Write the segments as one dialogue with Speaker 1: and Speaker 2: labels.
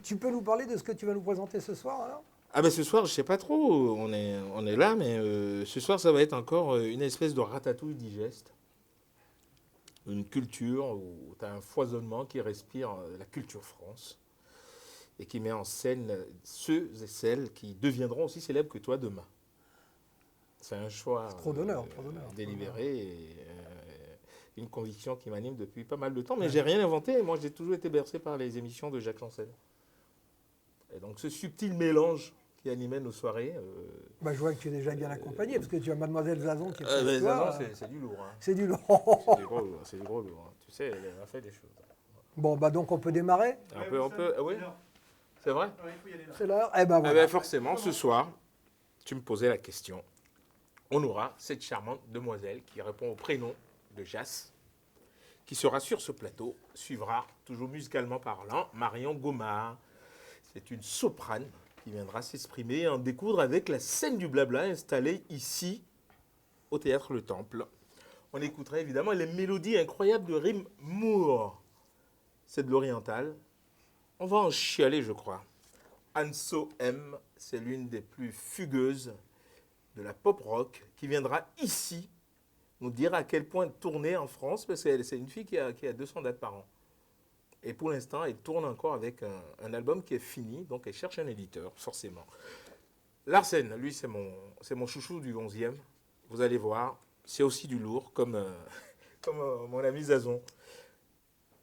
Speaker 1: tu peux nous parler de ce que tu vas nous présenter ce soir alors?
Speaker 2: Ah ben ce soir, je sais pas trop, on est là, mais ce soir, ça va être encore une espèce de ratatouille digeste. Une culture où tu as un foisonnement qui respire la culture France et qui met en scène ceux et celles qui deviendront aussi célèbres que toi demain. C'est un choix
Speaker 1: Trop d'honneur.
Speaker 2: délibéré et une conviction qui m'anime depuis pas mal de temps. Mais j'ai rien inventé. Moi, j'ai toujours été bercé par les émissions de Jacques Chancel. Et donc, ce subtil mélange qui animait nos soirées.
Speaker 1: Je vois que tu es déjà bien accompagné, parce que tu as Mademoiselle Zazon qui est avec
Speaker 2: toi.
Speaker 1: toi.
Speaker 2: C'est du lourd. Hein.
Speaker 1: C'est du lourd.
Speaker 2: C'est du gros lourd. Hein. Tu sais, elle a fait des choses.
Speaker 1: Bon, donc on peut démarrer.
Speaker 2: On peut. Oui. C'est vrai.
Speaker 1: Oui, il faut y aller là. C'est l'heure. Voilà.
Speaker 2: Forcément, ce soir, tu me posais la question. On aura cette charmante demoiselle qui répond au prénom de Jas, qui sera sur ce plateau, suivra, toujours musicalement parlant, Marion Gomard. C'est une soprane qui viendra s'exprimer et en découdre avec la scène du blabla installée ici, au Théâtre Le Temple. On écoutera évidemment les mélodies incroyables de Rim Moore. C'est de l'oriental. On va en chialer, je crois. Anso M, c'est l'une des plus fugueuses de la pop rock qui viendra ici nous dire à quel point tourner en France, parce que c'est une fille qui a 200 dates par an. Et pour l'instant, elle tourne encore avec un album qui est fini, donc elle cherche un éditeur, forcément. Larsen, lui, c'est mon chouchou du 11e. Vous allez voir, c'est aussi du lourd, comme mon ami Zazon.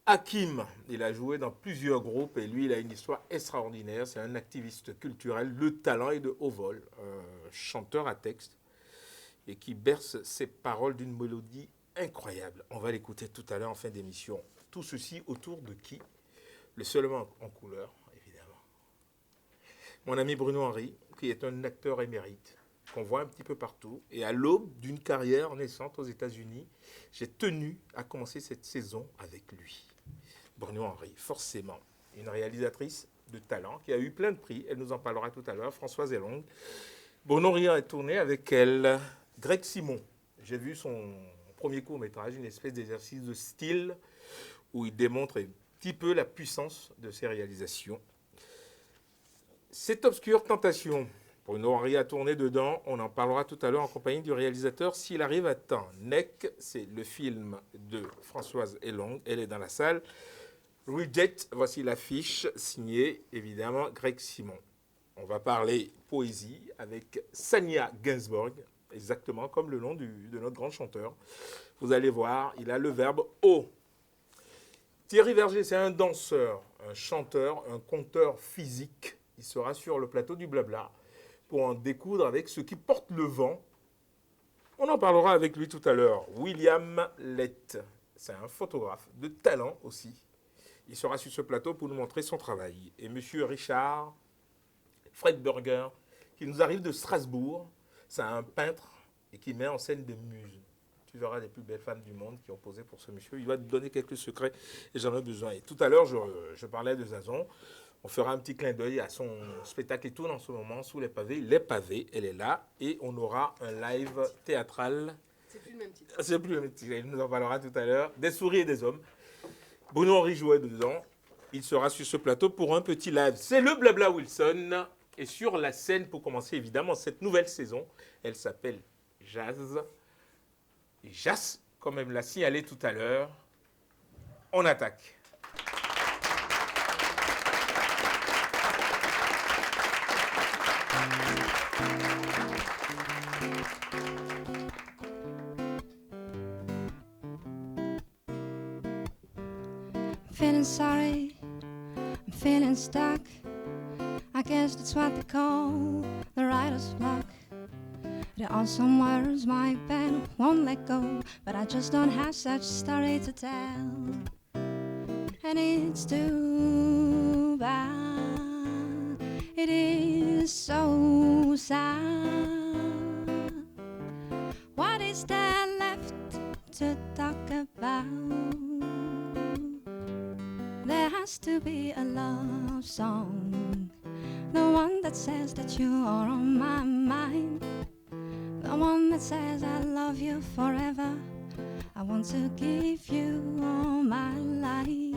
Speaker 2: Hakim, il a joué dans plusieurs groupes et lui, il a une histoire extraordinaire. C'est un activiste culturel, le talent est de haut vol, chanteur à texte et qui berce ses paroles d'une mélodie incroyable. On va l'écouter tout à l'heure en fin d'émission. Tout ceci autour de qui? Le seul homme en couleur, évidemment. Mon ami Bruno Henry, qui est un acteur émérite, qu'on voit un petit peu partout. Et à l'aube d'une carrière naissante aux États-Unis, j'ai tenu à commencer cette saison avec lui. Bruno Henry, forcément, une réalisatrice de talent qui a eu plein de prix. Elle nous en parlera tout à l'heure, Françoise Elong. Bruno Henry a tourné avec elle Greg Simon. J'ai vu son premier court-métrage, une espèce d'exercice de style où il démontre un petit peu la puissance de ses réalisations. Cette obscure tentation, Bruno Henry a tourné dedans, on en parlera tout à l'heure en compagnie du réalisateur s'il arrive à temps. NEC, c'est le film de Françoise Elong, elle est dans la salle. Reject, voici l'affiche signée évidemment Greg Simon. On va parler poésie avec Sanya Gainsbourg, exactement comme le nom de notre grand chanteur. Vous allez voir, il a le verbe O. Thierry Verger, c'est un danseur, un chanteur, un conteur physique. Il sera sur le plateau du Blabla pour en découdre avec ce qui porte le vent. On en parlera avec lui tout à l'heure. William Lett, c'est un photographe de talent aussi. Il sera sur ce plateau pour nous montrer son travail. Et monsieur Richard Fredberger, qui nous arrive de Strasbourg, c'est un peintre et qui met en scène des muses. Tu verras les plus belles femmes du monde qui ont posé pour ce monsieur. Il va te donner quelques secrets et j'en ai besoin. Et tout à l'heure, je parlais de Zazon. On fera un petit clin d'œil à son spectacle qui tourne en ce moment sous les pavés. Les pavés, elle est là. Et on aura un live théâtral.
Speaker 3: C'est plus le même titre.
Speaker 2: C'est plus le même titre. Il nous en parlera tout à l'heure. Des souris et des hommes. Bruno Henry jouait dedans. Il sera sur ce plateau pour un petit live. C'est le Blabla Wilson. Et sur la scène, pour commencer évidemment cette nouvelle saison, elle s'appelle Jazz. Et Jazz, comme elle me l'a signalé tout à l'heure, on attaque.
Speaker 4: Feeling sorry, I'm feeling stuck. I guess that's what they call the writer's block. There are some words my pen won't let go, but I just don't have such a story to tell. And it's too bad, it is so sad. What is there left to talk about? There has to be a love song, the one that says that you are on my mind, the one that says I love you forever, I want to give you all my life.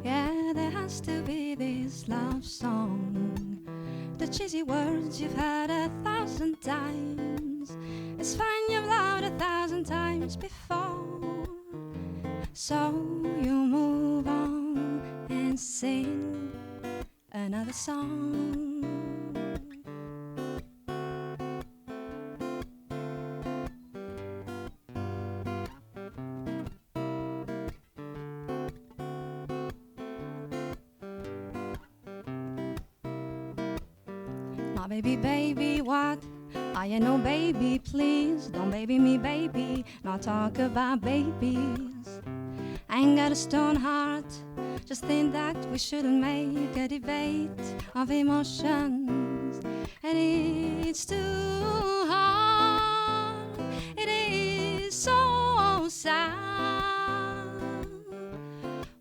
Speaker 4: Yeah, there has to be this love song. The cheesy words you've heard 1,000 times. It's fine, you've loved 1,000 times before. So you move on and sing another song. Now baby, baby, what? I ain't no baby, please. Don't baby me, baby. Not talk about babies. I ain't got a stone heart. Just think that we shouldn't make a debate of emotions. And it's too hard. It is so sad.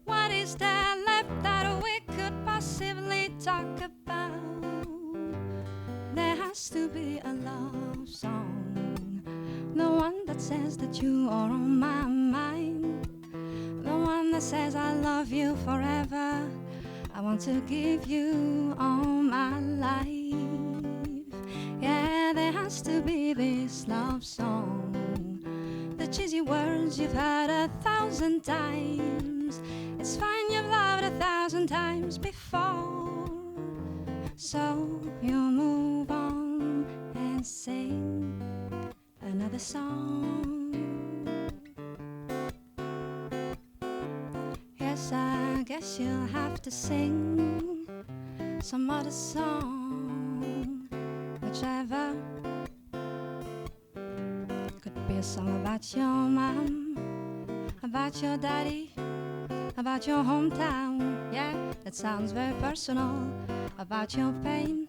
Speaker 4: What is there left that we could possibly talk about? There has to be a love song. The one that says that you are on my mind. The one that says I love you forever. I want to give you all my life. Yeah, there has to be this love song. The cheesy words you've heard 1,000 times. It's fine, you've loved 1,000 times before. So you move on and sing another song. Yes, I guess you'll have to sing some other song, whichever. Could be a song about your mom, about your daddy, about your hometown. Yeah, that sounds very personal. About your pain,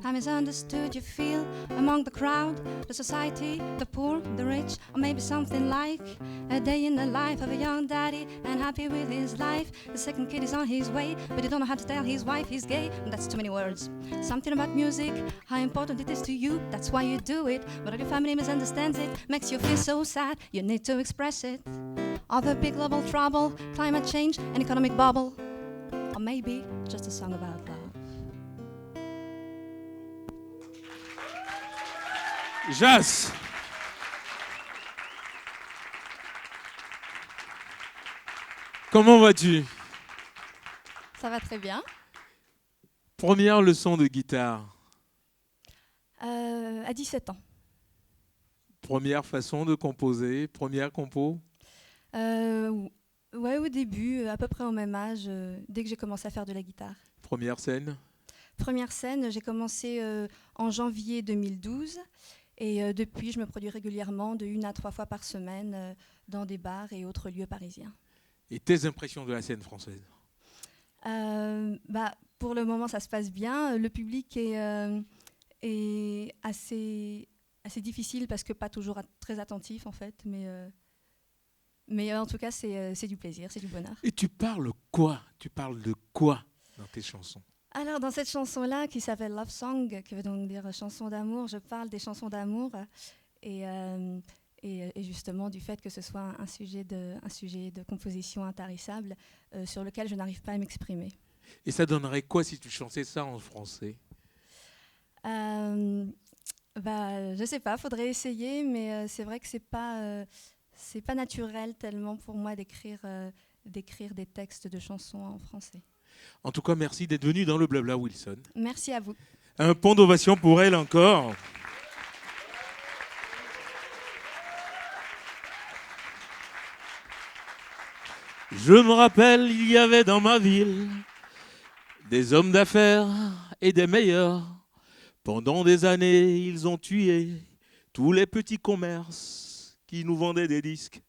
Speaker 4: how misunderstood you feel among the crowd, the society, the poor, the rich, or maybe something like a day in the life of a young daddy and happy with his life. The second kid is on his way, but he don't know how to tell his wife he's gay. That's too many words. Something about music, how important it is to you, that's why you do it. But if your family misunderstands it, makes you feel so sad, you need to express it. Other big global trouble, climate change, an economic bubble, or maybe just a song about love.
Speaker 2: Jas, comment vas-tu?
Speaker 3: Ça va très bien.
Speaker 2: Première leçon de guitare.
Speaker 3: À 17 ans.
Speaker 2: Première façon de composer, première compo.
Speaker 3: Ouais, au début, à peu près au même âge, dès que j'ai commencé à faire de la guitare.
Speaker 2: Première scène.
Speaker 3: Première scène, j'ai commencé en janvier 2012. Et depuis, je me produis régulièrement de 1 à 3 fois par semaine dans des bars et autres lieux parisiens.
Speaker 2: Et tes impressions de la scène française?
Speaker 3: Pour le moment, ça se passe bien. Le public est assez difficile parce que pas toujours très attentif, en fait. Mais en tout cas, c'est du plaisir, c'est du bonheur.
Speaker 2: Et tu parles quoi? Tu parles de quoi dans tes chansons?
Speaker 3: Alors, dans cette chanson-là, qui s'appelle Love Song, qui veut donc dire chanson d'amour, je parle des chansons d'amour et justement du fait que ce soit un sujet de composition intarissable sur lequel je n'arrive pas à m'exprimer.
Speaker 2: Et ça donnerait quoi si tu chantais ça en français?
Speaker 3: Je sais pas, faudrait essayer, mais c'est vrai que c'est pas naturel tellement pour moi d'écrire des textes de chansons en français.
Speaker 2: En tout cas, merci d'être venu dans le Blabla Wilson.
Speaker 3: Merci à vous.
Speaker 2: Un pont d'ovation pour elle encore. Je me rappelle, il y avait dans ma ville des hommes d'affaires et des meilleurs. Pendant des années, ils ont tué tous les petits commerces qui nous vendaient des disques.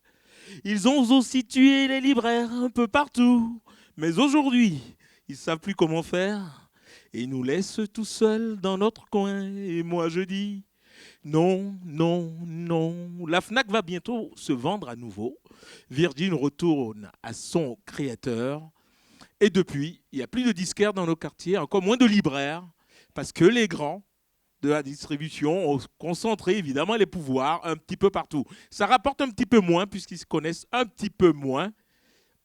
Speaker 2: Ils ont aussi tué les libraires un peu partout. Mais aujourd'hui, ils ne savent plus comment faire. Et ils nous laissent tout seuls dans notre coin. Et moi, je dis, non, non, non. La Fnac va bientôt se vendre à nouveau. Virgin retourne à son créateur. Et depuis, il n'y a plus de disquaires dans nos quartiers, encore moins de libraires, parce que les grands de la distribution ont concentré évidemment les pouvoirs un petit peu partout. Ça rapporte un petit peu moins, puisqu'ils se connaissent un petit peu moins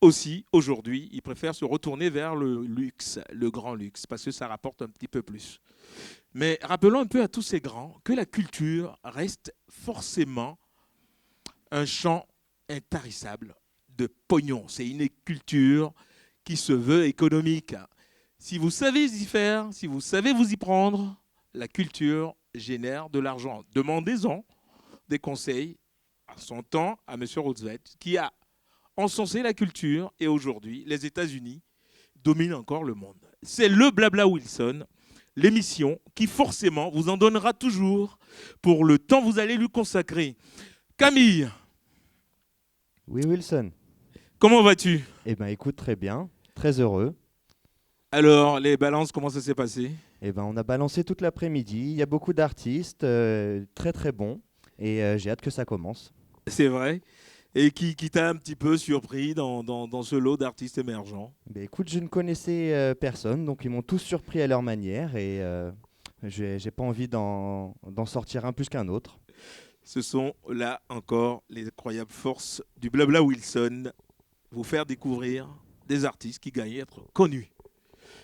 Speaker 2: aussi, aujourd'hui, ils préfèrent se retourner vers le luxe, le grand luxe, parce que ça rapporte un petit peu plus. Mais rappelons un peu à tous ces grands que la culture reste forcément un champ intarissable de pognon. C'est une culture qui se veut économique. Si vous savez y faire, si vous savez vous y prendre, la culture génère de l'argent. Demandez-en des conseils à son temps à M. Roosevelt, qui a encensé la culture, et aujourd'hui, les États-Unis dominent encore le monde. C'est le Blabla Wilson, l'émission qui forcément vous en donnera toujours pour le temps que vous allez lui consacrer. Camille,
Speaker 5: Oui, Wilson.
Speaker 2: comment vas-tu?
Speaker 5: Eh bien, écoute, très bien. Très heureux.
Speaker 2: Alors, les balances, comment ça s'est passé?
Speaker 5: Eh ben, on a balancé toute l'après-midi. Il y a beaucoup d'artistes, très très bons. Et j'ai hâte que ça commence.
Speaker 2: C'est vrai. Et qui t'a un petit peu surpris dans ce lot d'artistes émergents?
Speaker 5: Ben, écoute, je ne connaissais personne, donc ils m'ont tous surpris à leur manière. Et j'ai pas envie d'en sortir un plus qu'un autre.
Speaker 2: Ce sont là encore les incroyables forces du Blabla Wilson. Vous faire découvrir des artistes qui gagnent à être connus.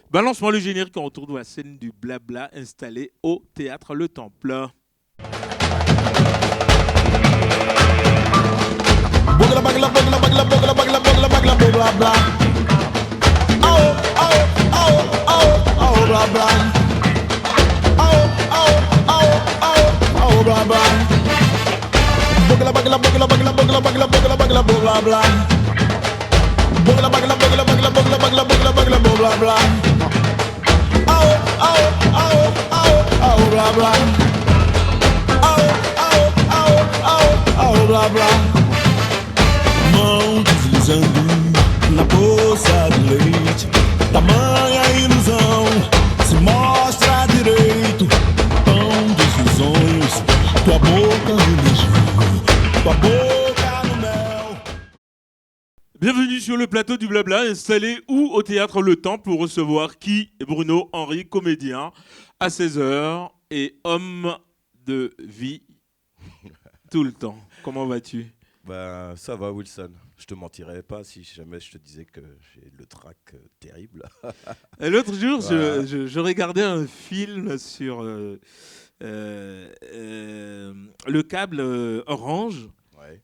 Speaker 2: Balance-moi le générique en retour de la scène du Blabla installé au Théâtre Le Temple.
Speaker 6: Boogla bagla boogla bagla boogla bagla boogla bagla boogla bla. Oh oh oh oh oh bla bla. Oh oh oh oh oh bla bla. Boogla bagla boogla bagla boogla bagla boogla bagla boogla bla. Boogla bagla boogla bagla boogla bagla boogla bagla boogla bla. Oh oh oh oh oh bla bla. Oh oh oh oh oh bla bla. Mão deslizando na poça de leite. Tamanha ilusão se mostra direito. Pão dos risonhos, tua boca no beijinho, tua boca no mel.
Speaker 2: Bienvenue sur le plateau du Blabla, installé où au Théâtre Le Temple pour recevoir qui? Bruno Henry, comédien, à 16h et homme de vie tout le temps. Comment vas-tu?
Speaker 7: Ben, ça va, Wilson. Je te mentirais pas si jamais je te disais que j'ai le trac terrible.
Speaker 2: Et l'autre jour,
Speaker 7: Voilà.
Speaker 2: je regardais un film sur le câble Orange.
Speaker 7: Ouais.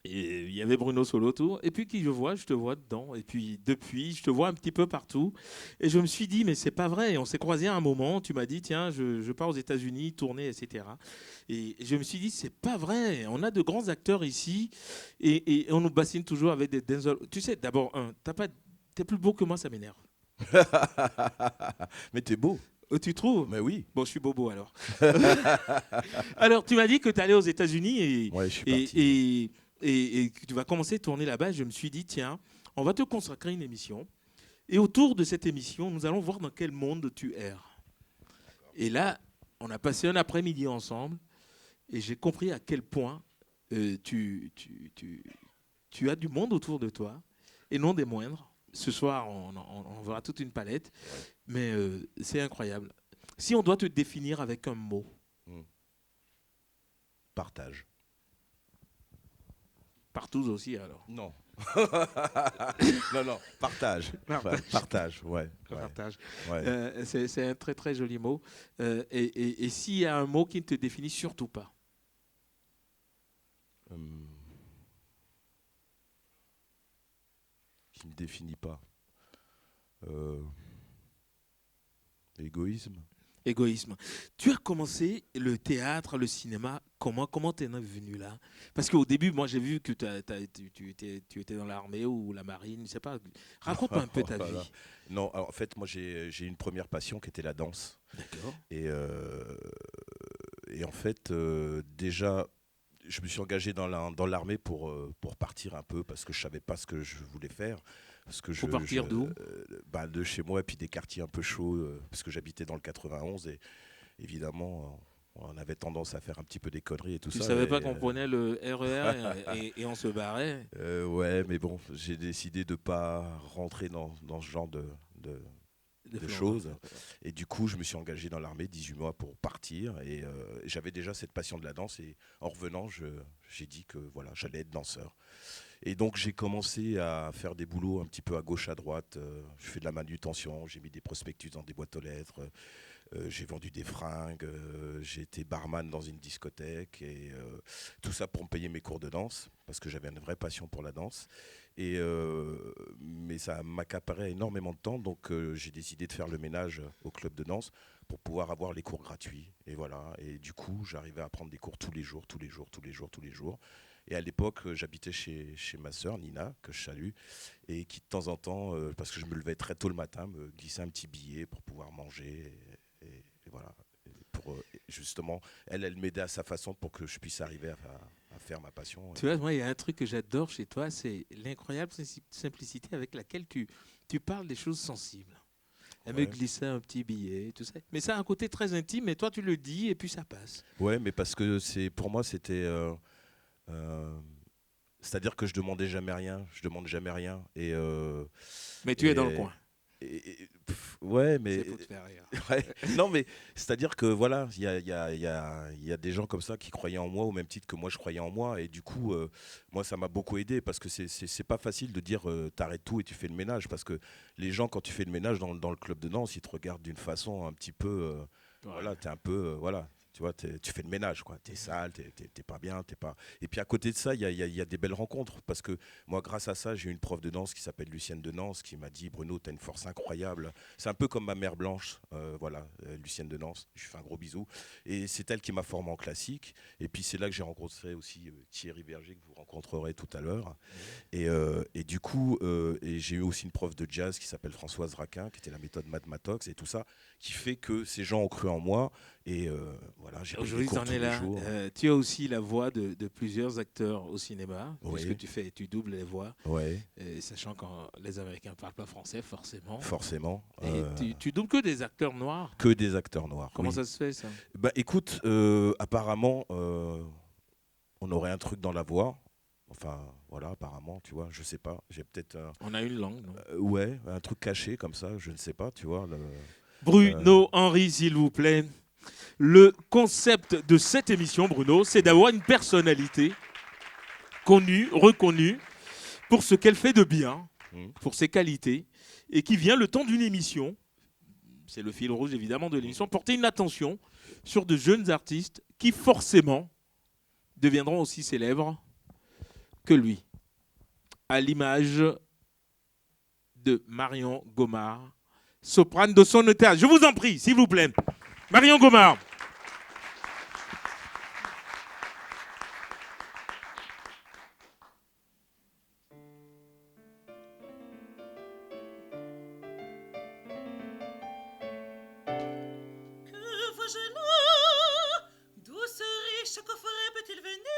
Speaker 2: Et il y avait Bruno Solo autour. Et puis qui je te vois dedans. Et puis depuis, je te vois un petit peu partout. Et je me suis dit, mais c'est pas vrai. Et on s'est croisés à un moment. Tu m'as dit, tiens, je pars aux États-Unis, tourner, etc. Et je me suis dit, c'est pas vrai. On a de grands acteurs ici. Et on nous bassine toujours avec des Denzel. Tu sais, d'abord, t'es plus beau que moi, ça m'énerve.
Speaker 7: Mais t'es beau.
Speaker 2: Tu trouves?
Speaker 7: Mais oui.
Speaker 2: Bon, je suis bobo alors. Alors, tu m'as dit que tu allais aux États-Unis
Speaker 7: Ouais, je suis parti.
Speaker 2: et que tu vas commencer à tourner là-bas. Je me suis dit, tiens, on va te consacrer une émission. Et autour de cette émission, nous allons voir dans quel monde tu erres. Et là, on a passé un après-midi ensemble et j'ai compris à quel point tu as du monde autour de toi et non des moindres. Ce soir, on verra toute une palette, mais c'est incroyable. Si on doit te définir avec un mot,
Speaker 7: Partage.
Speaker 2: partout aussi alors.
Speaker 7: Non. non, partage. Partage, ouais.
Speaker 2: Partage.
Speaker 7: Ouais.
Speaker 2: C'est un très très joli mot. Et s'il y a un mot qui ne te définit surtout pas?
Speaker 7: Qui ne définit pas. Égoïsme.
Speaker 2: Égoïsme. Tu as commencé le théâtre, le cinéma, comment t'es venu là? Parce qu'au début, moi j'ai vu que tu étais dans l'armée ou la marine, je sais pas. Raconte-moi un peu ta
Speaker 7: Voilà.
Speaker 2: vie.
Speaker 7: Non, alors, en fait, moi j'ai une première passion qui était la danse.
Speaker 2: D'accord.
Speaker 7: Et en fait, déjà, je me suis engagé dans l'armée pour partir un peu parce que je savais pas ce que je voulais faire. Parce que
Speaker 2: Pour partir d'où?
Speaker 7: De chez moi et puis des quartiers un peu chauds parce que j'habitais dans le 91 et évidemment on avait tendance à faire un petit peu des conneries et tout
Speaker 2: Tu
Speaker 7: ça.
Speaker 2: savais
Speaker 7: et,
Speaker 2: pas qu'on prenait le RER et on se barrait?
Speaker 7: Ouais, mais bon, j'ai décidé de pas rentrer dans ce genre de choses. Et du coup, je me suis engagé dans l'armée 18 mois pour partir. Et j'avais déjà cette passion de la danse. Et en revenant, j'ai dit que voilà, j'allais être danseur. Et donc j'ai commencé à faire des boulots un petit peu à gauche, à droite. Je fais de la manutention, j'ai mis des prospectus dans des boîtes aux lettres, j'ai vendu des fringues, j'ai été barman dans une discothèque, et tout ça pour me payer mes cours de danse, parce que j'avais une vraie passion pour la danse. Mais ça m'accaparait énormément de temps, donc j'ai décidé de faire le ménage au club de danse pour pouvoir avoir les cours gratuits. Et voilà. Et du coup, j'arrivais à prendre des cours tous les jours. Et à l'époque, j'habitais chez ma sœur Nina, que je salue, et qui de temps en temps, parce que je me levais très tôt le matin, me glissait un petit billet pour pouvoir manger. Et voilà. Et pour, justement, elle m'aidait à sa façon pour que je puisse arriver à faire ma passion.
Speaker 2: Tu vois, moi, il y a un truc que j'adore chez toi, c'est l'incroyable simplicité avec laquelle tu parles des choses sensibles. Elle me glissait un petit billet, tout ça. Mais ça a un côté très intime, et toi, tu le dis, et puis ça passe.
Speaker 7: Ouais, mais parce que pour moi, c'était... c'est-à-dire que je demande jamais rien.
Speaker 2: Mais tu es dans le coin.
Speaker 7: Ouais, mais...
Speaker 2: C'est pour te faire rire.
Speaker 7: Ouais. Non, mais c'est-à-dire que voilà, il y a des gens comme ça qui croyaient en moi au même titre que moi je croyais en moi, et du coup, moi ça m'a beaucoup aidé, parce que c'est pas facile de dire t'arrêtes tout et tu fais le ménage, parce que les gens, quand tu fais le ménage dans le club de danse, ils te regardent d'une façon un petit peu, voilà, t'es un peu, voilà. Tu vois, tu fais le ménage, quoi. T'es sale, t'es pas bien, t'es pas. Et puis à côté de ça, il y a des belles rencontres, parce que moi, grâce à ça, j'ai eu une prof de danse qui s'appelle Lucienne de Nance, qui m'a dit: Bruno, t'as une force incroyable. C'est un peu comme ma mère blanche, voilà, Lucienne de Nance. Je lui fais un gros bisou. Et c'est elle qui m'a formé en classique. Et puis c'est là que j'ai rencontré aussi Thierry Berger, que vous rencontrerez tout à l'heure. Et du coup, et j'ai eu aussi une prof de jazz qui s'appelle Françoise Raquin, qui était la méthode Mad Matox et tout ça, qui fait que ces gens ont cru en moi. Et voilà, j'ai pris des
Speaker 2: Aujourd'hui, tu
Speaker 7: cours
Speaker 2: en
Speaker 7: tous
Speaker 2: es
Speaker 7: les
Speaker 2: là.
Speaker 7: jours.
Speaker 2: Tu as aussi la voix de plusieurs acteurs au cinéma,
Speaker 7: Oui.
Speaker 2: puisque tu doubles les voix,
Speaker 7: Ouais,
Speaker 2: sachant que les Américains ne parlent pas français, forcément.
Speaker 7: forcément.
Speaker 2: Et tu doubles que des acteurs noirs.
Speaker 7: Que des acteurs noirs.
Speaker 2: Comment
Speaker 7: oui.
Speaker 2: ça se fait, ça?
Speaker 7: Bah écoute, apparemment, on aurait un truc dans la voix. Enfin, voilà, apparemment, tu vois, je sais pas. J'ai peut-être
Speaker 2: On a une langue, non?
Speaker 7: ouais, un truc caché comme ça, je ne sais pas, tu vois.
Speaker 2: Bruno Henry, s'il vous plaît. Le concept de cette émission, Bruno, c'est d'avoir une personnalité connue, reconnue, pour ce qu'elle fait de bien, pour ses qualités, et qui vient le temps d'une émission, c'est le fil rouge évidemment de l'émission, porter une attention sur de jeunes artistes qui forcément deviendront aussi célèbres que lui. À l'image de Marion Gomard, soprane de son théâtre. Je vous en prie, s'il vous plaît. Marion Gomard.
Speaker 8: Que vois-je là? D'où ce riche coffret peut-il venir?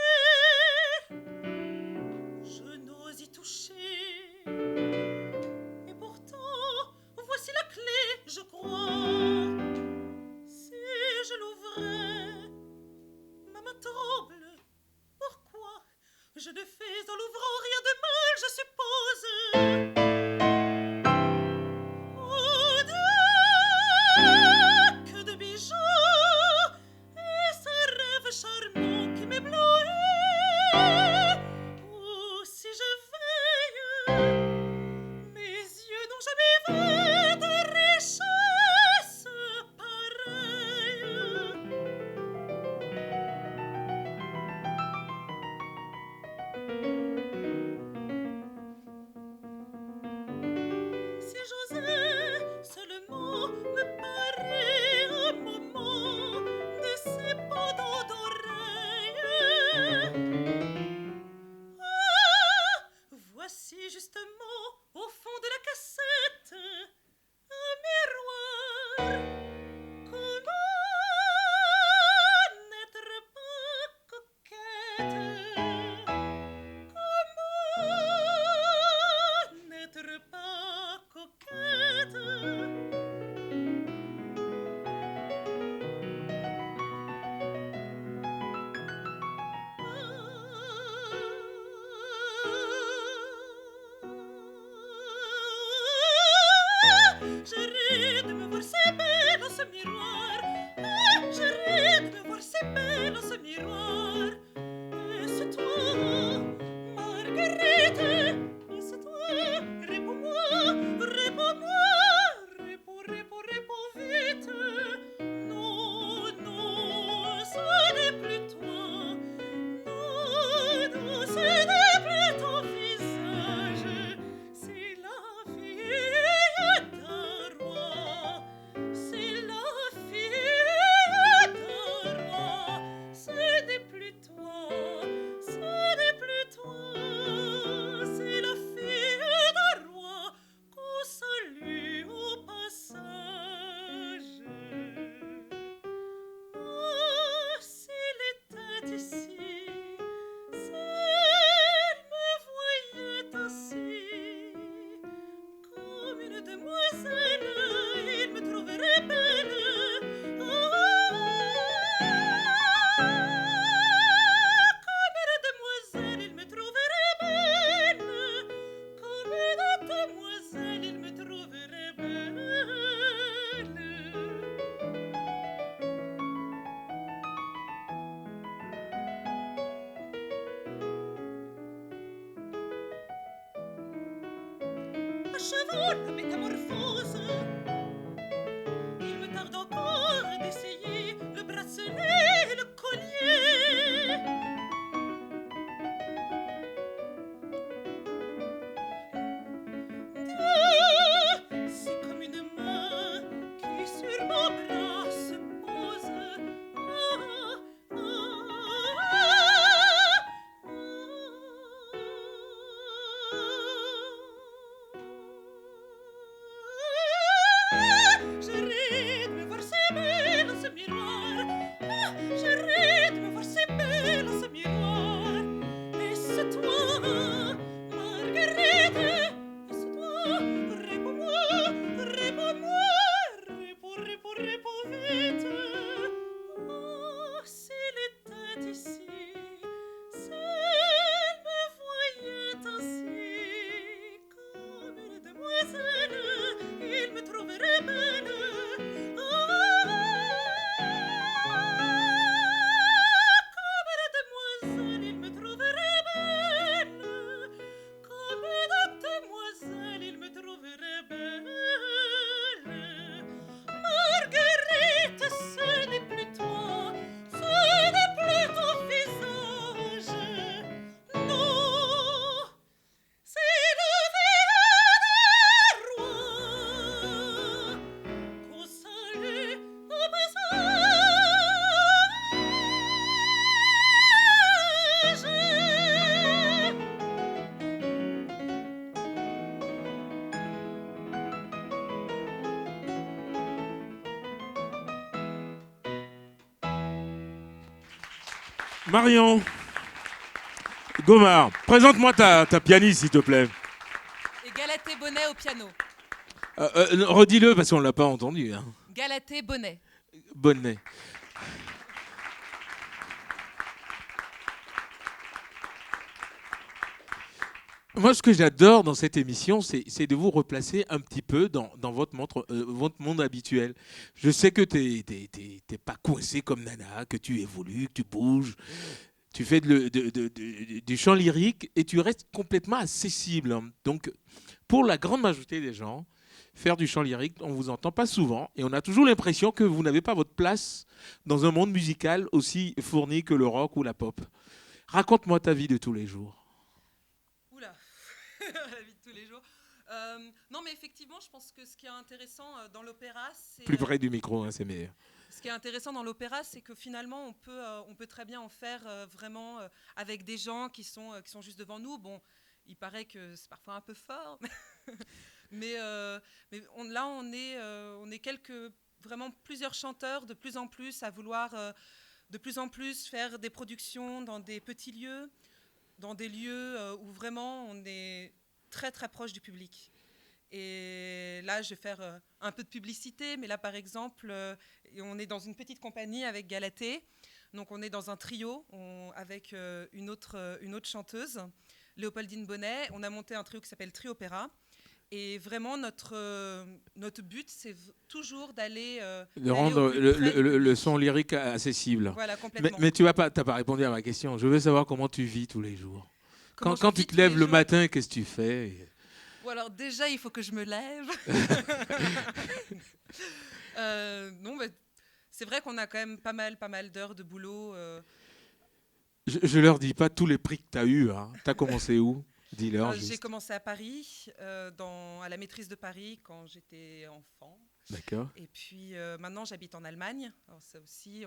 Speaker 8: Je n'ose y toucher. Et pourtant, voici la clé, je crois. Si je l'ouvrais, ma main tremble. Pourquoi? Je ne fais en l'ouvrant rien de mal, je suppose. Que de bijoux, est-ce un rêve charmant qui m'éblouit? Ou si je veille, mes yeux n'ont jamais vu de richesse pareille. chevaux, la métamorphose. Il me tarde encore d'essayer le bracelet et le collier. C'est comme une main qui sur mon bras se pose. J'arrête de me voir si belle dans ce miroir. J'arrête de me voir si belle dans ce miroir. Est-ce toi, Marguerite? Est-ce toi? Réponds-moi, réponds-moi, réponds vite. Oh, s'il était ici, s'il me voyait ainsi, comme une demoiselle, il me trouverait belle. Comme une demoiselle, il me trouverait belle. Comme une demoiselle, il me trouverait belle. Marguerite, ce n'est plus toi, ce n'est plus ton visage. Non, c'est le roi qu'on salue au passage.
Speaker 2: Marion Gomard, présente-moi ta pianiste, s'il te plaît.
Speaker 9: Et Galatée Bonnet au piano.
Speaker 2: Redis-le parce qu'on ne l'a pas entendu. Hein.
Speaker 9: Galatée Bonnet.
Speaker 2: Bonnet. Moi, ce que j'adore dans cette émission, c'est de vous replacer un petit peu dans votre monde habituel. Je sais que t'es pas coincé comme Nana, que tu évolues, que tu bouges, tu fais du chant lyrique et tu restes complètement accessible. Donc, pour la grande majorité des gens, faire du chant lyrique, on ne vous entend pas souvent et on a toujours l'impression que vous n'avez pas votre place dans un monde musical aussi fourni que le rock ou la pop. Raconte-moi ta vie de tous les jours.
Speaker 9: Oula, la vie de tous les jours. Non, mais effectivement, je pense que ce qui est intéressant dans l'opéra, c'est...
Speaker 2: Plus près du micro, hein, c'est meilleur.
Speaker 9: Ce qui est intéressant dans l'opéra, c'est que finalement, on peut très bien en faire vraiment avec des gens qui sont juste devant nous. Bon, il paraît que c'est parfois un peu fort, mais là, on est vraiment plusieurs chanteurs de plus en plus à vouloir de plus en plus faire des productions dans des petits lieux, dans des lieux où vraiment on est très très proche du public. Et là, je vais faire un peu de publicité, mais là, par exemple, on est dans une petite compagnie avec Galatée. Donc, on est dans un trio avec une autre chanteuse, Léopoldine Bonnet. On a monté un trio qui s'appelle Trio Opéra. Et vraiment, notre but, c'est toujours d'aller...
Speaker 2: de rendre le son lyrique accessible.
Speaker 9: Voilà, complètement.
Speaker 2: Mais tu n'as pas répondu à ma question. Je veux savoir comment tu vis tous les jours. Quand tu te lèves le matin, qu'est-ce que tu fais ?
Speaker 9: Bon, alors déjà, il faut que je me lève. Non, mais c'est vrai qu'on a quand même pas mal d'heures de boulot.
Speaker 2: Je leur dis pas tous les prix que tu as eus. Hein. Tu as commencé où ? Dis-leur.
Speaker 9: J'ai commencé à Paris, à la maîtrise de Paris quand j'étais enfant.
Speaker 2: D'accord.
Speaker 9: Et puis maintenant, j'habite en Allemagne. Alors ça aussi,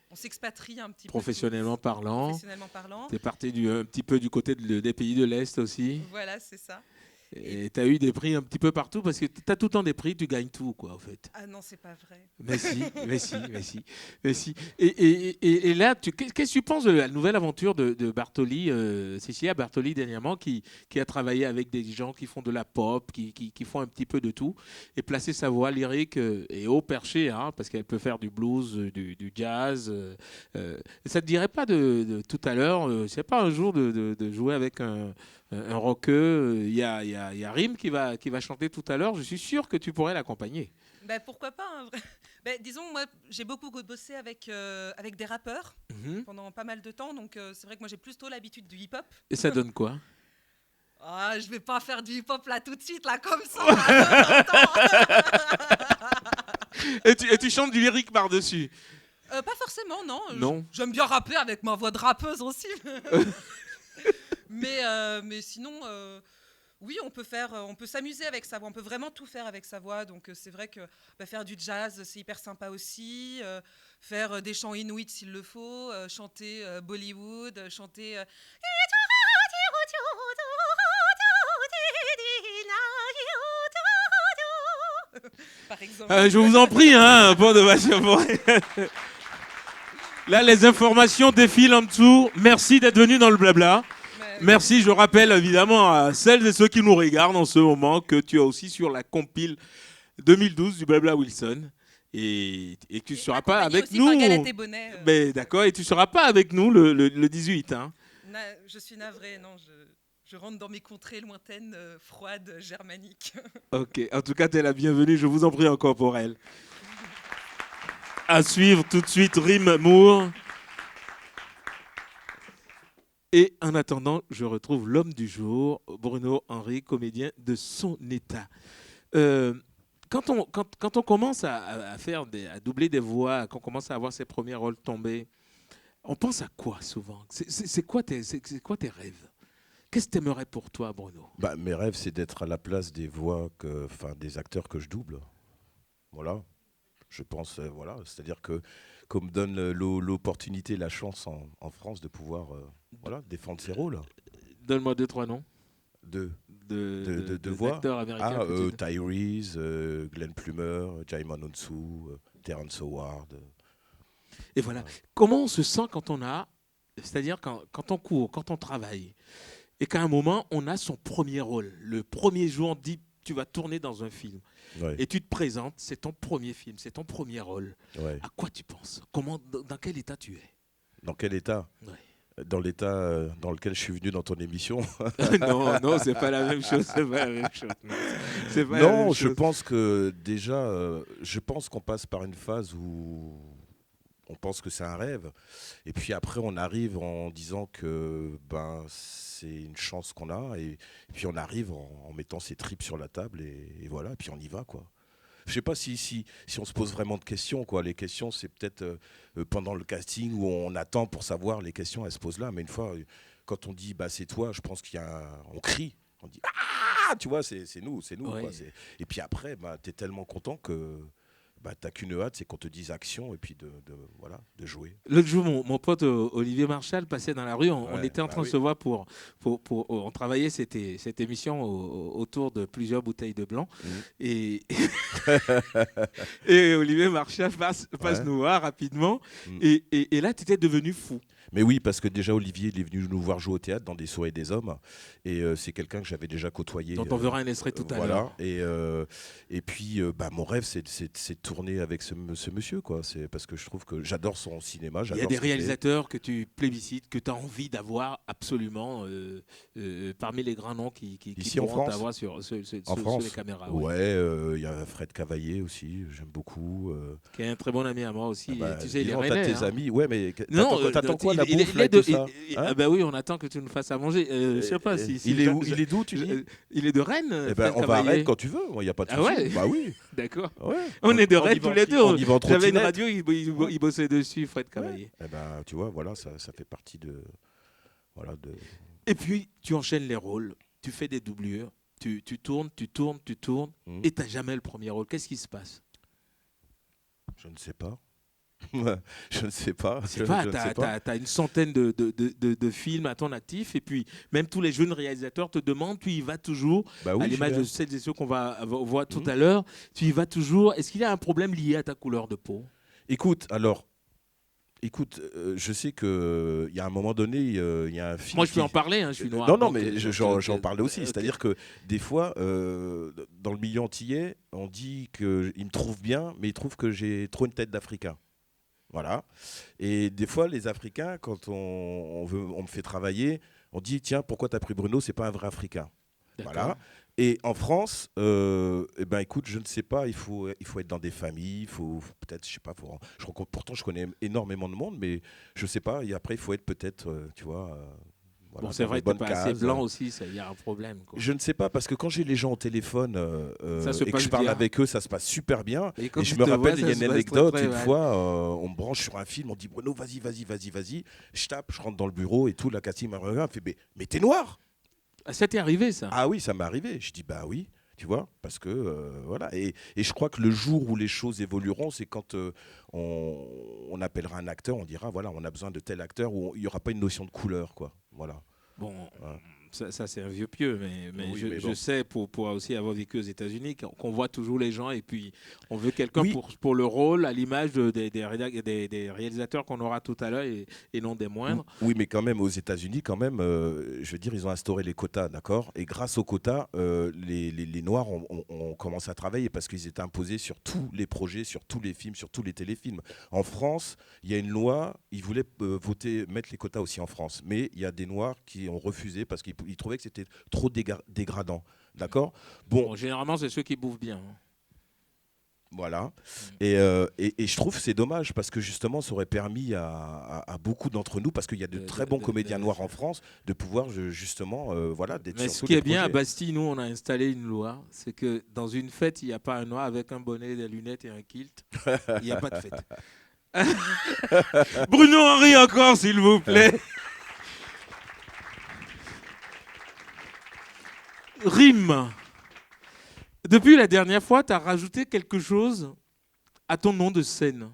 Speaker 9: on s'expatrie un petit
Speaker 2: Professionnellement parlant.
Speaker 9: Professionnellement parlant.
Speaker 2: Tu es parti un petit peu du côté des pays de l'Est aussi.
Speaker 9: Voilà, c'est ça.
Speaker 2: Et tu as eu des prix un petit peu partout parce que tu as tout le temps des prix, tu gagnes tout, quoi, en fait.
Speaker 9: Ah non, c'est pas vrai.
Speaker 2: Mais si. Et là, qu'est-ce que tu penses de la nouvelle aventure de Bartoli, Cecilia Bartoli dernièrement, qui a travaillé avec des gens qui font de la pop, qui font un petit peu de tout, et placer sa voix lyrique et haut perché, hein, parce qu'elle peut faire du blues, du jazz. Ça te dirait pas de tout à l'heure, c'est pas un jour de jouer avec un rockeux, il y a Rim qui va chanter tout à l'heure. Je suis sûr que tu pourrais l'accompagner.
Speaker 9: Ben, pourquoi pas, hein, ben, disons, moi, j'ai beaucoup bossé avec des rappeurs pendant pas mal de temps. Donc, c'est vrai que moi, j'ai plutôt l'habitude du hip-hop.
Speaker 2: Et ça donne quoi ?
Speaker 9: Ah, je vais pas faire du hip-hop là tout de suite, là, comme ça. Là,
Speaker 2: Et tu chantes du lyrique par-dessus.
Speaker 9: pas forcément, non.
Speaker 2: Non.
Speaker 9: J'aime bien rapper avec ma voix de rappeuse aussi. mais sinon, oui, on peut s'amuser avec sa voix. On peut vraiment tout faire avec sa voix. Donc c'est vrai que faire du jazz, c'est hyper sympa aussi. Faire des chants inuits s'il le faut. Chanter Bollywood. Chanter... Par exemple.
Speaker 2: Je vous en prie, hein, bon de Là, les informations défilent en dessous. Merci d'être venu dans le blabla. Merci, je rappelle évidemment à celles et ceux qui nous regardent en ce moment que tu es aussi sur la compile 2012 du Blabla Wilson. Et que tu ne seras pas avec nous. Mais d'accord, et tu ne seras pas avec nous le 18. Hein.
Speaker 9: Je suis navrée, non, je rentre dans mes contrées lointaines, froides, germaniques.
Speaker 2: Ok, en tout cas, tu es la bienvenue, je vous en prie encore pour elle. À suivre tout de suite, Rim Moore. Et en attendant, je retrouve l'homme du jour, Bruno Henry, comédien de Son État. Quand on commence à doubler des voix, qu'on commence à avoir ses premiers rôles tombés, on pense à quoi souvent? C'est quoi tes rêves? Qu'est-ce que tu aimerais pour toi, Bruno?
Speaker 7: Mes rêves, c'est d'être à la place des des acteurs que je double. Voilà. Je pense, c'est-à-dire qu'on me donne l'opportunité, la chance en France de pouvoir défendre ces rôles.
Speaker 2: Donne-moi 2-3 noms.
Speaker 7: De
Speaker 2: voix acteurs américains.
Speaker 7: Tyrese, Glenn Plumer, Jaimin Onsu, Terrence Howard.
Speaker 2: Et voilà. Comment on se sent quand on a, c'est-à-dire quand on court, quand on travaille, et qu'à un moment, on a son premier rôle. Le premier jour, on dit, tu vas tourner dans un film. Ouais. Et tu te présentes, c'est ton premier film, c'est ton premier rôle. Ouais. À quoi tu penses? Dans quel état tu es?
Speaker 7: Dans quel état? Ouais. Dans l'état dans lequel je suis venu dans ton émission.
Speaker 2: Non, c'est pas la même chose. C'est pas la même chose.
Speaker 7: Non, je pense que déjà, je pense qu'on passe par une phase où on pense que c'est un rêve. Et puis après, on arrive en disant que c'est une chance qu'on a. Et puis on arrive en mettant ses tripes sur la table. Et voilà, et puis on y va, quoi. Je ne sais pas si on se pose vraiment de questions, quoi. Les questions, c'est peut-être pendant le casting où on attend pour savoir. Les questions, elles se posent là. Mais une fois, quand on dit c'est toi, je pense on crie. On dit ah, tu vois, c'est nous. Ouais. Quoi. Et puis après, tu es tellement content que t'as qu'une hâte, c'est qu'on te dise action et puis de jouer.
Speaker 2: L'autre jour, mon pote Olivier Marchal passait dans la rue. On était en train de se voir on travaillait cette émission autour de plusieurs bouteilles de blanc. Et Olivier Marchal passe nous voir rapidement. Et là, tu étais devenu fou.
Speaker 7: Mais oui, parce que déjà, Olivier, il est venu nous voir jouer au théâtre dans Des sourds et des hommes. Et c'est quelqu'un que j'avais déjà côtoyé.
Speaker 2: Dont on verra un extrait tout à l'heure.
Speaker 7: Et puis, mon rêve, c'est de tourner avec ce monsieur, quoi. C'est parce que je trouve que j'adore son cinéma.
Speaker 2: Il y a des réalisateurs que tu plébiscites, que tu as envie d'avoir absolument parmi les grands noms qui pourront t'avoir sur les caméras.
Speaker 7: Ouais, il y a Fred Cavaillé aussi, j'aime beaucoup.
Speaker 2: Qui est un très bon ami à moi aussi. Tu sais, il est
Speaker 7: rennais. T'as tes amis, ouais, mais t'attends quoi?
Speaker 2: Oui, on attend que tu nous fasses à manger. Je sais pas si
Speaker 7: il est d'où, tu dis?
Speaker 2: Il est de Rennes.
Speaker 7: On va à Rennes quand tu veux, il n'y a pas de souci.
Speaker 2: Ouais.
Speaker 7: Bah oui.
Speaker 2: D'accord.
Speaker 7: Ouais.
Speaker 2: On est de Rennes tous les deux. J'avais une radio,
Speaker 7: il
Speaker 2: bossait dessus, Fred Cavaillé.
Speaker 7: Tu vois, voilà, ça fait partie de.
Speaker 2: Et puis tu enchaînes les rôles, tu fais des doublures, tu tournes, et tu n'as jamais le premier rôle. Qu'est-ce qui se passe?
Speaker 7: Je ne sais pas. Je ne sais pas.
Speaker 2: Tu as une centaine de films à ton actif et puis même tous les jeunes réalisateurs te demandent, tu y vas toujours, à l'image de celles et ceux qu'on va voir tout à l'heure, tu y vas toujours. Est-ce qu'il y a un problème lié à ta couleur de peau?
Speaker 7: Écoute, je sais qu'il y a un moment donné, il y a un film...
Speaker 2: Moi, je peux en parler, je suis noir.
Speaker 7: Non, mais j'en parlais aussi. Okay. C'est-à-dire que des fois, dans le milieu antillais, on dit qu'ils me trouvent bien, mais ils trouvent que j'ai trop une tête d'Africain. Voilà. Et des fois, les Africains, quand on me fait travailler, on dit tiens, pourquoi t'as pris Bruno? C'est pas un vrai Africain. Voilà. Et en France, écoute, je ne sais pas. Il faut être dans des familles. Il faut peut-être, je sais pas. Pourtant, je connais énormément de monde, mais je sais pas. Et après, il faut être peut-être, tu vois, Voilà,
Speaker 2: Bon, c'est
Speaker 7: dans
Speaker 2: vrai
Speaker 7: les
Speaker 2: que t'es
Speaker 7: bonnes
Speaker 2: pas assez
Speaker 7: cases.
Speaker 2: blanc aussi, il y a un problème. Quoi.
Speaker 7: Je ne sais pas, parce que quand j'ai les gens au téléphone
Speaker 2: Ça se
Speaker 7: et que
Speaker 2: passe
Speaker 7: je parle
Speaker 2: bien.
Speaker 7: avec eux, ça se passe super bien.
Speaker 2: Et quand
Speaker 7: Et je
Speaker 2: ils
Speaker 7: me
Speaker 2: te
Speaker 7: rappelle,
Speaker 2: voient,
Speaker 7: il y a
Speaker 2: ça
Speaker 7: une
Speaker 2: se passe
Speaker 7: anecdote,
Speaker 2: très, très
Speaker 7: une
Speaker 2: mal.
Speaker 7: fois, on me branche sur un film, on dit Bruno, vas-y. Je tape, je rentre dans le bureau et tout, la Cathy me regarde, elle fait mais t'es noir.
Speaker 2: Ah, ça t'est arrivé, ça?
Speaker 7: Ah oui, ça m'est arrivé. Je dis bah oui, tu vois, parce que voilà. Et je crois que le jour où les choses évolueront, c'est quand on appellera un acteur, on dira voilà, on a besoin de tel acteur, où il n'y aura pas une notion de couleur, quoi. Voilà.
Speaker 2: Bon,
Speaker 7: Voilà.
Speaker 2: ça c'est un vieux pieux, mais
Speaker 7: Oui,
Speaker 2: je,
Speaker 7: mais
Speaker 2: je
Speaker 7: bon.
Speaker 2: sais, pour aussi avoir vécu aux États-Unis, qu'on voit toujours les gens et puis on veut quelqu'un
Speaker 7: Oui.
Speaker 2: pour le rôle, à l'image des réalisateurs qu'on aura tout à l'heure et non des moindres.
Speaker 7: Oui, mais quand même, aux États-Unis, quand même, je veux dire, ils ont instauré les quotas, d'accord. Et grâce aux quotas, les Noirs ont commencé à travailler parce qu'ils étaient imposés sur tous les projets, sur tous les films, sur tous les téléfilms. En France, il y a une loi, ils voulaient mettre les quotas aussi en France, mais il y a des Noirs qui ont refusé parce qu'ils trouvaient que c'était trop dégradant, d'accord.
Speaker 2: Bon, généralement, c'est ceux qui bouffent bien.
Speaker 7: Voilà. Et je trouve que c'est dommage parce que justement, ça aurait permis à beaucoup d'entre nous, parce qu'il y a de très bons comédiens noirs en France, de pouvoir justement, voilà, d'être
Speaker 2: Mais
Speaker 7: sur
Speaker 2: ce
Speaker 7: tous
Speaker 2: qui
Speaker 7: les
Speaker 2: est bien à
Speaker 7: projets.
Speaker 2: Bastille, nous, on a installé une loi, c'est que dans une fête, il n'y a pas un noir avec un bonnet, des lunettes et un kilt. Il n'y a pas de fête. Bruno Henry encore, s'il vous plaît. Rime. Depuis la dernière fois, tu as rajouté quelque chose à ton nom de scène.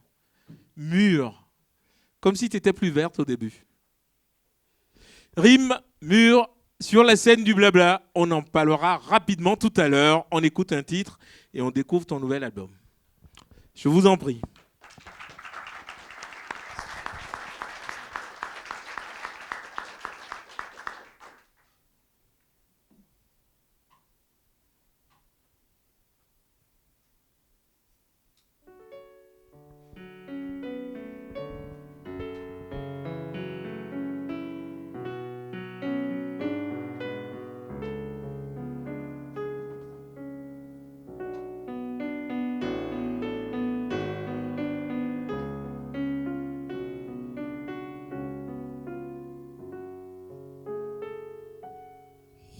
Speaker 2: Mur. Comme si tu étais plus verte au début. Rime, mur, sur la scène du blabla. On en parlera rapidement tout à l'heure. On écoute un titre et on découvre ton nouvel album. Je vous en prie.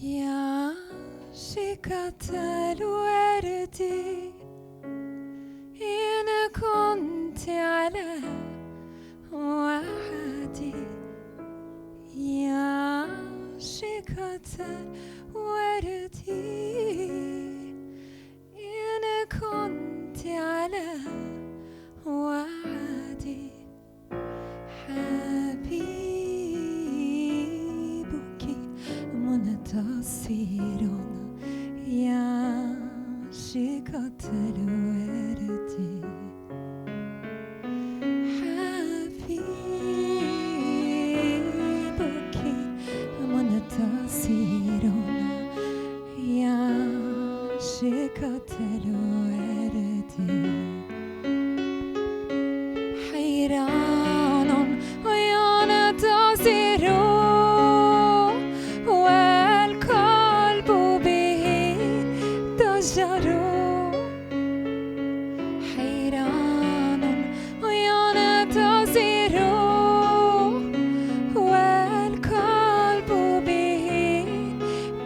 Speaker 4: يا شكة الورد إن كنت على وعدي يا شكة الورد إن كنت على وعدي حبيبك منتصر يا شكة الورد حبيبك منتصر يا شكة الورد حيران وينتظر والقلب به ضجر حيران وينتظر والقلب به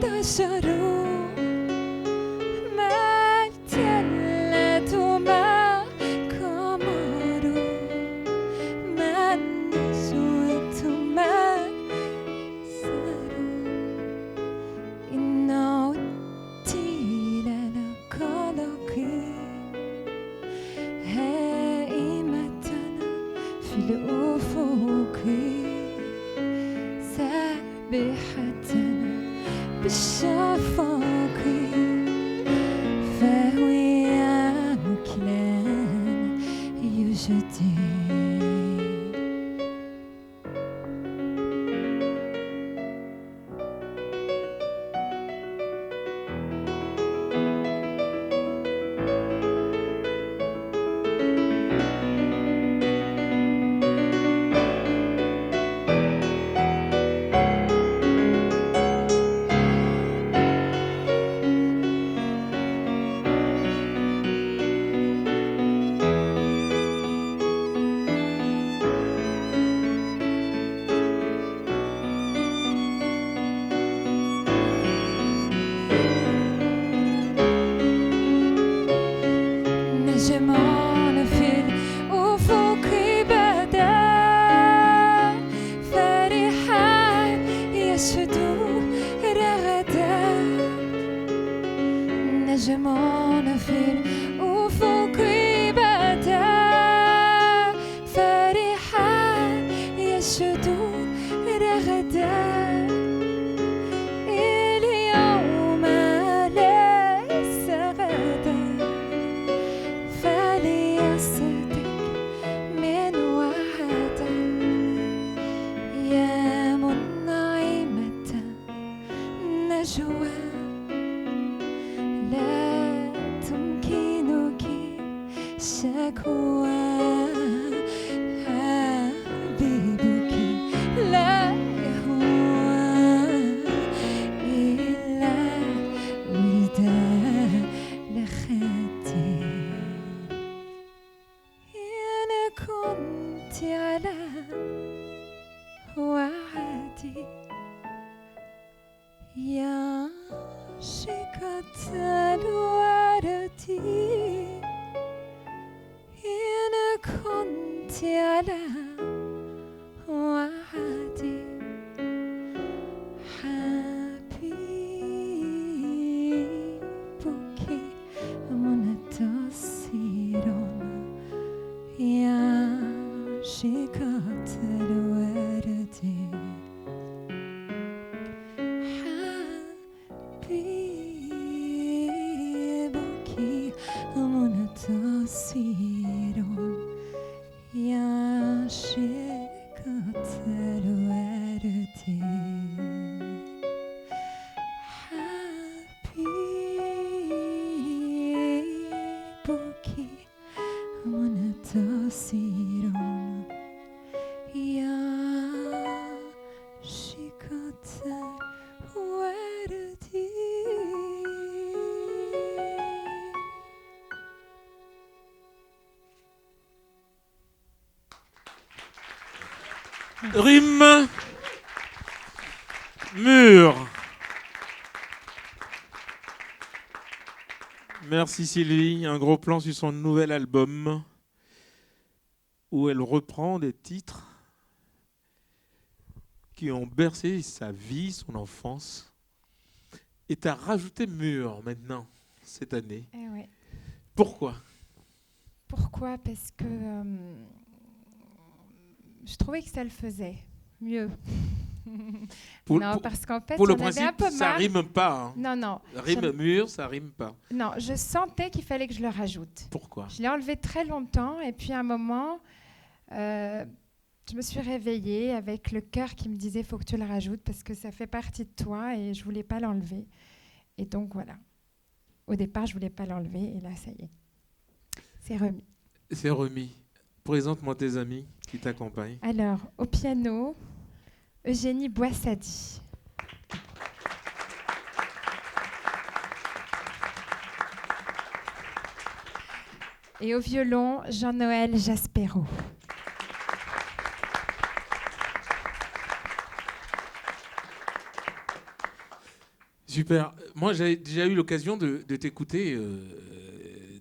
Speaker 4: ضجر ما التلة ما قمر ما نسوة ما سر إن عدتي للقلق هائمة في الأفق سابحة بالشفق فهوي مكلان يجدي
Speaker 10: على وعدي يا شكة الورد إن كنت على وعدي حبيبك منتصر يا شكة الورد حبيبك منتصر يا شكة الورد حبيبك منتصر يا شكة الورد.
Speaker 2: Rime, mur. Merci Sylvie. Un gros plan sur son nouvel album où elle reprend des titres qui ont bercé sa vie, son enfance. Et tu as rajouté mur maintenant, cette année.
Speaker 10: Eh ouais.
Speaker 2: Pourquoi ?
Speaker 10: Pourquoi ? Parce que je trouvais que ça le faisait mieux. Parce qu'en fait,
Speaker 2: pour le
Speaker 10: j'en avais un
Speaker 2: principe,
Speaker 10: peu
Speaker 2: ça
Speaker 10: marre.
Speaker 2: rime pas. Hein.
Speaker 10: Non.
Speaker 2: Rime mur, ça rime pas.
Speaker 10: Non, je sentais qu'il fallait que je le rajoute.
Speaker 2: Pourquoi ?
Speaker 10: Je l'ai enlevé très longtemps et puis à un moment, je me suis réveillée avec le cœur qui me disait « faut que tu le rajoutes parce que ça fait partie de toi » et je voulais pas l'enlever. Et donc voilà. Au départ, je voulais pas l'enlever et là, ça y est. C'est remis.
Speaker 2: C'est remis. Présente-moi tes amis qui t'accompagnent.
Speaker 10: Alors, au piano, Eugénie Boissadi. Et au violon, Jean-Noël Jaspero.
Speaker 2: Super. Moi, j'ai déjà eu l'occasion de t'écouter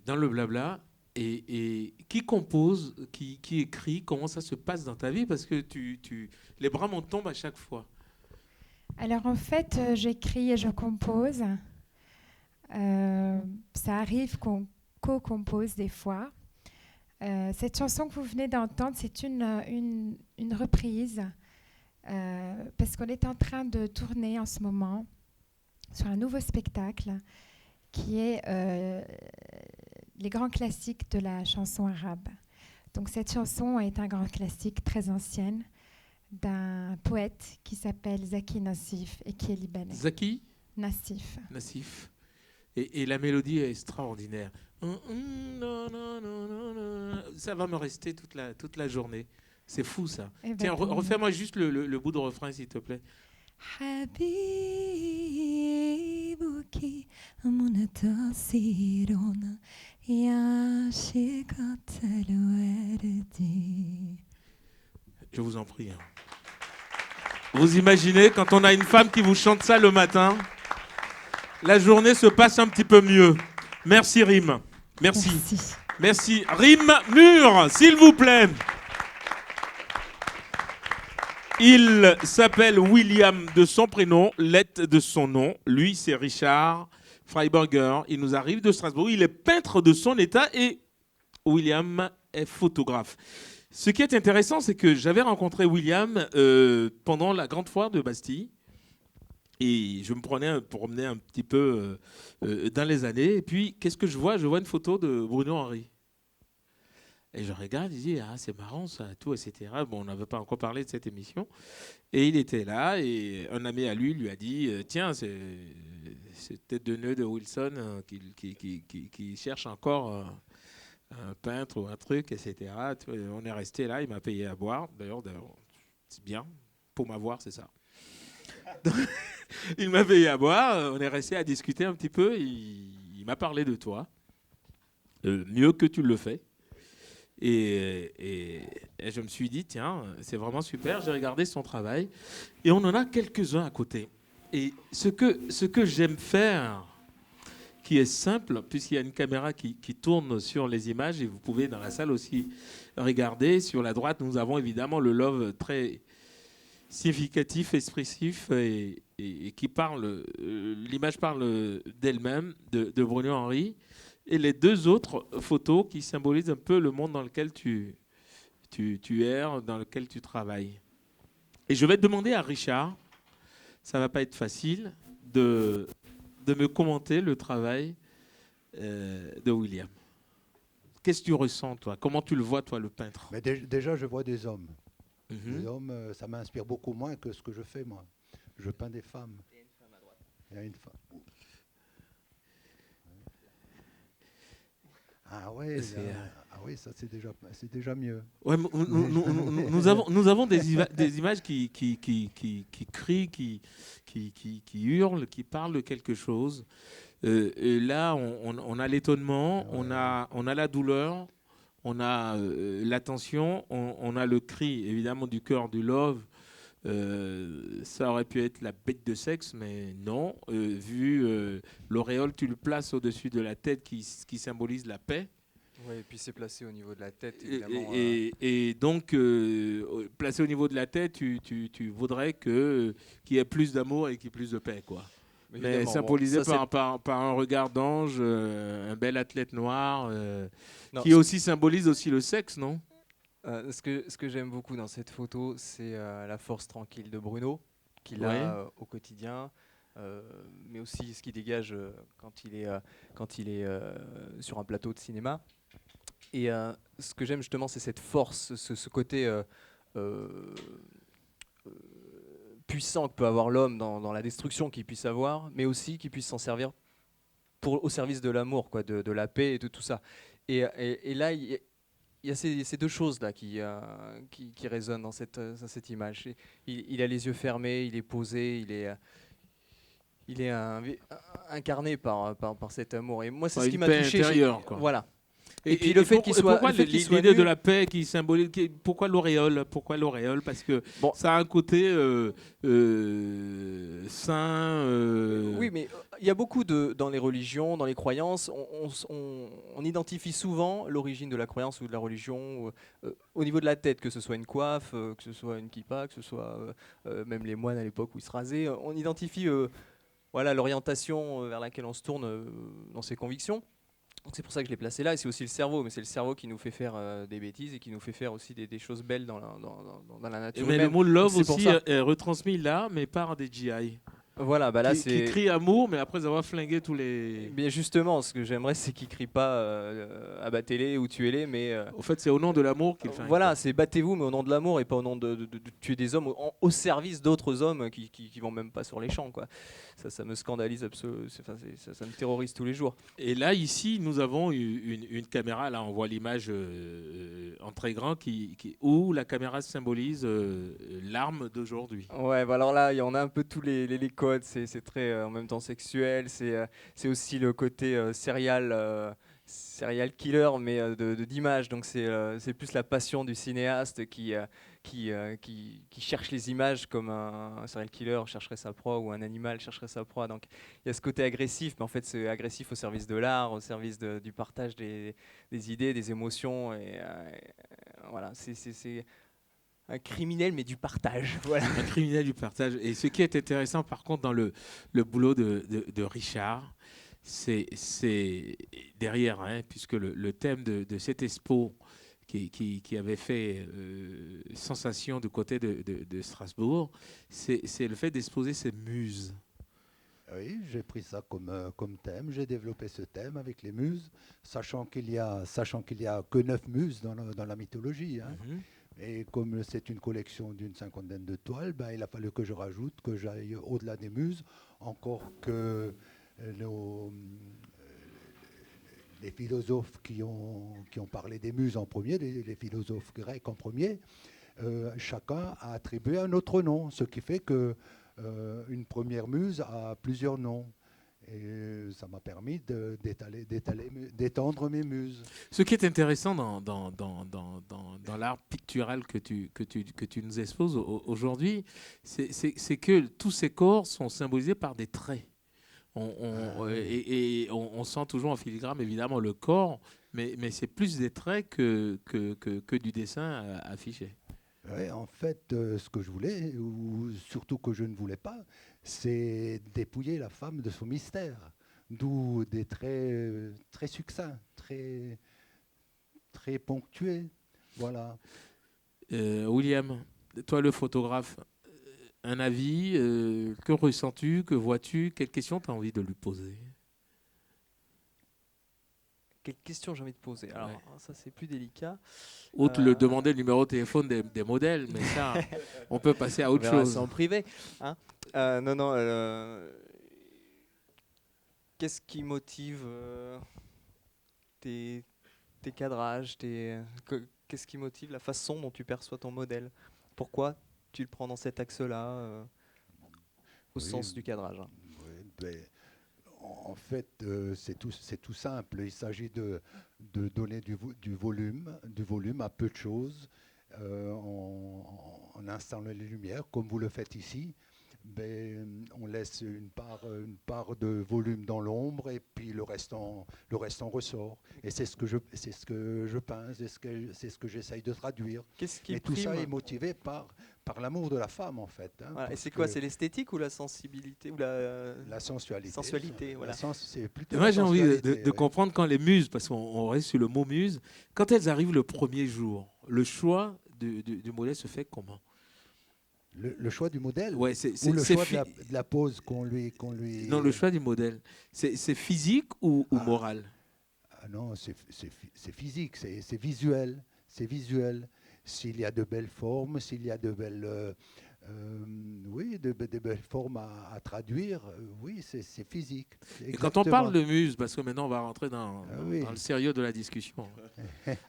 Speaker 2: dans le blabla. Et qui compose, qui écrit, comment ça se passe dans ta vie ? Parce que les bras m'en tombent à chaque fois.
Speaker 10: Alors en fait, j'écris et je compose. Ça arrive qu'on co-compose des fois. Cette chanson que vous venez d'entendre, c'est une reprise parce qu'on est en train de tourner en ce moment sur un nouveau spectacle qui est les grands classiques de la chanson arabe. Donc cette chanson est un grand classique très ancienne d'un poète qui s'appelle Zaki Nassif et qui est libanais.
Speaker 2: Zaki
Speaker 10: Nassif.
Speaker 2: Nassif. Et la mélodie est extraordinaire. Ça va me rester toute la journée. C'est fou ça.
Speaker 10: Eh ben,
Speaker 2: tiens, refais-moi juste le bout de refrain s'il te plaît.
Speaker 10: حبيبك منتصر يا شكة الورد.
Speaker 2: Je vous en prie. Vous imaginez quand on a une femme qui vous chante ça le matin, la journée se passe un petit peu mieux. Merci Rime. Merci. Merci. Rime mur, s'il vous plaît. Il s'appelle William de son prénom, Lett de son nom. Lui, c'est Richard Freiberger. Il nous arrive de Strasbourg. Il est peintre de son état et William est photographe. Ce qui est intéressant, c'est que j'avais rencontré William pendant la grande foire de Bastille. Et je me promenais un petit peu dans les années. Et puis, qu'est-ce que je vois ? Je vois une photo de Bruno Henry. Et je regarde, je dis, c'est marrant ça, tout, etc. Bon, on n'avait pas encore parlé de cette émission. Et il était là, et un ami à lui a dit, tiens, c'est tête de nœud de Wilson qui cherche encore un peintre ou un truc, etc. On est resté là, il m'a payé à boire. D'ailleurs, c'est bien, pour m'avoir, c'est ça. Donc, il m'a payé à boire, on est resté à discuter un petit peu, il m'a parlé de toi, mieux que tu le fais. Et je me suis dit, tiens, c'est vraiment super. J'ai regardé son travail. Et on en a quelques-uns à côté. Et ce que j'aime faire, qui est simple, puisqu'il y a une caméra qui tourne sur les images, et vous pouvez dans la salle aussi regarder. Sur la droite, nous avons évidemment le love très significatif, expressif, et qui parle, l'image parle d'elle-même, de Bruno Henry. Et les deux autres photos qui symbolisent un peu le monde dans lequel tu erres, dans lequel tu travailles. Et je vais demander à Richard, ça ne va pas être facile, de me commenter le travail de William. Qu'est-ce que tu ressens, toi? Comment tu le vois, toi, le peintre?
Speaker 11: Mais déjà, je vois des hommes.
Speaker 2: Mhm.
Speaker 11: Les hommes, ça m'inspire beaucoup moins que ce que je fais, moi. Je peins des femmes. Il y a une femme à droite. Il y a une femme. Ah ouais, ça c'est déjà mieux.
Speaker 2: Ouais, nous avons des images qui crient, qui hurlent, qui parlent de quelque chose. Et là, on a l'étonnement, on a la douleur, on a l'attention, on a le cri, évidemment, du cœur, du love. Ça aurait pu être la bête de sexe, mais non. Vu l'auréole, tu le places au-dessus de la tête qui symbolise la paix.
Speaker 12: Oui, et puis c'est placé au niveau de la tête, évidemment.
Speaker 2: Et donc, placé au niveau de la tête, tu voudrais qu'il y ait plus d'amour et qu'il y ait plus de paix, quoi. Mais symbolisé par un regard d'ange, un bel athlète noir, qui aussi symbolise aussi le sexe, non?
Speaker 12: Ce que j'aime beaucoup dans cette photo, c'est la force tranquille de Bruno, qu'il a au quotidien, mais aussi ce qu'il dégage quand il est sur un plateau de cinéma. Et ce que j'aime justement, c'est cette force, ce côté puissant que peut avoir l'homme dans la destruction qu'il puisse avoir, mais aussi qu'il puisse s'en servir au service de l'amour, quoi, de la paix et de tout ça. Et là, il y a ces deux choses-là qui résonnent dans cette image. Il a les yeux fermés, il est posé, il est incarné par cet amour. Et moi, c'est ce qui m'a touché. Voilà. Et puis le fait qu'il soit
Speaker 2: pourquoi l'idée de la paix qui symbolise, pourquoi l'auréole? Parce que ça a un côté saint.
Speaker 12: Oui, mais il y a beaucoup dans les religions, dans les croyances, on identifie souvent l'origine de la croyance ou de la religion au niveau de la tête, que ce soit une coiffe, que ce soit une kippa, que ce soit même les moines à l'époque où ils se rasaient. On identifie l'orientation vers laquelle on se tourne dans ses convictions. Donc c'est pour ça que je l'ai placé là, et c'est aussi le cerveau, mais c'est le cerveau qui nous fait faire des bêtises et qui nous fait faire aussi des choses belles dans la nature.
Speaker 2: Mais le mot love aussi est retransmis là, mais par des GI.
Speaker 12: Voilà, bah là
Speaker 2: qui crie amour, mais après avoir flingué tous les.
Speaker 12: Bien justement, ce que j'aimerais, c'est qu'ils crient pas abattez-les ou tuez-les, mais.
Speaker 2: Au fait, c'est au nom de l'amour qu'ils flinguent.
Speaker 12: Voilà, c'est battez-vous, mais au nom de l'amour et pas au nom de tuer des hommes au service d'autres hommes qui vont même pas sur les champs, quoi. Ça me scandalise absolument. Ça me terrorise tous les jours.
Speaker 2: Et là, ici, nous avons une caméra. Là, on voit l'image en très grand où la caméra symbolise l'arme d'aujourd'hui.
Speaker 12: Ouais, bah alors là, il y en a un peu tous les codes. C'est très en même temps sexuel. C'est aussi le côté serial killer, mais d'image. Donc c'est plus la passion du cinéaste qui cherche les images comme un serial killer chercherait sa proie ou un animal chercherait sa proie. Donc il y a ce côté agressif, mais en fait c'est agressif au service de l'art, au service du partage des idées, des émotions. Et voilà, c'est un criminel, mais du partage. Voilà.
Speaker 2: Un criminel du partage. Et ce qui est intéressant, par contre, dans le boulot de Richard, c'est derrière, puisque le thème de cette expo qui avait fait sensation du côté de Strasbourg, c'est le fait d'exposer ces muses.
Speaker 11: Oui, j'ai pris ça comme thème. J'ai développé ce thème avec les muses, sachant qu'il y a que 9 muses dans la mythologie. Mm-hmm. Et comme c'est une collection d'une 50aine de toiles, il a fallu que je rajoute, que j'aille au-delà des muses, encore que les philosophes qui ont parlé des muses en premier, les philosophes grecs en premier, chacun a attribué un autre nom, ce qui fait que une première muse a plusieurs noms. Et ça m'a permis d'étendre mes muses.
Speaker 2: Ce qui est intéressant dans l'art pictural que tu nous exposes aujourd'hui, c'est que tous ces corps sont symbolisés par des traits. On sent toujours en filigrane, évidemment, le corps, mais c'est plus des traits que du dessin affiché.
Speaker 11: Ouais, en fait, ce que je voulais, ou surtout que je ne voulais pas, c'est dépouiller la femme de son mystère. D'où des traits très succincts, très ponctués. Voilà.
Speaker 2: William, toi le photographe, un avis, que ressens-tu, que vois-tu, quelles questions tu as envie de lui poser?
Speaker 12: Quelle question j'ai envie de poser? Alors, ça, c'est plus délicat.
Speaker 2: Outre le demander le numéro de téléphone des modèles, mais ça, on peut passer à autre chose.
Speaker 12: C'est en privé. Hein, non. Qu'est-ce qui motive tes cadrages, qu'est-ce qui motive la façon dont tu perçois ton modèle? Pourquoi tu le prends dans cet axe-là, au sens du cadrage?
Speaker 11: Oui, ben, en fait, c'est tout simple. Il s'agit de donner du volume à peu de choses en installant les lumières, comme vous le faites ici. Ben, on laisse une part de volume dans l'ombre et puis le reste en ressort. Et c'est ce que je peins, c'est ce que j'essaye de traduire. Et tout ça est motivé par l'amour de la femme, en fait. Hein,
Speaker 12: voilà. Et c'est quoi? C'est l'esthétique ou la sensibilité ou
Speaker 11: la sensualité.
Speaker 12: Sensualité, voilà.
Speaker 11: C'est plutôt
Speaker 2: moi, j'ai envie de comprendre quand les muses, parce qu'on reste sur le mot muse, quand elles arrivent le premier jour, le choix du modèle se fait comment?
Speaker 11: Le choix du modèle,
Speaker 2: ouais,
Speaker 11: ou le choix de la pose qu'on lui...
Speaker 2: Non, le choix du modèle. C'est physique ou moral?
Speaker 11: Non, c'est physique, c'est visuel. C'est visuel. S'il y a de belles formes, s'il y a de belles... de belles formes à traduire, oui, c'est physique.
Speaker 2: Et quand on parle de muse, parce que maintenant on va rentrer dans le sérieux de la discussion,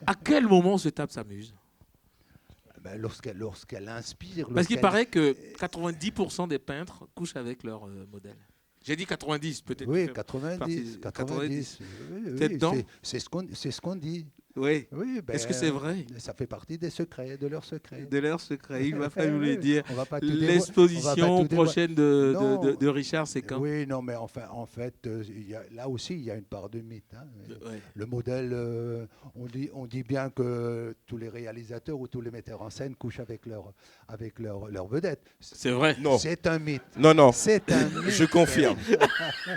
Speaker 2: à quel moment se tape sa muse?
Speaker 11: Ben, lorsqu'elle inspire.
Speaker 2: Parce qu'il paraît que 90% des peintres couchent avec leur modèle. J'ai dit 90, peut-être.
Speaker 11: Oui, 90. Oui, c'est ce qu'on dit.
Speaker 2: Oui.
Speaker 11: Ben,
Speaker 2: est-ce que c'est vrai?
Speaker 11: Ça fait partie des secrets, de leurs secrets.
Speaker 2: De leurs secrets. Il va falloir nous dire. L'exposition prochaine de Richard, c'est quand?
Speaker 11: Oui, non, mais enfin, en fait, là aussi, il y a une part de mythe. Hein. Ouais. Le modèle, on dit bien que tous les réalisateurs ou tous les metteurs en scène couchent avec leur vedette.
Speaker 2: C'est vrai?
Speaker 7: Non.
Speaker 11: C'est un mythe.
Speaker 7: Non.
Speaker 11: C'est un mythe.
Speaker 7: Je confirme.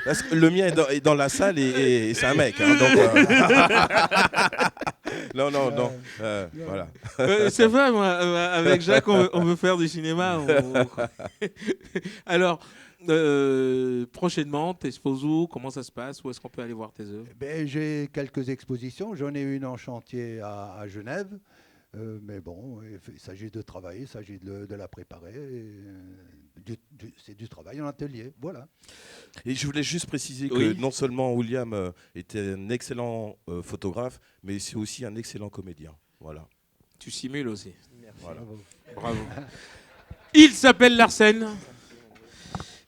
Speaker 7: Parce que le mien est dans la salle et c'est un mec. Hein, donc, non. Voilà.
Speaker 2: C'est vrai, moi, avec Jacques, on veut faire du cinéma. Alors, prochainement, t'exposes où? Comment ça se passe? Où est-ce qu'on peut aller voir tes œuvres?
Speaker 11: J'ai quelques expositions. J'en ai une en chantier à Genève. Mais bon, il s'agit de travailler, il s'agit de la préparer. C'est du travail en atelier, voilà.
Speaker 7: Et je voulais juste préciser que non seulement William était un excellent photographe, mais c'est aussi un excellent comédien. Voilà.
Speaker 2: Tu simules aussi.
Speaker 12: Merci.
Speaker 7: Voilà.
Speaker 2: Bravo. Il s'appelle Larsen.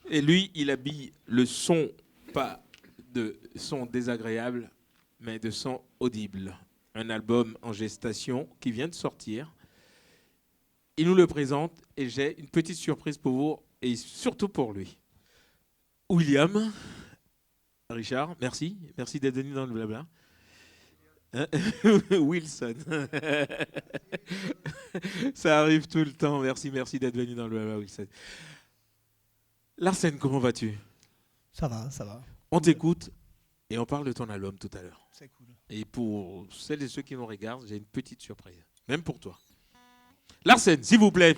Speaker 2: Et lui, il habille le son, pas de son désagréable, mais de son audible. Un album en gestation qui vient de sortir. Il nous le présente et j'ai une petite surprise pour vous et surtout pour lui. William, Richard, merci. Merci d'être venu dans le blabla. Wilson. Ça arrive tout le temps. Merci d'être venu dans le blabla, Wilson. Larsen, comment vas-tu?
Speaker 1: Ça va.
Speaker 2: On t'écoute et on parle de ton album tout à l'heure.
Speaker 1: C'est cool.
Speaker 2: Et pour celles et ceux qui nous regardent, j'ai une petite surprise. Même pour toi. Larsen, s'il vous plaît.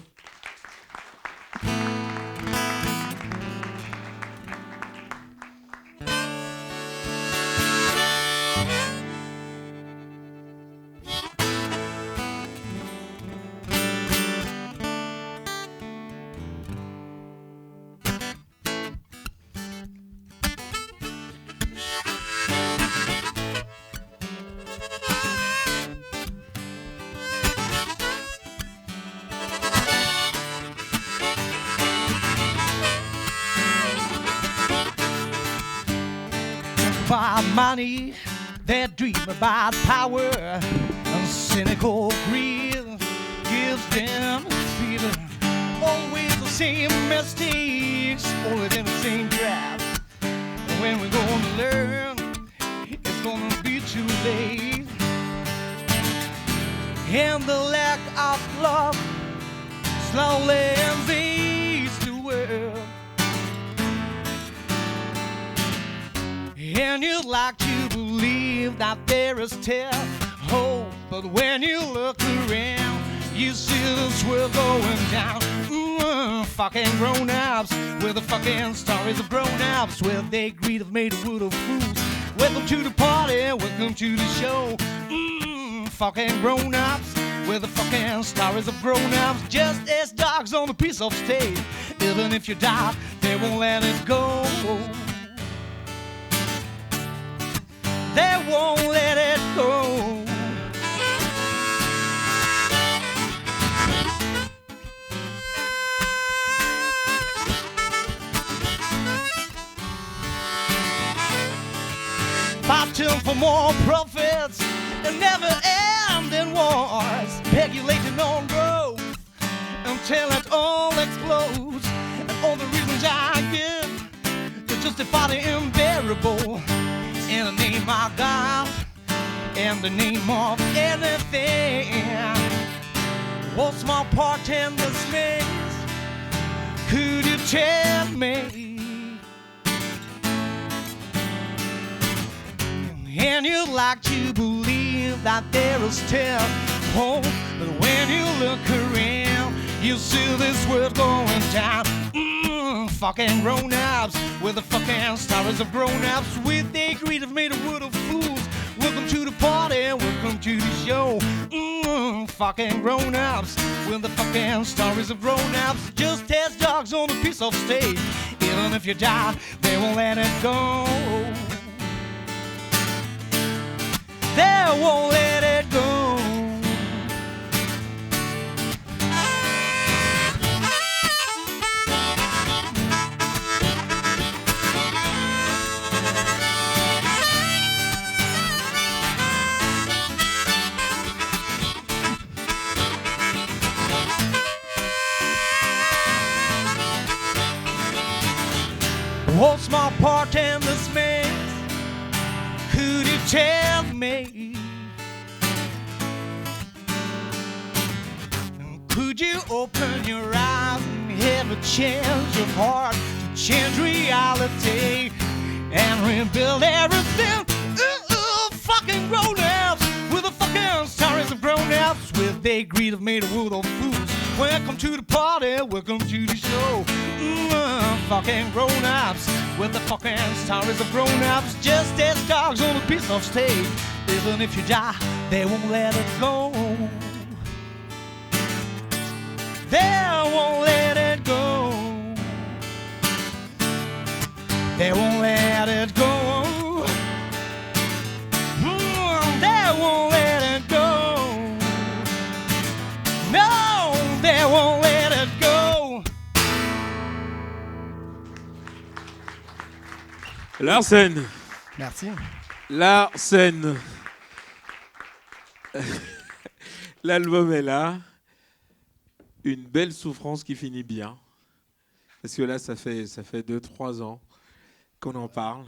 Speaker 13: about money, they dream about power, and cynical greed gives them fever. Always the same mistakes, always in the same trap. And when we're gonna learn, it's gonna be too late. And the lack of love slowly invades the world. And you'd like to believe that there is still hope, but when you look around, you see this world going down. Fucking grown-ups with the fucking stories of grown-ups with their greed of made of wood of fools. Welcome to the party, welcome to the show. Fucking grown-ups with the fucking stories of grown-ups, just as dogs on a piece of steak. Even if you die, they won't let it go. They won't let it go. Fighting for more profits and never-ending wars, speculating on growth until it all explodes. And all the reasons I give to justify the unbearable. In the name of God, in the name of anything. What's my part in this maze? Could you tell me? And you'd like to believe that there is still hope, but when you look around, you see this world going down. Fucking grown-ups with the fucking stories of grown-ups with their greed of made of wood of fools. Welcome to the party, welcome to the show. Fucking grown-ups with the fucking stories of grown-ups, just as dogs on a piece of steak. Even if you die, they won't let it go. They won't let it go. What's my part in this mess? Could you tell me? Could you open your eyes and have a change of heart to change reality and rebuild everything? Fucking grown-ups with the fucking stories of grown-ups with their greed of made of wood of fools. Welcome to the party, welcome to the show. Fucking grown-ups with the fucking stories of grown-ups, just as dogs on a piece of steak. Even if you die, they won't let it go. They won't let it go. They won't let it go. They won't let it go. No, they won't let it go.
Speaker 2: Larsen.
Speaker 13: Merci.
Speaker 2: Larsen. L'album est là. Une belle souffrance qui finit bien. Parce que là, ça fait 2-3 ans qu'on en parle.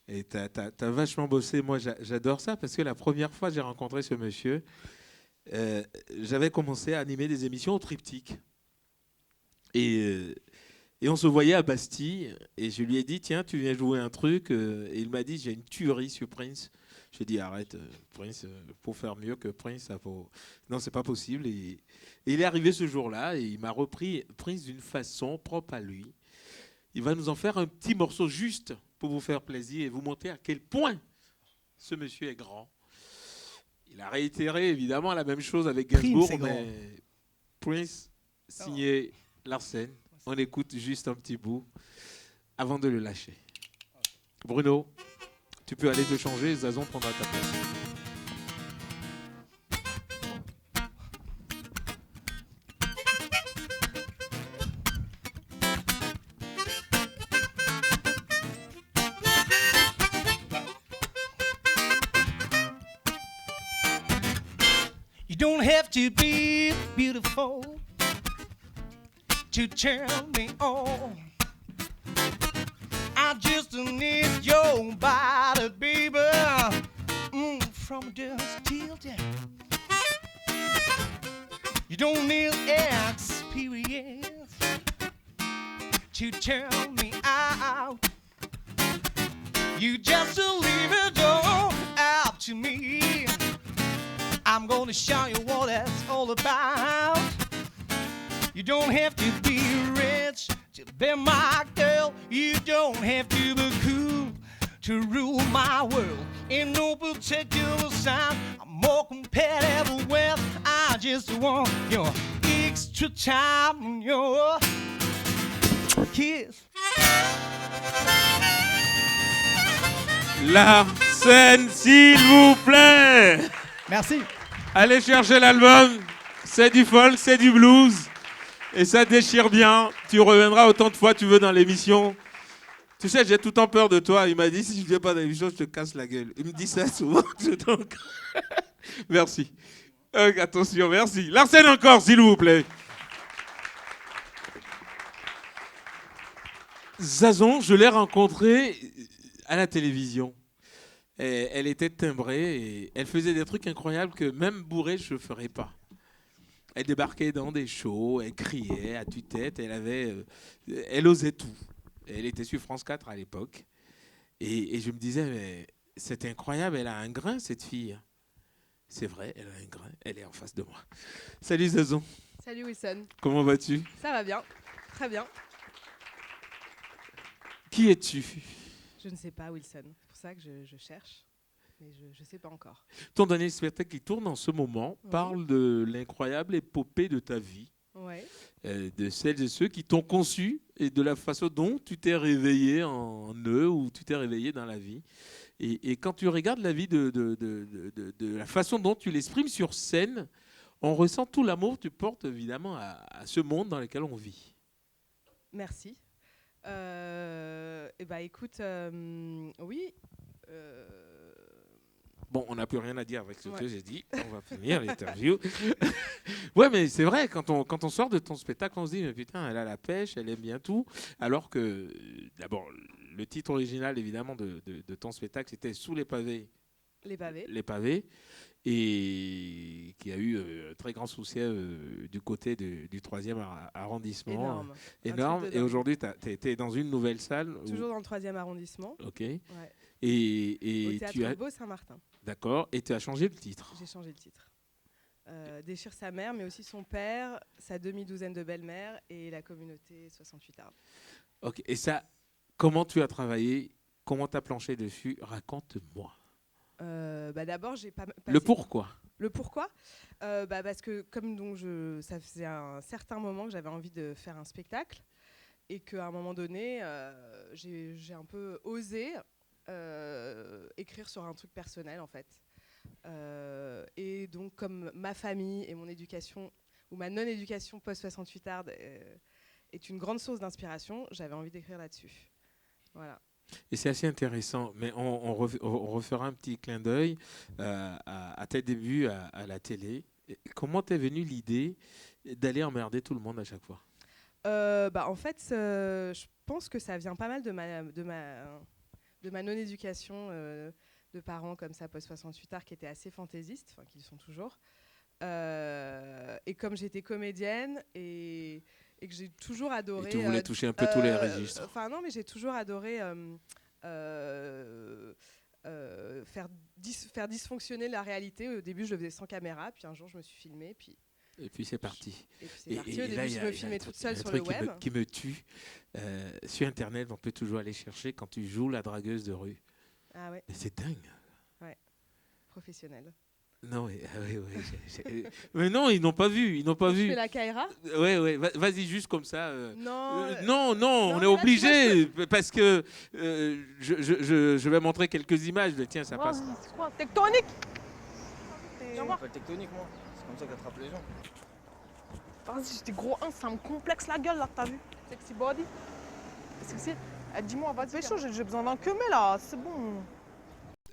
Speaker 2: Et t'as vachement bossé. Moi, j'adore ça parce que la première fois que j'ai rencontré ce monsieur, j'avais commencé à animer des émissions au Triptyque. Et on se voyait à Bastille. Et je lui ai dit, tiens, tu viens jouer un truc. Et il m'a dit, j'ai une tuerie sur Prince. J'ai dit, arrête, Prince, pour faire mieux que Prince, ça faut... Non, c'est pas possible. Et il est arrivé ce jour-là et il m'a repris Prince d'une façon propre à lui. Il va nous en faire un petit morceau juste pour vous faire plaisir et vous montrer à quel point ce monsieur est grand. Il a réitéré évidemment la même chose avec Gainsbourg, mais Prince, signé Larsen. On écoute juste un petit bout avant de le lâcher. Bruno, tu peux aller te changer, Zazon prendra ta place.
Speaker 13: don't have to be beautiful to turn me on. I just need your body, baby, from dusk till dawn. You don't need experience to turn me out. You just leave it all up to me. I'm gonna show you what it's all about. You don't have to be rich to be my girl. You don't have to be cool to rule my world. In no particular sign, I'm more compatible with. I just want your extra time and your kiss.
Speaker 2: La scène, s'il vous plaît.
Speaker 14: Merci.
Speaker 2: Allez chercher l'album. C'est du folk, c'est du blues. Et ça déchire bien. Tu reviendras autant de fois tu veux dans l'émission. Tu sais, j'ai tout le temps peur de toi. Il m'a dit, si je ne viens pas dans l'émission, je te casse la gueule. Il me dit ça souvent. Donc... Merci. Attention, merci. La scène encore, s'il vous plaît. Zazon, je l'ai rencontrée à la télévision. Et elle était timbrée et elle faisait des trucs incroyables que même bourrée, je ne ferais pas. Elle débarquait dans des shows, elle criait à tue-tête, elle osait tout. Elle était sur France 4 à l'époque. Et je me disais, mais c'est incroyable, elle a un grain, cette fille. C'est vrai, elle a un grain, elle est en face de moi. Salut Zazon.
Speaker 15: Salut Wilson.
Speaker 2: Comment vas-tu?
Speaker 15: Ça va bien, très bien.
Speaker 2: Qui es-tu?
Speaker 15: Je ne sais pas Wilson, c'est pour ça que je cherche, mais je ne sais pas encore.
Speaker 2: Ton dernier spectacle qui tourne en ce moment parle de l'incroyable épopée de ta vie.
Speaker 15: Ouais.
Speaker 2: De celles et ceux qui t'ont conçu et de la façon dont tu t'es réveillé en eux ou tu t'es réveillé dans la vie. Et quand tu regardes la vie de la façon dont tu l'exprimes sur scène, on ressent tout l'amour que tu portes évidemment à ce monde dans lequel on vit.
Speaker 15: Merci. Eh ben, écoute, oui.
Speaker 2: Bon, on n'a plus rien à dire avec ce que j'ai dit. On va finir l'interview. Ouais, mais c'est vrai, quand on sort de ton spectacle, on se dit, mais putain, elle a la pêche, elle aime bien tout. Alors que, d'abord, le titre original, évidemment, de ton spectacle, c'était Sous les pavés.
Speaker 15: Les pavés.
Speaker 2: Les pavés. Et qui a eu très grand succès du côté du 3e arrondissement. Énorme. Et aujourd'hui, tu es dans une nouvelle salle.
Speaker 15: Toujours dans le 3e arrondissement.
Speaker 2: Ok.
Speaker 15: Ouais.
Speaker 2: Et
Speaker 15: au théâtre Beau-Saint-Martin.
Speaker 2: D'accord. Et tu as changé le titre.
Speaker 15: J'ai changé le titre. Déchire sa mère, mais aussi son père, sa demi-douzaine de belles-mères et la communauté 68 Ardes.
Speaker 2: Ok. Et ça, comment tu as travaillé? Comment tu as planché dessus? Raconte-moi.
Speaker 15: D'abord, j'ai pas passé...
Speaker 2: Le pourquoi?
Speaker 15: Le pourquoi parce que comme donc ça faisait un certain moment que j'avais envie de faire un spectacle et qu'à un moment donné, j'ai un peu osé écrire sur un truc personnel en fait. Et donc comme ma famille et mon éducation ou ma non-éducation post-68 Ardes est une grande source d'inspiration, j'avais envie d'écrire là-dessus. Voilà.
Speaker 2: Et c'est assez intéressant, mais on refera un petit clin d'œil à tes débuts à la télé. Comment t'es venue l'idée d'aller emmerder tout le monde à chaque fois?
Speaker 15: En fait, je pense que ça vient pas mal de ma non-éducation de parents comme ça, post-68 Ardes, qui étaient assez fantaisistes, enfin qui le sont toujours. Et comme j'étais comédienne et que j'ai toujours adoré...
Speaker 2: Et tu voulais toucher un peu tous les registres.
Speaker 15: Enfin non, mais j'ai toujours adoré faire dysfonctionner la réalité. Au début, je le faisais sans caméra, puis un jour, je me suis filmée,
Speaker 2: Et puis c'est parti.
Speaker 15: Au début, je me filmais toute seule sur le web.
Speaker 2: Qui me tue. Sur Internet, on peut toujours aller chercher quand tu joues la dragueuse de rue.
Speaker 15: Ah ouais.
Speaker 2: C'est dingue.
Speaker 15: Ouais. Professionnel.
Speaker 2: Non, oui. Mais non, ils n'ont pas vu. Ils n'ont pas vu.
Speaker 15: Tu fais la Kaira?
Speaker 2: Ouais. Vas-y, juste comme ça.
Speaker 15: Non,
Speaker 2: on est obligé parce que je vais montrer quelques images. Tiens, ça passe.
Speaker 16: C'est quoi? Tectonique?
Speaker 17: Viens voir. Pas tectonique, moi. C'est comme ça qu'attrape les gens.
Speaker 16: Vas-y, j'étais gros 1, ça me complexe la gueule là, t'as vu? Sexy body. Qu'est-ce que c'est? Dis-moi, vas-y, pécho, j'ai besoin d'un queumé là, c'est bon.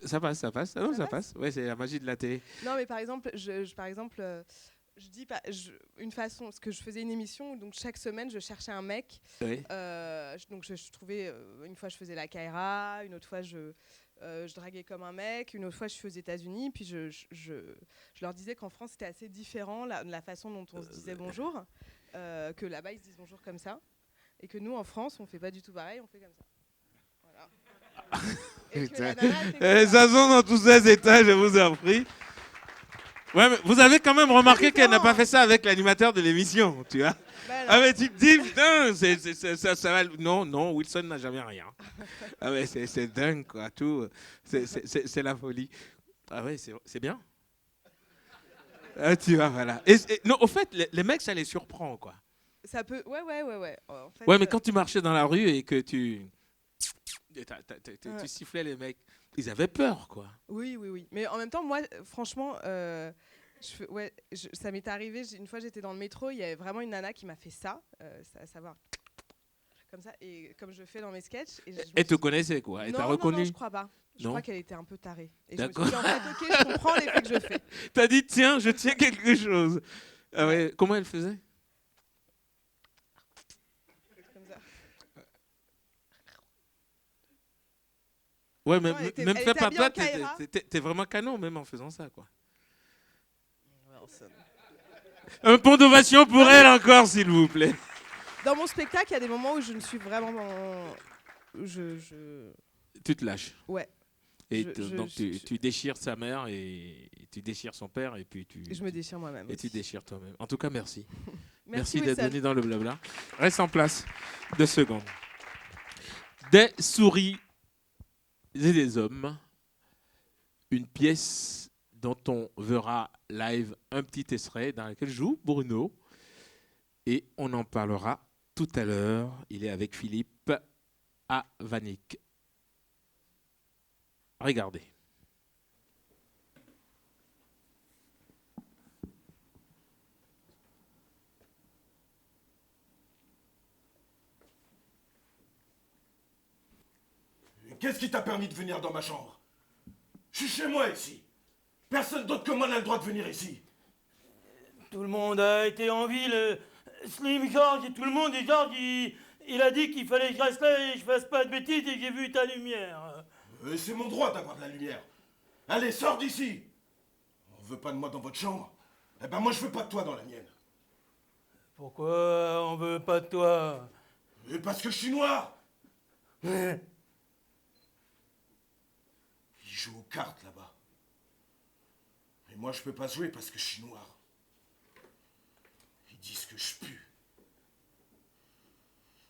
Speaker 2: Ça passe. Ah non, ça passe. Ouais, c'est la magie de la télé.
Speaker 15: Non, mais par exemple, je dis une façon, parce que je faisais une émission, donc chaque semaine, je cherchais un mec.
Speaker 2: Oui.
Speaker 15: Donc je trouvais, une fois je faisais la Kaira, une autre fois je draguais comme un mec, une autre fois je suis aux États-Unis, puis je leur disais qu'en France c'était assez différent la façon dont on se disait bonjour, que là-bas ils se disent bonjour comme ça, et que nous en France on fait pas du tout pareil, on fait comme ça. Voilà. Et que la nana, elle fait comme
Speaker 2: Ça sent dans tous ces états, je vous en prie. Ouais, mais vous avez quand même remarqué qu'elle n'a pas fait ça avec l'animateur de l'émission, tu vois. Ah mais tu te dis, putain, ça va. Non, Wilson n'a jamais rien. Ah ouais, c'est dingue, quoi, tout. C'est la folie. Ah ouais, c'est bien. Ah, tu vois, voilà. Non, au fait, les mecs, ça les surprend, quoi.
Speaker 15: Ça peut, ouais. En fait,
Speaker 2: Ouais, mais quand tu marchais dans la rue et que tu sifflais les mecs, ils avaient peur, quoi.
Speaker 15: Oui. Mais en même temps, moi, franchement, ça m'est arrivé. Une fois, j'étais dans le métro, il y avait vraiment une nana qui m'a fait ça, à savoir comme ça, et comme je fais dans mes sketchs.
Speaker 2: Elle te connaissait, quoi. Elle t'a reconnu.
Speaker 15: Non, je crois pas. Je crois qu'elle était un peu tarée. Et
Speaker 2: d'accord.
Speaker 15: Je me suis dit, en fait, ok, je comprends l'effet que je fais.
Speaker 2: T'as dit, tiens, je tiens quelque chose. Ah ouais. Comment elle faisait?
Speaker 15: Comme ça.
Speaker 2: Ouais, mais
Speaker 15: Non,
Speaker 2: même fait par toi,
Speaker 15: Kaira.
Speaker 2: t'es vraiment canon, même en faisant ça, quoi. Un point d'ovation pour elle encore, s'il vous plaît.
Speaker 15: Dans mon spectacle, il y a des moments où je ne suis vraiment...
Speaker 2: Tu te lâches.
Speaker 15: Ouais.
Speaker 2: Et donc tu déchires sa mère et tu déchires son père et puis
Speaker 15: je me déchire moi-même.
Speaker 2: Et tu déchires toi-même. En tout cas, merci.
Speaker 15: Merci
Speaker 2: d'être
Speaker 15: Wilson.
Speaker 2: venu dans le blabla. Reste en place 2 secondes. Des souris et des hommes. Une pièce dont on verra live un petit extrait dans lequel joue Bruno. Et on en parlera tout à l'heure. Il est avec Philippe à Vanik. Regardez.
Speaker 14: Qu'est-ce qui t'a permis de venir dans ma chambre? Je suis chez moi ici. Personne d'autre que moi n'a le droit de venir ici.
Speaker 18: Tout le monde a été en ville. Slim, Georges et tout le monde. Et Georges, il a dit qu'il fallait que je reste là et je fasse pas de bêtises et j'ai vu ta lumière.
Speaker 14: C'est mon droit d'avoir de la lumière. Allez, sors d'ici. On veut pas de moi dans votre chambre. Eh ben moi je veux pas de toi dans la mienne.
Speaker 18: Pourquoi on veut pas de toi?
Speaker 14: Parce que je suis noir. Il joue aux cartes là-bas. Et moi je peux pas jouer parce que je suis noir. Ils disent que je pue.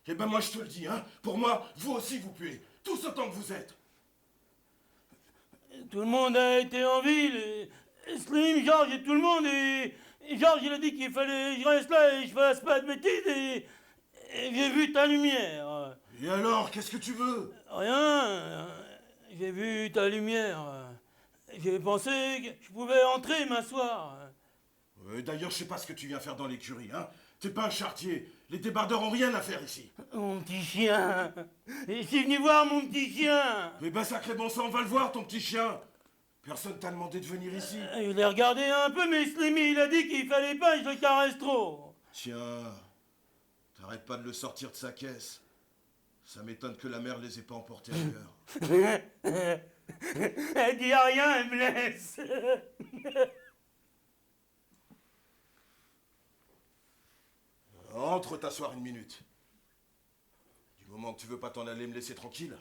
Speaker 14: Eh ben moi je te le dis, hein. Pour moi, vous aussi vous puez. Tous autant que vous êtes.
Speaker 18: Tout le monde a été en ville. Slim, Georges et tout le monde. Et Georges, il a dit qu'il fallait que je reste là et je fasse pas de bêtises. Et j'ai vu ta lumière.
Speaker 14: Et alors, qu'est-ce que tu veux?
Speaker 18: Rien. J'ai vu ta lumière. J'ai pensé que je pouvais entrer et m'asseoir.
Speaker 14: D'ailleurs, je sais pas ce que tu viens faire dans l'écurie, hein. T'es pas un charretier. Les débardeurs ont rien à faire ici.
Speaker 18: Mon petit chien. Et je suis venu voir mon petit chien.
Speaker 14: Eh ben, sacré bon sang, on va le voir, ton petit chien. Personne t'a demandé de venir ici.
Speaker 18: Il l'a regardé un peu, mais Slimmy, il a dit qu'il fallait pas que je le caresse trop.
Speaker 14: Tiens, t'arrêtes pas de le sortir de sa caisse. Ça m'étonne que la mère les ait pas emportés ailleurs.
Speaker 18: Elle dit rien, elle me laisse.
Speaker 14: Entre t'asseoir 1 minute. Du moment que tu veux pas t'en aller me laisser tranquille,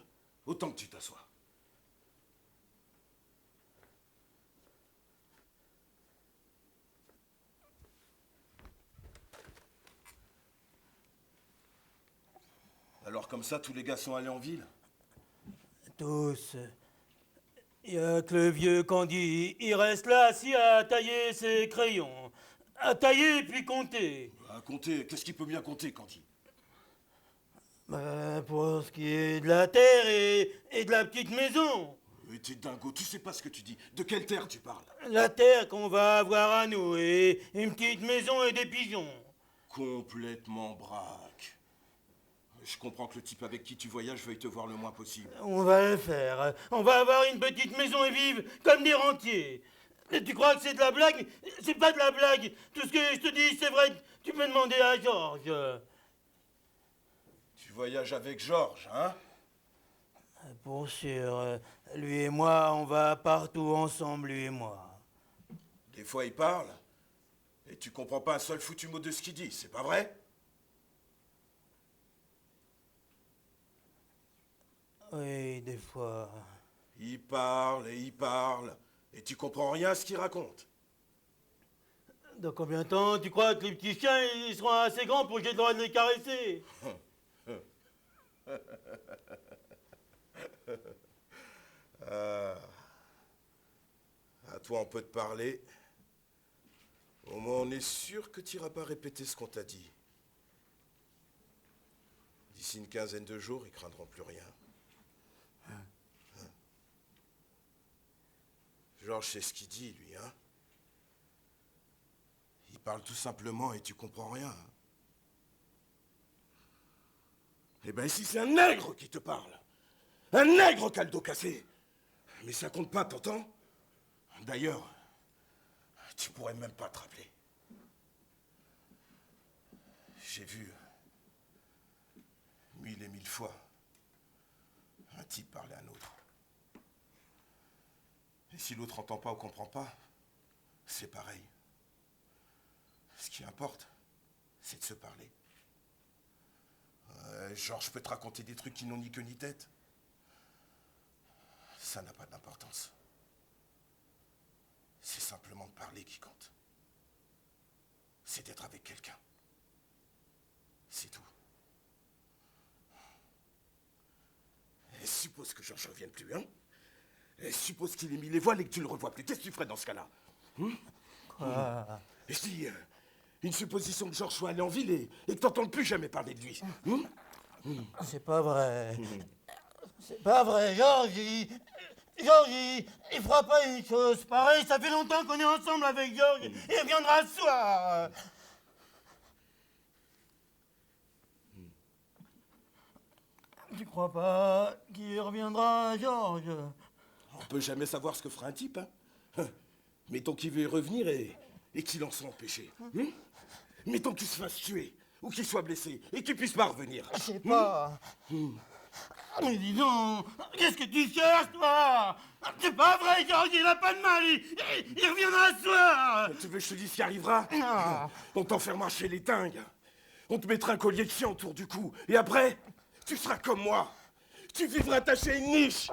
Speaker 14: autant que tu t'assois. Alors comme ça, tous les gars sont allés en ville?
Speaker 18: Tous. Il y a que le vieux Candy. Il reste là assis à tailler ses crayons. À tailler puis compter.
Speaker 14: À compter, qu'est-ce qu'il peut bien compter, Candy?
Speaker 18: Pour ce qui est de la terre et de la petite maison.
Speaker 14: Mais t'es dingo, tu sais pas ce que tu dis. De quelle terre tu parles?
Speaker 18: La terre qu'on va avoir à nous et une petite maison et des pigeons.
Speaker 14: Complètement braque. Je comprends que le type avec qui tu voyages veuille te voir le moins possible.
Speaker 18: On va le faire. On va avoir une petite maison et vivre comme des rentiers. Et tu crois que c'est de la blague? C'est pas de la blague. Tout ce que je te dis, c'est vrai. Tu peux demander à Georges.
Speaker 14: Tu voyages avec Georges, hein?
Speaker 18: Pour sûr. Lui et moi, on va partout ensemble, lui et moi.
Speaker 14: Des fois, il parle. Et tu comprends pas un seul foutu mot de ce qu'il dit, c'est pas vrai?
Speaker 18: Oui, des fois.
Speaker 14: Il parle et il parle. Et tu comprends rien à ce qu'il raconte.
Speaker 18: Dans combien de temps tu crois que les petits chiens ils seront assez grands pour que j'ai le droit de les caresser?
Speaker 14: À toi, on peut te parler. Au moins, on est sûr que tu n'iras pas répéter ce qu'on t'a dit. D'ici une quinzaine de jours, ils craindront plus rien. Georges sait ce qu'il dit, lui, hein? Il parle tout simplement et tu comprends rien. Hein? Eh ben, si c'est un nègre qui te parle, un nègre qui a le dos cassé, mais ça compte pas, t'entends? D'ailleurs, tu pourrais même pas te rappeler. J'ai vu 1000 et 1000 fois un type parler à un autre. Et si l'autre n'entend pas ou comprend pas, c'est pareil. Ce qui importe, c'est de se parler. Genre, je peux te raconter des trucs qui n'ont ni queue ni tête. Ça n'a pas d'importance. C'est simplement de parler qui compte. C'est d'être avec quelqu'un. C'est tout. Et suppose que Georges ne revienne plus, hein? Et suppose qu'il ait mis les voiles et que tu le revois plus. Qu'est-ce que tu ferais dans ce cas-là?
Speaker 18: Quoi?
Speaker 14: Et si une supposition que Georges soit allé en ville et que tu n'entendes plus jamais parler de lui?
Speaker 18: C'est pas vrai. C'est pas vrai. Georges, il fera pas une chose pareille. Ça fait longtemps qu'on est ensemble avec Georges. Il reviendra ce soir. Tu crois pas qu'il reviendra, Georges?
Speaker 14: On peut jamais savoir ce que fera un type, hein? Mettons qu'il veut y revenir et qu'il en soit empêché. Mettons qu'il se fasse tuer ou qu'il soit blessé et qu'il puisse pas revenir.
Speaker 18: Je sais pas. Mais dis donc, qu'est-ce que tu cherches, toi? C'est pas vrai, Georges, il a pas de mal, il reviendra ce soir.
Speaker 14: Tu veux que je te dise ce qui arrivera?
Speaker 18: Non.
Speaker 14: On t'enfermera chez les dingues. On te mettra un collier de chien autour du cou. Et après, tu seras comme moi. Tu vivras attaché à une niche.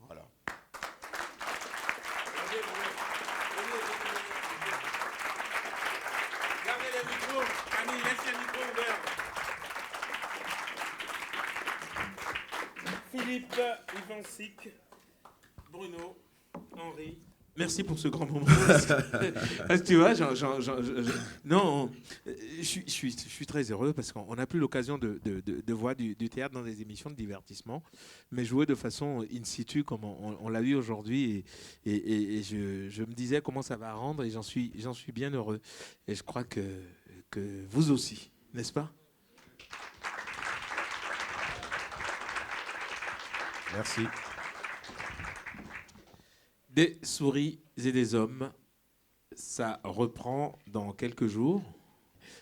Speaker 14: Voilà.
Speaker 2: Gardez les micros. Annie, laissez le micro ouvert. Philippe, Ivancic, Bruno, Henri. Merci pour ce grand moment. Parce que tu vois, non, je suis très heureux parce qu'on n'a plus l'occasion de voir du théâtre dans des émissions de divertissement, mais jouer de façon in situ comme on l'a vu aujourd'hui. Et je me disais comment ça va rendre et j'en suis bien heureux. Et je crois que vous aussi, n'est-ce pas?
Speaker 7: Merci.
Speaker 2: Des souris et des hommes, ça reprend dans quelques jours.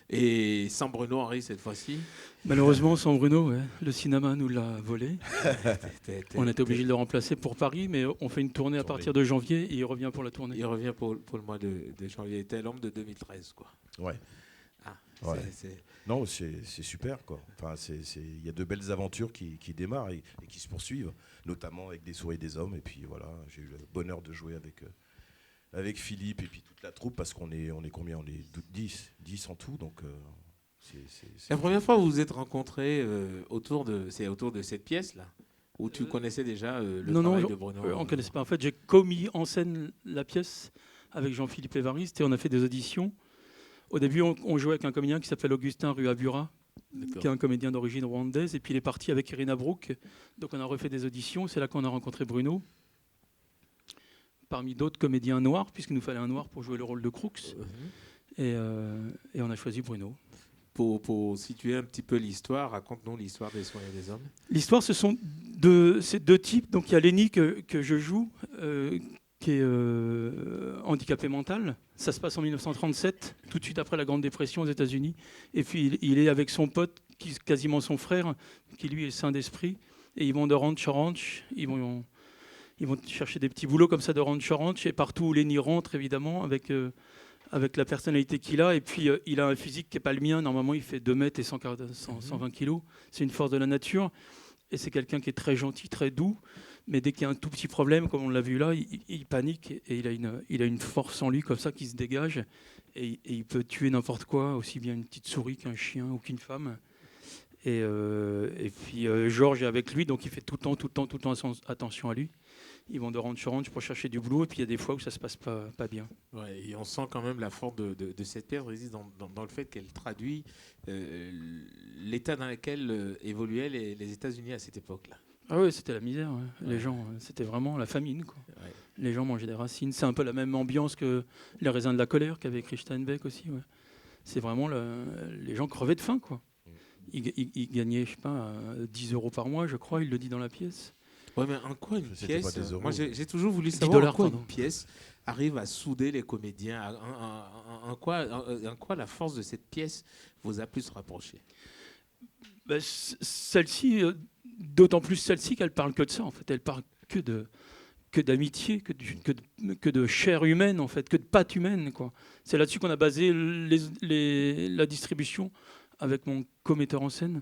Speaker 2: Et sans Bruno Henri cette fois-ci.
Speaker 19: Malheureusement, sans Bruno, ouais. Le cinéma nous l'a volé. On a été obligé de le remplacer pour Paris, mais on fait une tournée à partir de janvier et il revient pour la tournée.
Speaker 2: Il revient pour le mois de janvier. Il était l'homme de 2013, quoi.
Speaker 7: Ouais.
Speaker 2: Ah,
Speaker 7: Ouais. Non, c'est super, quoi. Enfin, il y a de belles aventures qui démarrent et qui se poursuivent, notamment avec Des souris et des hommes. Et puis voilà, j'ai eu le bonheur de jouer avec Philippe et puis toute la troupe, parce qu'on est combien? On est 10 en tout, donc c'est
Speaker 2: La première fois où vous vous êtes rencontrés autour de cette pièce-là, où tu connaissais déjà le travail de Bruno?
Speaker 19: On ne connaissait pas. En fait, j'ai commis en scène la pièce avec Jean-Philippe Évariste et on a fait des auditions. Au début, on jouait avec un comédien qui s'appelle Augustin Ruabura, qui est un comédien d'origine rwandaise. Et puis il est parti avec Irina Brook. Donc on a refait des auditions. C'est là qu'on a rencontré Bruno. Parmi d'autres comédiens noirs, puisqu'il nous fallait un noir pour jouer le rôle de Crooks. Et on a choisi Bruno.
Speaker 2: pour situer un petit peu l'histoire, raconte-nous l'histoire des Soins et des Hommes.
Speaker 19: L'histoire, ces deux types. Donc il y a Lenny que je joue, qui est handicapé mental. Ça se passe en 1937, tout de suite après la Grande Dépression aux États-Unis. Et puis il est avec son pote, qui est quasiment son frère, qui lui est sain d'esprit. Et ils vont de ranch en ranch. Ils vont chercher des petits boulots comme ça de ranch en ranch. Et partout où Lenny rentre, évidemment, avec la personnalité qu'il a. Et puis il a un physique qui n'est pas le mien. Normalement, il fait 2 mètres et 120 kilos. C'est une force de la nature. Et c'est quelqu'un qui est très gentil, très doux. Mais dès qu'il y a un tout petit problème, comme on l'a vu là, il panique. Et il a une force en lui comme ça qui se dégage. Et il peut tuer n'importe quoi, aussi bien une petite souris qu'un chien ou qu'une femme. Et puis Georges est avec lui, donc il fait tout le temps attention à lui. Ils vont de ranch en ranch pour chercher du boulot, et puis il y a des fois où ça se passe pas bien.
Speaker 2: Ouais, et on sent quand même la force de cette pièce réside dans le fait qu'elle traduit l'état dans lequel évoluaient les États-Unis à cette époque-là.
Speaker 19: Ah oui, c'était la misère. Ouais. Les gens, c'était vraiment la famine, quoi.
Speaker 2: Ouais.
Speaker 19: Les gens mangeaient des racines. C'est un peu la même ambiance que Les raisins de la colère qu'avait écrit Steinbeck aussi. Ouais. C'est vraiment les gens crevaient de faim, quoi. Il gagnait, je sais pas, 10 € par mois, je crois. Il le dit dans la pièce.
Speaker 2: Ouais, mais en quoi une
Speaker 7: C'était
Speaker 2: pièce
Speaker 7: pas des euros.
Speaker 2: Moi, j'ai toujours voulu savoir
Speaker 19: $10,
Speaker 2: en quoi
Speaker 19: pardon.
Speaker 2: une pièce arrive à souder les comédiens. En quoi la force de cette pièce vous a plus rapproché?
Speaker 19: Ben, celle-ci, d'autant plus celle-ci qu'elle parle que de ça. En fait, elle parle que d'amitié, que de chair humaine, en fait, que de pâte humaine, quoi. C'est là-dessus qu'on a basé la distribution avec mon co-metteur en scène.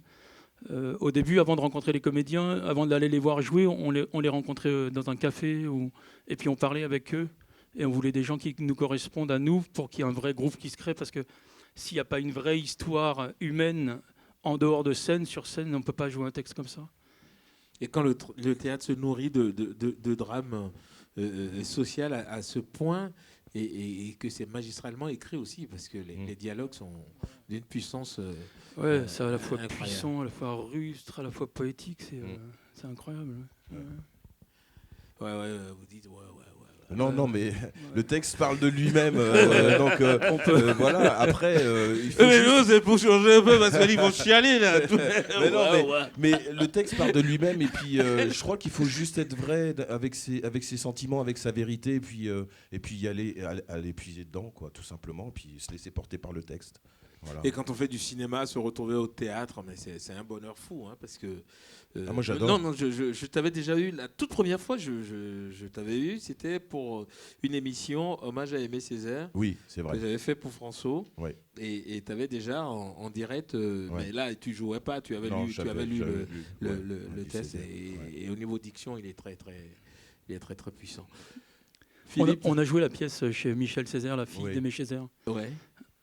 Speaker 19: Au début, avant de rencontrer les comédiens, avant d'aller les voir jouer, on les rencontrait dans un café, et puis on parlait avec eux, et on voulait des gens qui nous correspondent à nous pour qu'il y ait un vrai groupe qui se crée, parce que s'il n'y a pas une vraie histoire humaine en dehors de scène, sur scène, on ne peut pas jouer un texte comme ça.
Speaker 2: Et quand le théâtre se nourrit de drames social à ce point, et que c'est magistralement écrit aussi, parce que les dialogues sont d'une puissance
Speaker 19: ouais, c'est à la fois
Speaker 2: incroyable.
Speaker 19: puissant, à la fois rustre, à la fois poétique, c'est incroyable.
Speaker 2: Ouais, vous dites ouais.
Speaker 7: Non, mais le texte parle de lui-même, donc voilà. Après, il faut
Speaker 2: mais non, c'est pour changer un peu parce qu'ils vont chialer là.
Speaker 7: mais le texte parle de lui-même, et puis je crois qu'il faut juste être vrai avec ses sentiments, avec sa vérité, et puis y aller puiser dedans, quoi, tout simplement, et puis se laisser porter par le texte. Voilà.
Speaker 2: Et quand on fait du cinéma, se retrouver au théâtre, mais c'est un bonheur fou, hein, parce que.
Speaker 7: Moi j'adore.
Speaker 2: Non, je t'avais déjà eu la toute première fois. Je t'avais eu, c'était pour une émission hommage à Aimé Césaire.
Speaker 7: Oui, c'est vrai.
Speaker 2: Que j'avais fait pour François.
Speaker 7: Oui.
Speaker 2: Et tu avais déjà en direct, mais là tu jouais pas, tu avais lu le test, et au niveau diction, il est très puissant. Philippe,
Speaker 19: on a joué la pièce chez Michel Césaire, la fille d'Aimé Césaire.
Speaker 2: Ouais.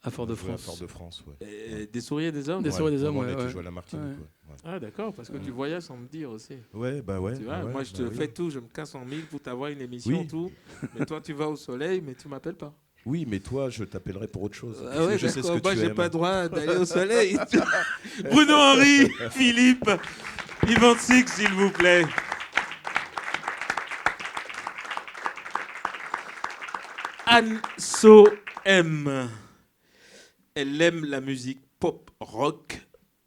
Speaker 19: À Fort-de-France.
Speaker 7: À Fort-de-France, ouais.
Speaker 2: Des souris et des hommes.
Speaker 19: Des souris et des hommes, ouais.
Speaker 7: On était joué à la Martinique. Ouais.
Speaker 2: Ah d'accord, parce que tu voyages sans me dire aussi.
Speaker 7: Ouais, bah ouais.
Speaker 2: Tu vois, moi je te fais tout, je me casse en mille pour t'avoir une émission,
Speaker 7: Oui.
Speaker 2: tout. Mais toi tu vas au soleil, mais tu m'appelles pas.
Speaker 7: Oui, mais toi, je t'appellerai pour autre chose.
Speaker 2: Ah ouais,
Speaker 7: je sais ce que
Speaker 2: moi
Speaker 7: tu
Speaker 2: j'ai
Speaker 7: aimes.
Speaker 2: pas le droit d'aller au soleil. Bruno Henry, Philippe, Yvan Six, s'il vous plaît. Anne So M. Elle aime la musique pop rock.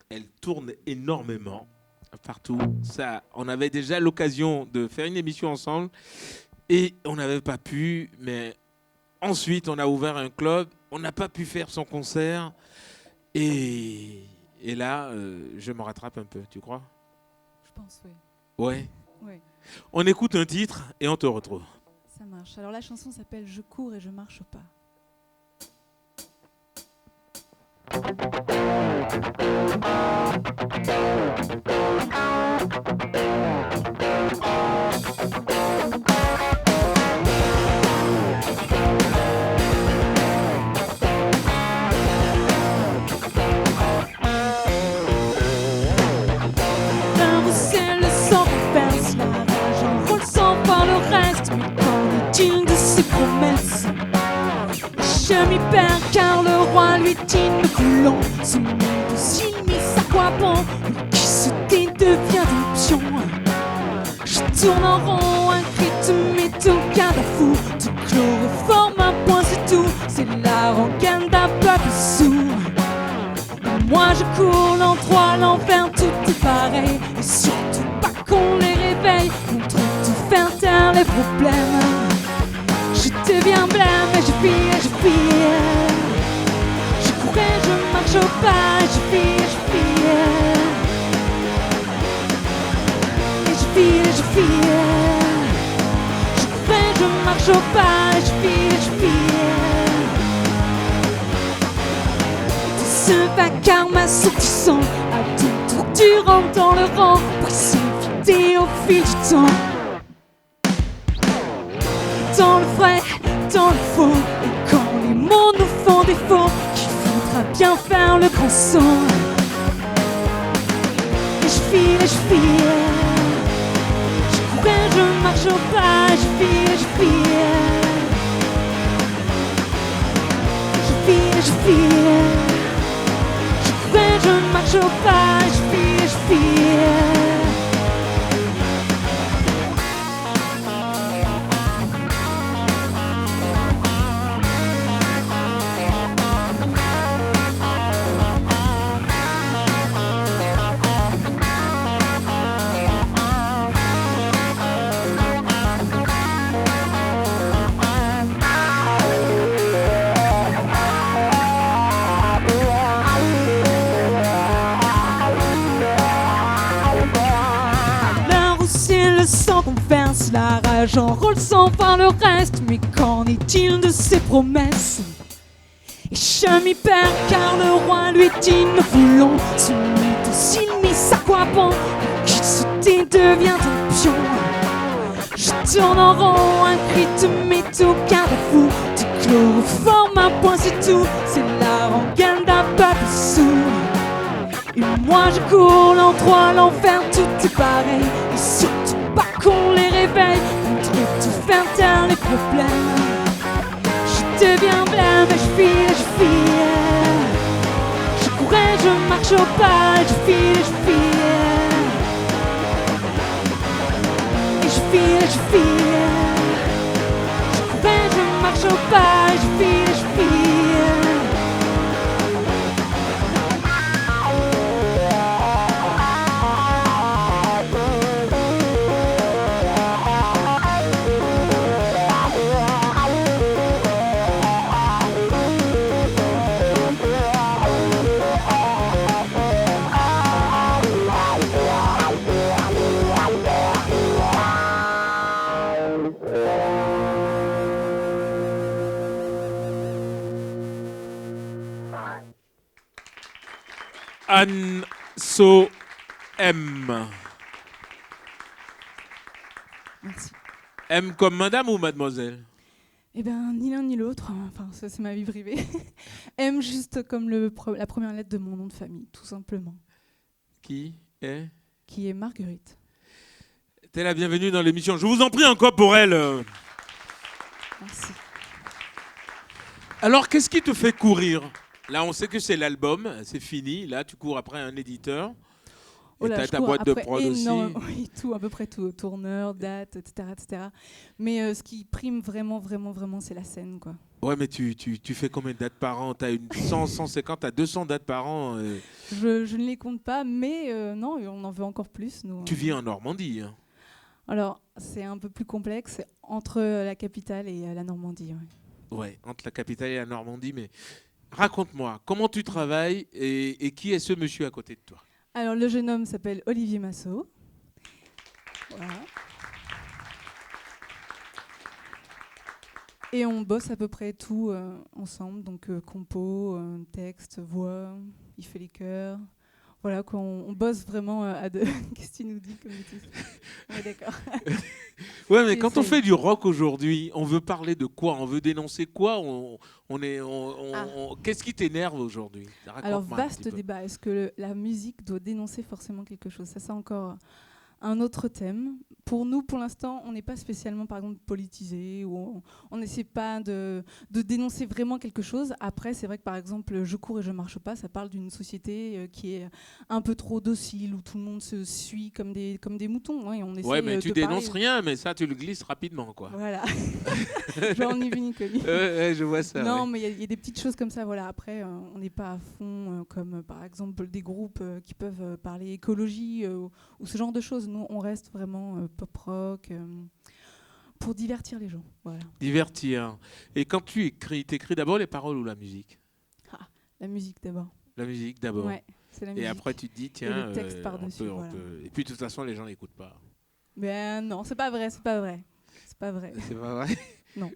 Speaker 2: Elle tourne énormément partout. Ça, on avait déjà l'occasion de faire une émission ensemble et on n'avait pas pu. Mais ensuite, on a ouvert un club. On n'a pas pu faire son concert. Et là, je me rattrape un peu. Tu crois?
Speaker 20: Je pense, oui.
Speaker 2: Ouais.
Speaker 20: Oui.
Speaker 2: On écoute un titre et on te retrouve.
Speaker 20: Ça marche. Alors la chanson s'appelle Je cours et je marche pas.
Speaker 8: C'est le sang renverse la rage, enroule sans par le reste. Mais qu'en est-il de ses promesses? Je m'y perds car le roi lui dit le coulant. Ce monde s'il mis à quoi bon? Qui se tait devient un pion. Je tourne en rond, un cri de métaux garde à fou. Du chloroforme, un point c'est tout. C'est la rengaine d'un peuple sourd. Moi
Speaker 20: cours l'endroit, l'enfer, tout est pareil. Et surtout pas qu'on les réveille, contre tout faire taire les problèmes. Je deviens blême et je pille, je pille. Je courais, je marche au pas, je pille, je pille. Et je pille, je pille. Je courais, je marche au pas, je pille, je pille. Ce vacarme m'assourdissant, à tout tour tu rentres dans le rang, précipité au fil du temps. Dans le vrai, dans le faux, et quand les mots nous font défaut, qu'il faudra bien faire le grand saut. Et je file, je file, je courais, je marche au pas, je file, je file. Je file, je file. Je marche au pas, je file, je file. La rage enrôle sans voir le reste, mais qu'en est-il de ses promesses? Et je m'y perds car le roi lui dit nous voulons se mettre s'il mise à quoi bon, qu'il se devient un pion. Je tourne en rond, un cri de métaux, garde-fou, du chloroforme, un point c'est tout, c'est la rengaine d'un peuple sourd. Et moi je cours l'endroit, l'enfer, tout est pareil, et surtout pas qu'on les réveille, contre tout faire taire les problèmes. Je deviens blême et je file, je file. Je courais, je marche au pas, je file, je file. Et je file, je file. Je courais, je marche au pas, je file, je file.
Speaker 2: Anne So M.
Speaker 20: Merci.
Speaker 2: M comme madame ou mademoiselle?
Speaker 20: Eh bien, ni l'un ni l'autre. Enfin, ça, c'est ma vie privée. M juste comme la première lettre de mon nom de famille, tout simplement.
Speaker 2: Qui est?
Speaker 20: Qui est Marguerite.
Speaker 2: T'es la bienvenue dans l'émission. Je vous en prie encore pour elle.
Speaker 20: Merci.
Speaker 2: Alors, qu'est-ce qui te fait courir? Là, on sait que c'est l'album, c'est fini. Là, tu cours après un éditeur.
Speaker 20: Oh
Speaker 2: et
Speaker 20: là,
Speaker 2: tu as
Speaker 20: je
Speaker 2: ta
Speaker 20: cours
Speaker 2: boîte de
Speaker 20: après
Speaker 2: prod aussi.
Speaker 20: Oui, tout, à peu près tout. Tourneur, date, etc. Mais ce qui prime vraiment, c'est la scène, quoi.
Speaker 2: Ouais, mais tu fais combien de dates par an? Tu as 100, 150 à 200 dates par an.
Speaker 20: Je ne les compte pas, mais non, on en veut encore plus. Nous,
Speaker 2: Tu vis en Normandie, hein.
Speaker 20: Alors, c'est un peu plus complexe, entre la capitale et la Normandie.
Speaker 2: Ouais, entre la capitale et la Normandie, mais raconte-moi, comment tu travailles et qui est ce monsieur à côté de toi?
Speaker 20: Alors, le jeune homme s'appelle Olivier Massot. Voilà. Et on bosse à peu près tout ensemble, donc compo, texte, voix, il fait les chœurs. Voilà, on bosse vraiment à deux. Qu'est-ce que tu nous dis comme bêtise? Ouais, d'accord.
Speaker 2: Ouais, mais quand on fait du rock aujourd'hui, on veut parler de quoi? On veut dénoncer quoi? Qu'est-ce qui t'énerve aujourd'hui?
Speaker 20: Alors, vaste débat. Est-ce que la musique doit dénoncer forcément quelque chose? Ça, c'est encore
Speaker 21: un autre thème. Pour nous, pour l'instant, on n'est pas spécialement, par exemple, politisé, ou on n'essaie pas de dénoncer vraiment quelque chose. Après, c'est vrai que, par exemple, Je cours et je marche pas, ça parle d'une société qui est un peu trop docile, où tout le monde se suit comme des moutons. Hein, et on essaie,
Speaker 2: Ouais, mais tu
Speaker 21: de
Speaker 2: dénonces
Speaker 21: parler...
Speaker 2: rien, mais ça, tu le glisses rapidement, quoi.
Speaker 21: Voilà. Genre ni vu ni connu.
Speaker 2: Je vois ça.
Speaker 21: Non,
Speaker 2: ouais.
Speaker 21: mais il y a des petites choses comme ça. Voilà. Après, on n'est pas à fond, comme par exemple des groupes qui peuvent parler écologie ou ce genre de choses. Nous, on reste vraiment pop-rock pour divertir les gens. Voilà.
Speaker 2: Divertir. Et quand tu écris, t'écris d'abord les paroles ou la musique?
Speaker 21: La musique d'abord.
Speaker 2: La musique d'abord.
Speaker 21: Ouais, c'est la
Speaker 2: Et
Speaker 21: musique.
Speaker 2: après, tu te dis,
Speaker 21: Et
Speaker 2: tiens,
Speaker 21: le texte par-dessus,
Speaker 2: on
Speaker 21: voilà.
Speaker 2: peut... Et puis, de toute façon, les gens n'écoutent pas.
Speaker 21: Ben non, c'est pas vrai, c'est pas vrai. C'est pas vrai.
Speaker 2: C'est pas vrai?
Speaker 21: Non.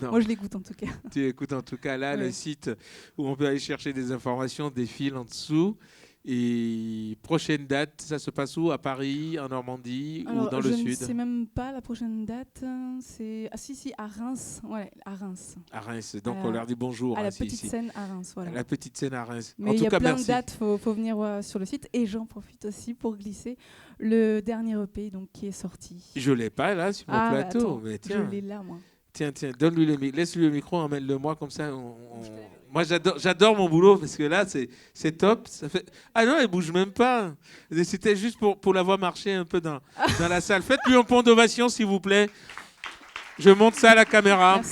Speaker 2: Non.
Speaker 21: Moi, je l'écoute en tout cas.
Speaker 2: Tu écoutes en tout cas là
Speaker 21: Ouais.
Speaker 2: le site où on peut aller chercher des informations, défile en dessous. Et prochaine date, ça se passe où? À Paris, en Normandie ou dans le
Speaker 21: je
Speaker 2: sud?
Speaker 21: ne sais même pas la prochaine date. C'est à Reims. Ouais, à Reims.
Speaker 2: À Reims. Donc
Speaker 21: À
Speaker 2: on
Speaker 21: la-
Speaker 2: leur dit bonjour.
Speaker 21: À la
Speaker 2: hein, si,
Speaker 21: petite
Speaker 2: si.
Speaker 21: scène à Reims, voilà.
Speaker 2: La petite scène à Reims.
Speaker 21: Mais
Speaker 2: En
Speaker 21: il
Speaker 2: tout
Speaker 21: y a
Speaker 2: cas,
Speaker 21: plein
Speaker 2: merci.
Speaker 21: de dates, faut venir sur le site. Et j'en profite aussi pour glisser le dernier EP donc, qui est sorti.
Speaker 2: Je l'ai pas là sur mon plateau,
Speaker 21: attends,
Speaker 2: mais tiens.
Speaker 21: je l'ai là, moi.
Speaker 2: Tiens, donne-lui laisse-lui le micro, emmène-le-moi comme ça. Moi, j'adore mon boulot parce que là, c'est top. Ça fait... Ah non, elle bouge même pas. C'était juste pour la voir marcher un peu dans la salle. Faites-lui un point d'ovation, s'il vous plaît. Je montre ça à la caméra.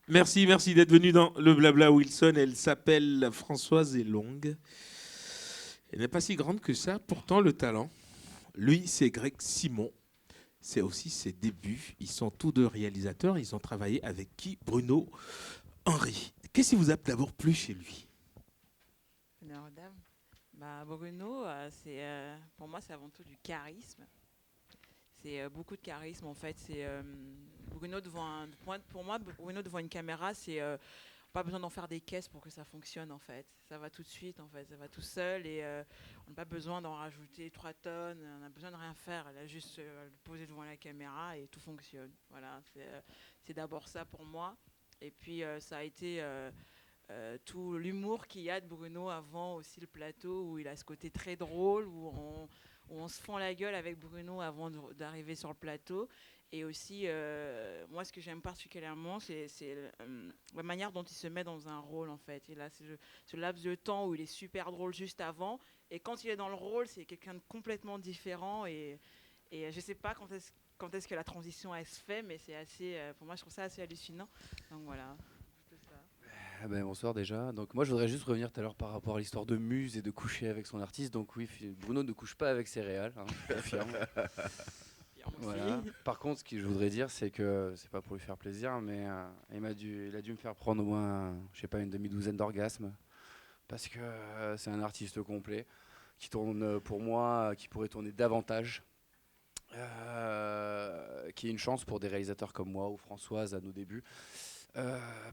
Speaker 21: Merci.
Speaker 2: Merci d'être venu dans le Blabla Wilson. Elle s'appelle Françoise Elong. Elle n'est pas si grande que ça, pourtant le talent. Lui, c'est Greg Simon. C'est aussi ses débuts. Ils sont tous deux réalisateurs. Ils ont travaillé avec qui? Bruno Henry. Qu'est-ce qui vous a d'abord plu chez lui?
Speaker 22: Bruno, pour moi, c'est avant tout du charisme. C'est beaucoup de charisme en fait. C'est Bruno pour moi, Bruno devant une caméra, c'est pas besoin d'en faire des caisses pour que ça fonctionne en fait. Ça va tout de suite en fait, ça va tout seul et on n'a pas besoin d'en rajouter 3 tonnes. On n'a besoin de rien faire. Elle a juste le poser devant la caméra et tout fonctionne. Voilà, c'est d'abord ça pour moi. Et puis ça a été tout l'humour qu'il y a de Bruno avant aussi le plateau où il a ce côté très drôle où on se fend la gueule avec Bruno avant d'arriver sur le plateau. Et aussi, moi, ce que j'aime particulièrement, c'est la manière dont il se met dans un rôle, en fait. Il a ce laps de temps où il est super drôle juste avant. Et quand il est dans le rôle, c'est quelqu'un de complètement différent. Et je ne sais pas quand est-ce que la transition, elle se fait, mais c'est assez... pour moi, je trouve ça assez hallucinant. Donc, voilà.
Speaker 23: Bonsoir déjà. Donc moi je voudrais juste revenir tout à l'heure par rapport à l'histoire de muse et de coucher avec son artiste. Donc oui, Bruno ne couche pas avec ses réals, hein, je confirme. Voilà. Par contre, ce que je voudrais dire, c'est que c'est pas pour lui faire plaisir, mais il a dû me faire prendre au moins, je sais pas, une demi-douzaine d'orgasmes, parce que c'est un artiste complet qui tourne pour moi, qui pourrait tourner davantage. Qui est une chance pour des réalisateurs comme moi ou Françoise à nos débuts.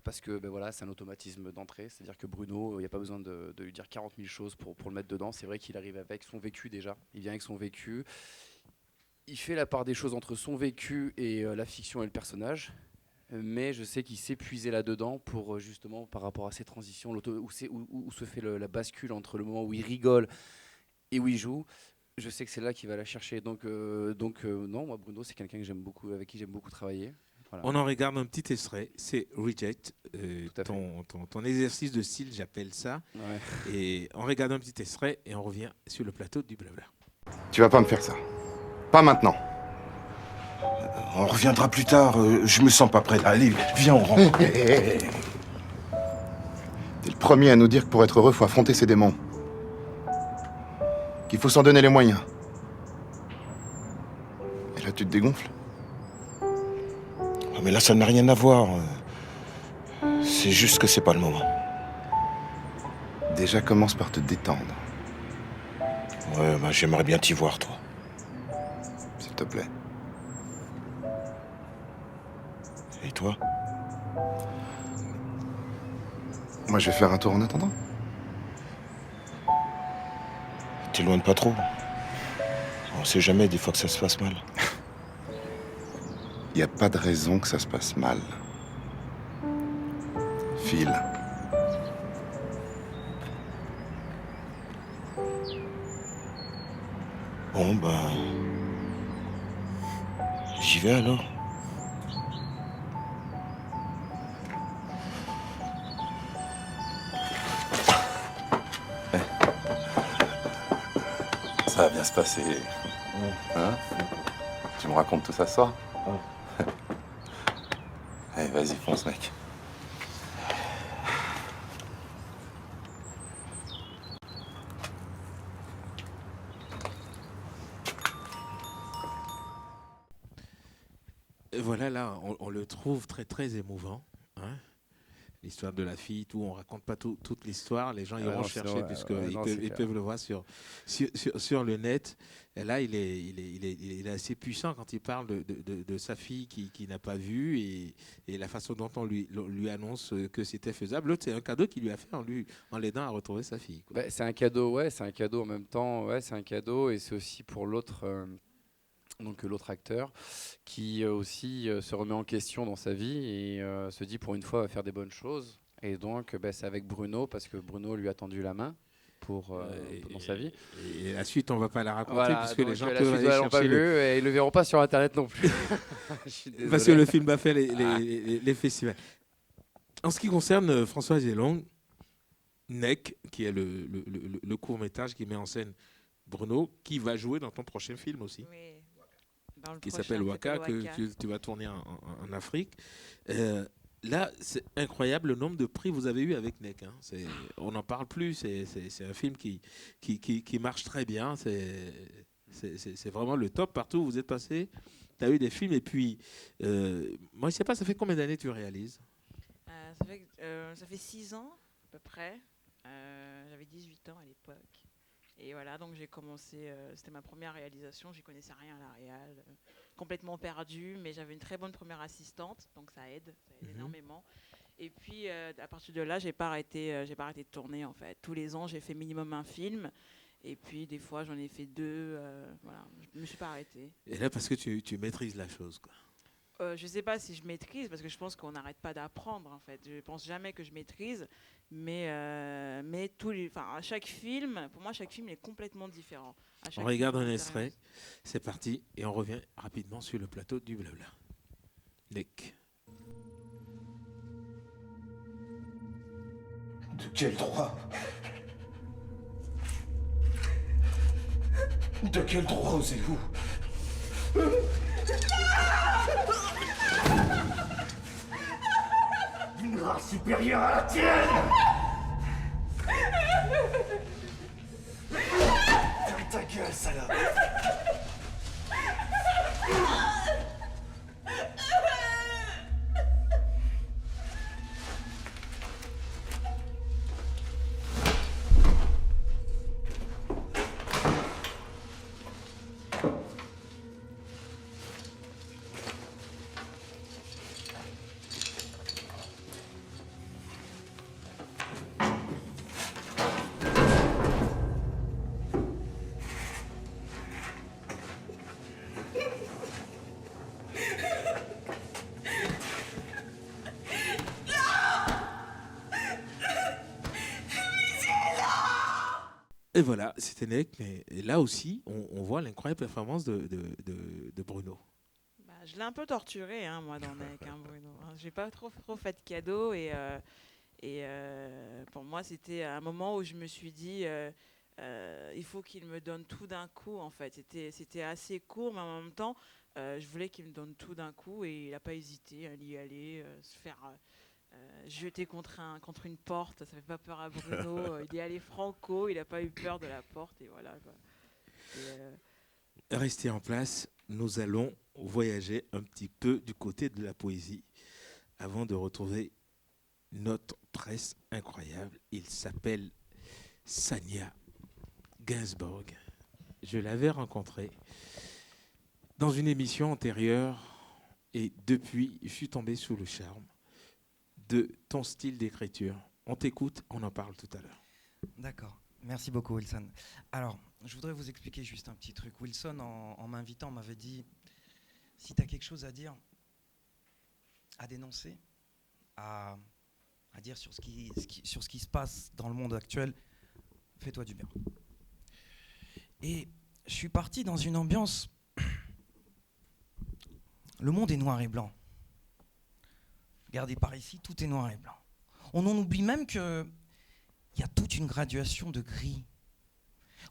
Speaker 23: Parce que voilà, c'est un automatisme d'entrée, c'est-à-dire que Bruno, il n'y a pas besoin de lui dire 40 000 choses pour le mettre dedans. C'est vrai qu'il arrive avec son vécu déjà, il vient avec son vécu, il fait la part des choses entre son vécu et la fiction et le personnage, mais je sais qu'il s'est puisé là-dedans pour justement par rapport à ces transitions, où se fait la bascule entre le moment où il rigole et où il joue. Je sais que c'est là qu'il va la chercher, donc non, moi Bruno c'est quelqu'un que j'aime beaucoup, avec qui j'aime beaucoup travailler. Voilà.
Speaker 2: On en regarde un petit extrait, c'est Reject, ton exercice de style, j'appelle ça.
Speaker 23: Ouais.
Speaker 2: Et on regarde un petit extrait et on revient sur le plateau du Blabla.
Speaker 24: Tu vas pas me faire ça. Pas maintenant.
Speaker 14: On reviendra plus tard, je me sens pas prêt là. Allez, viens, on rentre.
Speaker 24: T'es le premier à nous dire que pour être heureux, faut affronter ses démons. Qu'il faut s'en donner les moyens. Et là, tu te dégonfles.
Speaker 14: Mais là, ça n'a rien à voir. C'est juste que c'est pas le moment.
Speaker 24: Déjà, commence par te détendre.
Speaker 14: Ouais, j'aimerais bien t'y voir, toi.
Speaker 24: S'il te plaît.
Speaker 14: Et toi?
Speaker 24: Moi, je vais faire un tour en attendant.
Speaker 14: T'éloignes pas trop. On sait jamais, des fois que ça se passe mal.
Speaker 24: Il n'y a pas de raison que ça se passe mal. File. Bon, ben... J'y vais alors.
Speaker 3: Ça va bien se passer. Hein? Tu me racontes tout ça ce soir? Allez, vas-y, fonce, mec.
Speaker 2: Et voilà, là, on le trouve très, très émouvant. Hein, l'histoire de la fille, tout. On ne raconte pas toute l'histoire. Les gens iront chercher, puisqu'ils peuvent le voir sur le net. Et là, il est assez puissant quand il parle de sa fille qui n'a pas vu et la façon dont on lui annonce que c'était faisable. L'autre, c'est un cadeau qu'il lui a fait en l'aidant à retrouver sa fille. Quoi.
Speaker 23: Bah, c'est un cadeau, ouais, c'est un cadeau en même temps. Ouais, c'est un cadeau et c'est aussi pour l'autre. Donc l'autre acteur qui aussi se remet en question dans sa vie et se dit pour une fois va faire des bonnes choses. Et donc c'est avec Bruno parce que Bruno lui a tendu la main dans sa vie.
Speaker 2: Et la suite, on ne va pas la raconter
Speaker 23: voilà,
Speaker 2: puisque les gens
Speaker 23: la
Speaker 2: peuvent
Speaker 23: suite,
Speaker 2: aller
Speaker 23: ils l'ont pas
Speaker 2: chercher
Speaker 23: vu et ils le verront pas sur Internet non plus. Je suis désolé.
Speaker 2: Parce que le film a fait les festivals. En ce qui concerne Françoise Elong, Nek, qui est le court-métrage qui met en scène Bruno, qui va jouer dans ton prochain film aussi.
Speaker 22: Oui.
Speaker 2: Qui s'appelle Waka, que tu vas tourner en Afrique. Là, c'est incroyable le nombre de prix que vous avez eu avec Nek. Hein. On n'en parle plus. C'est un film qui marche très bien. C'est vraiment le top partout où vous êtes passé. Tu as eu des films. Et puis, moi, je ne sais pas, ça fait combien d'années tu réalises?
Speaker 22: Ça fait 6 ans, à peu près. J'avais 18 ans à l'époque. Et voilà, donc j'ai commencé, c'était ma première réalisation, j'y connaissais rien à la réal, complètement perdue, mais j'avais une très bonne première assistante, donc ça aide énormément. Et puis à partir de là, j'ai pas arrêté de tourner en fait. Tous les ans, j'ai fait minimum un film, et puis des fois j'en ai fait 2, voilà, je me suis pas arrêtée.
Speaker 2: Et là, parce que tu maîtrises la chose, quoi.
Speaker 22: Je sais pas si je maîtrise, parce que je pense qu'on n'arrête pas d'apprendre en fait. Je pense jamais que je maîtrise, mais à chaque film, pour moi, chaque film est complètement différent.
Speaker 2: On regarde un extrait, c'est parti, et on revient rapidement sur le plateau du Blabla. Nek.
Speaker 14: De quel droit? De quel droit osez-vous? D'une race supérieure à la tienne! Ferme ta gueule, salope!
Speaker 2: Et voilà, c'était Nek, mais là aussi, on voit l'incroyable performance de Bruno.
Speaker 22: Je l'ai un peu torturé, hein, moi, dans Nek, Bruno. J'ai pas trop fait de cadeaux et pour moi, c'était un moment où je me suis dit, il faut qu'il me donne tout d'un coup, en fait. C'était assez court, mais en même temps, je voulais qu'il me donne tout d'un coup et il n'a pas hésité à y aller, se faire jeter contre une porte. Ça fait pas peur à Bruno. Il est allé franco, il n'a pas eu peur de la porte et voilà, quoi.
Speaker 2: Restez en place, nous allons voyager un petit peu du côté de la poésie avant de retrouver notre presse incroyable. Il s'appelle Sania Gainsbourg. Je l'avais rencontré dans une émission antérieure et depuis, je suis tombé sous le charme de ton style d'écriture. On t'écoute, on en parle tout à l'heure.
Speaker 5: D'accord. Merci beaucoup, Wilson. Alors, je voudrais vous expliquer juste un petit truc. Wilson, en m'invitant, m'avait dit, si tu as quelque chose à dire, à dénoncer, à dire sur ce qui se passe dans le monde actuel, fais-toi du bien. Et je suis parti dans une ambiance. Le monde est noir et blanc. Regardez par ici, tout est noir et blanc. On en oublie même qu'il y a toute une graduation de gris.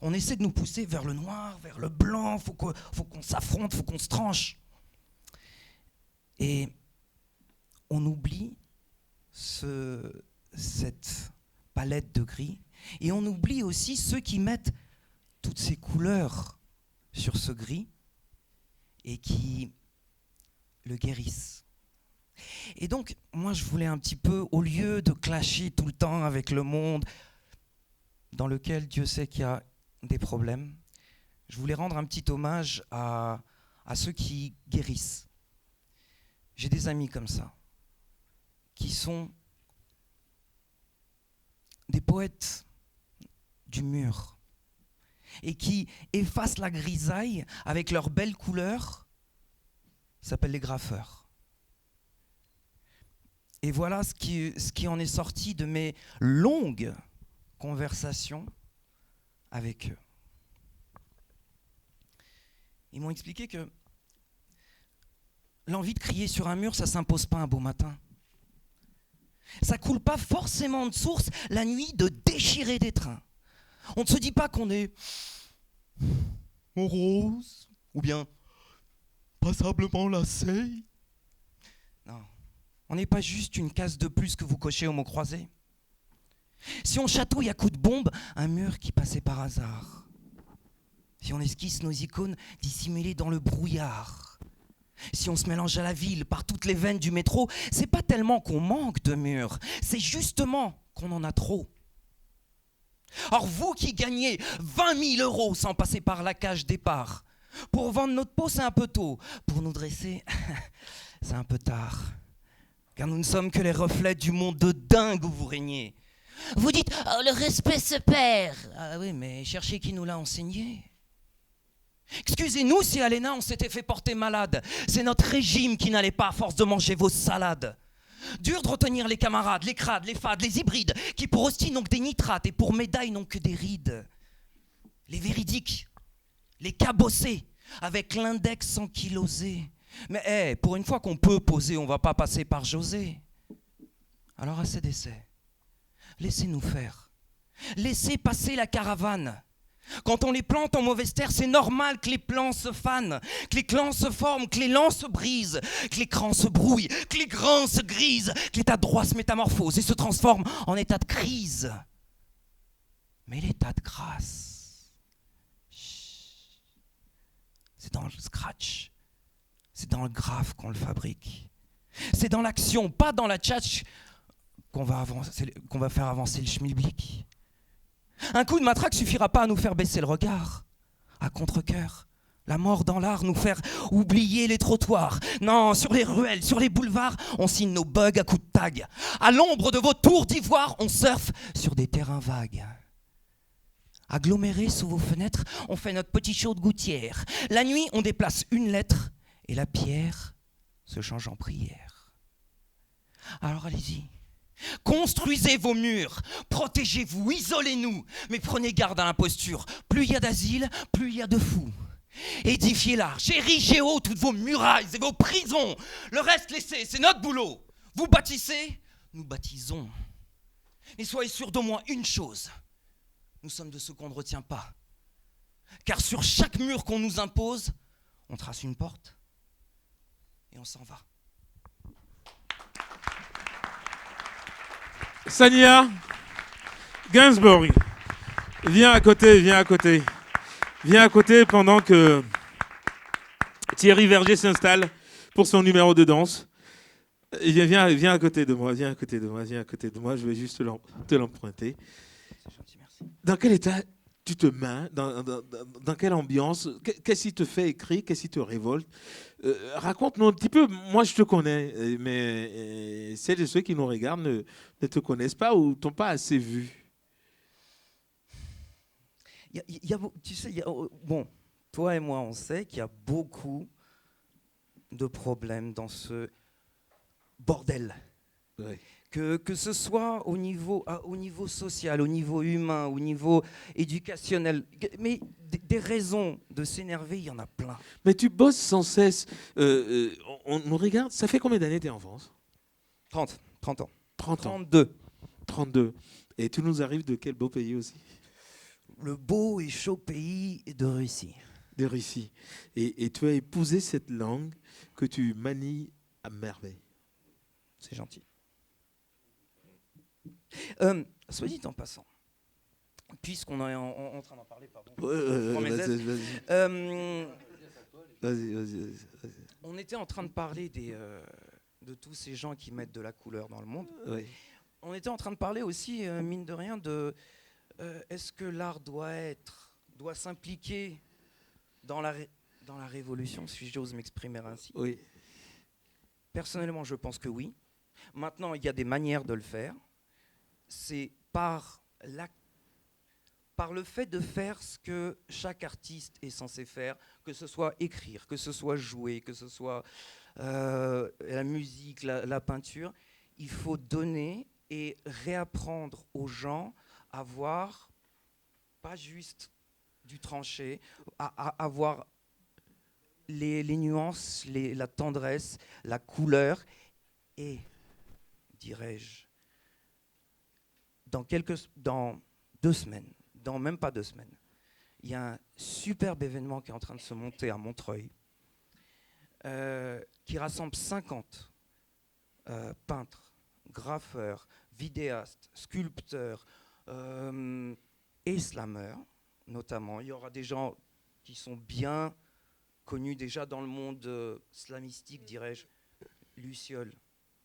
Speaker 5: On essaie de nous pousser vers le noir, vers le blanc, faut qu'on s'affronte, faut qu'on se tranche. Et on oublie cette palette de gris. Et on oublie aussi ceux qui mettent toutes ces couleurs sur ce gris et qui le guérissent. Et donc, moi, je voulais un petit peu, au lieu de clasher tout le temps avec le monde, dans lequel Dieu sait qu'il y a des problèmes, je voulais rendre un petit hommage à ceux qui guérissent. J'ai des amis comme ça, qui sont des poètes du mur, et qui effacent la grisaille avec leurs belles couleurs, ça s'appelle les graffeurs. Et voilà ce qui en est sorti de mes longues conversations avec eux. Ils m'ont expliqué que l'envie de crier sur un mur, ça ne s'impose pas un beau matin. Ça coule pas forcément de source la nuit de déchirer des trains. On ne se dit pas qu'on est morose ou bien passablement lassé. Non, on n'est pas juste une case de plus que vous cochez au mot croisé. Si on chatouille à coups de bombe un mur qui passait par hasard, si on esquisse nos icônes dissimulées dans le brouillard, si on se mélange à la ville par toutes les veines du métro, c'est pas tellement qu'on manque de murs, c'est justement qu'on en a trop. Or vous qui gagnez 20 000 € sans passer par la cage départ, pour vendre notre peau c'est un peu tôt, pour nous dresser c'est un peu tard, car nous ne sommes que les reflets du monde de dingue où vous régnez. Vous dites oh, le respect se perd. Ah oui, mais cherchez qui nous l'a enseigné. Excusez-nous si à l'ENA on s'était fait porter malade. C'est notre régime qui n'allait pas à force de manger vos salades. Dur de retenir les camarades, les crades, les fades, les hybrides, qui pour hostie n'ont que des nitrates et pour médailles n'ont que des rides. Les véridiques, les cabossés, avec l'index ankylosé. Mais pour une fois qu'on peut poser, on va pas passer par José. Alors assez d'essais. Laissez-nous faire. Laissez passer la caravane. Quand on les plante en mauvaise terre, c'est normal que les plants se fanent, que les clans se forment, que les lents se brisent, que les crans se brouillent, que les grains se grisent, que l'état de droit se métamorphose et se transforme en état de crise. Mais l'état de grâce, c'est dans le scratch, c'est dans le graphe qu'on le fabrique. C'est dans l'action, pas dans la tchatch qu'on va faire avancer le schmilblick. Un coup de matraque suffira pas à nous faire baisser le regard. À contre-cœur, la mort dans l'art nous faire oublier les trottoirs. Non, sur les ruelles, sur les boulevards, on signe nos bugs à coups de tag. À l'ombre de vos tours d'ivoire, on surfe sur des terrains vagues. Agglomérés sous vos fenêtres, on fait notre petit show de gouttière. La nuit, on déplace une lettre et la pierre se change en prière. Alors allez-y. Construisez vos murs, protégez-vous, isolez-nous, mais prenez garde à l'imposture. Plus il y a d'asile, plus il y a de fous. Édifiez large, érigez haut toutes vos murailles et vos prisons. Le reste laissez, c'est notre boulot. Vous bâtissez, nous baptisons. Et soyez sûrs d'au moins une chose, nous sommes de ceux qu'on ne retient pas. Car sur chaque mur qu'on nous impose, on trace une porte et on s'en va.
Speaker 2: Sania Gainsbourg, viens à côté pendant que Thierry Verger s'installe pour son numéro de danse. Viens à côté de moi, je vais juste te l'emprunter. Dans quel état tu te mets, dans quelle ambiance, qu'est-ce qui te fait écrire, qu'est-ce qui te révolte? Raconte-nous un petit peu. Moi, je te connais, mais celles et ceux qui nous regardent ne te connaissent pas ou t'ont pas assez vu.
Speaker 5: Tu sais, bon, toi et moi, on sait qu'il y a beaucoup de problèmes dans ce bordel que ce soit au niveau social, au niveau humain, au niveau éducationnel. Mais des raisons de s'énerver, il y en a plein.
Speaker 2: Mais tu bosses sans cesse. On nous regarde. Ça fait combien d'années tu es en France?
Speaker 5: 30 ans.
Speaker 2: 30 ans.
Speaker 5: 32.
Speaker 2: Et tu nous arrives de quel beau pays aussi?
Speaker 5: Le beau et chaud pays de Russie.
Speaker 2: De Russie. Et tu as épousé cette langue que tu manies à merveille.
Speaker 5: C'est gentil. Soit dit en passant, puisqu'on est en train d'en parler, pardon.
Speaker 2: Vas-y.
Speaker 5: On était en train de parler de tous ces gens qui mettent de la couleur dans le monde.
Speaker 2: Oui.
Speaker 5: On était en train de parler aussi, mine de rien, de est-ce que l'art doit s'impliquer dans la révolution, si j'ose m'exprimer ainsi.
Speaker 2: Oui.
Speaker 5: Personnellement, je pense que oui. Maintenant, il y a des manières de le faire. C'est par le fait de faire ce que chaque artiste est censé faire, que ce soit écrire, que ce soit jouer, que ce soit la musique, la peinture. Il faut donner et réapprendre aux gens à voir pas juste du tranché, à voir les nuances, la tendresse, la couleur et, dirais-je, dans 2 semaines, dans même pas 2 semaines, il y a un superbe événement qui est en train de se monter à Montreuil, qui rassemble 50 peintres, graffeurs, vidéastes, sculpteurs et slameurs, notamment. Il y aura des gens qui sont bien connus déjà dans le monde slamistique, dirais-je. Luciole,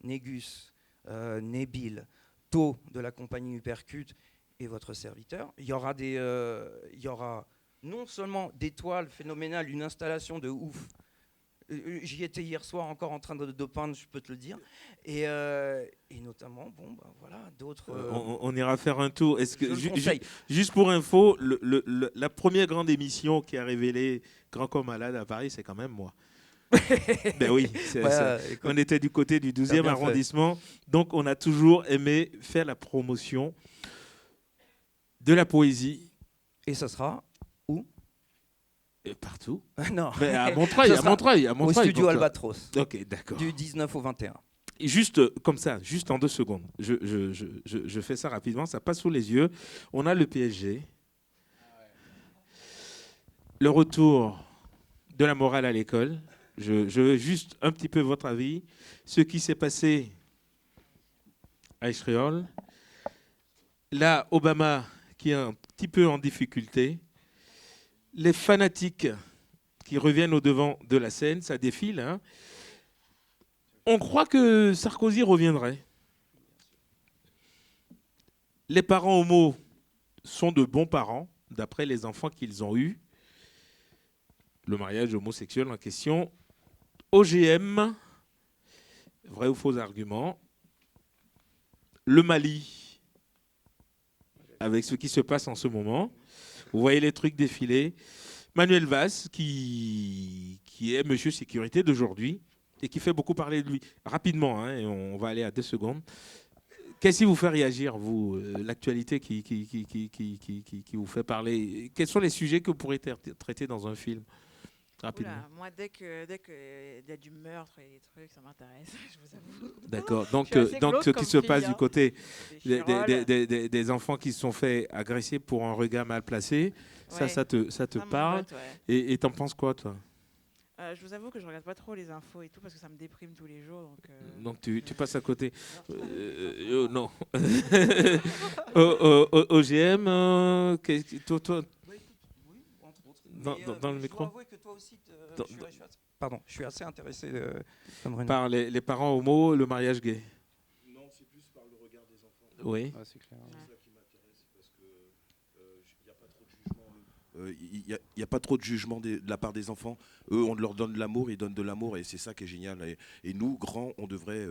Speaker 5: Négus, Nébil, To de la compagnie Hypercute et votre serviteur. Il y aura non seulement des toiles phénoménales, une installation de ouf. J'y étais hier soir encore en train de peindre, je peux te le dire. Et notamment, d'autres...
Speaker 2: On ira faire un tour. Est-ce que,
Speaker 5: je le conseille.
Speaker 2: juste pour info, la première grande émission qui a révélé Grand Corps Malade à Paris, c'est quand même moi. Ben oui, on était du côté du 12e arrondissement, donc on a toujours aimé faire la promotion de la poésie.
Speaker 5: Et ça sera où?
Speaker 2: Et partout.
Speaker 5: Non.
Speaker 2: Mais à Montreuil,
Speaker 5: au studio Albatros.
Speaker 2: Ok, d'accord.
Speaker 5: Du 19 au 21.
Speaker 2: Et juste comme ça, juste en 2 secondes, je fais ça rapidement, ça passe sous les yeux. On a le PSG, le retour de la morale à l'école. Je veux juste un petit peu votre avis. Ce qui s'est passé à Israël. Là, Obama qui est un petit peu en difficulté. Les fanatiques qui reviennent au devant de la scène, ça défile. Hein. On croit que Sarkozy reviendrait. Les parents homo sont de bons parents, d'après les enfants qu'ils ont eus. Le mariage homosexuel en question. OGM, vrai ou faux argument. Le Mali, avec ce qui se passe en ce moment. Vous voyez les trucs défiler. Manuel Valls, qui est Monsieur Sécurité d'aujourd'hui et qui fait beaucoup parler de lui. Rapidement, hein, et on va aller à 2 secondes. Qu'est-ce qui vous fait réagir, vous, l'actualité qui vous fait parler? Quels sont les sujets que vous pourrez traiter dans un film? Rapidement.
Speaker 22: Oula, moi, dès que y a du meurtre et des trucs, ça m'intéresse, je vous avoue.
Speaker 2: D'accord. Donc ce qui se passe du côté des enfants qui se sont fait agresser pour un regard mal placé,
Speaker 22: ouais,
Speaker 2: ça te parle.
Speaker 22: Ouais.
Speaker 2: Et t'en penses quoi, toi?
Speaker 22: Je vous avoue que je regarde pas trop les infos et tout parce que ça me déprime tous les jours.
Speaker 2: Donc tu passes à côté. Non. OGM, toi dans le micro.
Speaker 5: Pardon, je suis assez intéressé
Speaker 2: par les parents homo, le mariage gay.
Speaker 7: Non, c'est plus par le regard des enfants.
Speaker 2: Oui.
Speaker 7: Ah, c'est clair. C'est ça qui m'intéresse parce que il n'y a pas trop de jugement. Il n'y a pas trop de jugement de la part des enfants. Eux, on leur donne de l'amour, ils donnent de l'amour et c'est ça qui est génial. Et nous, grands, on devrait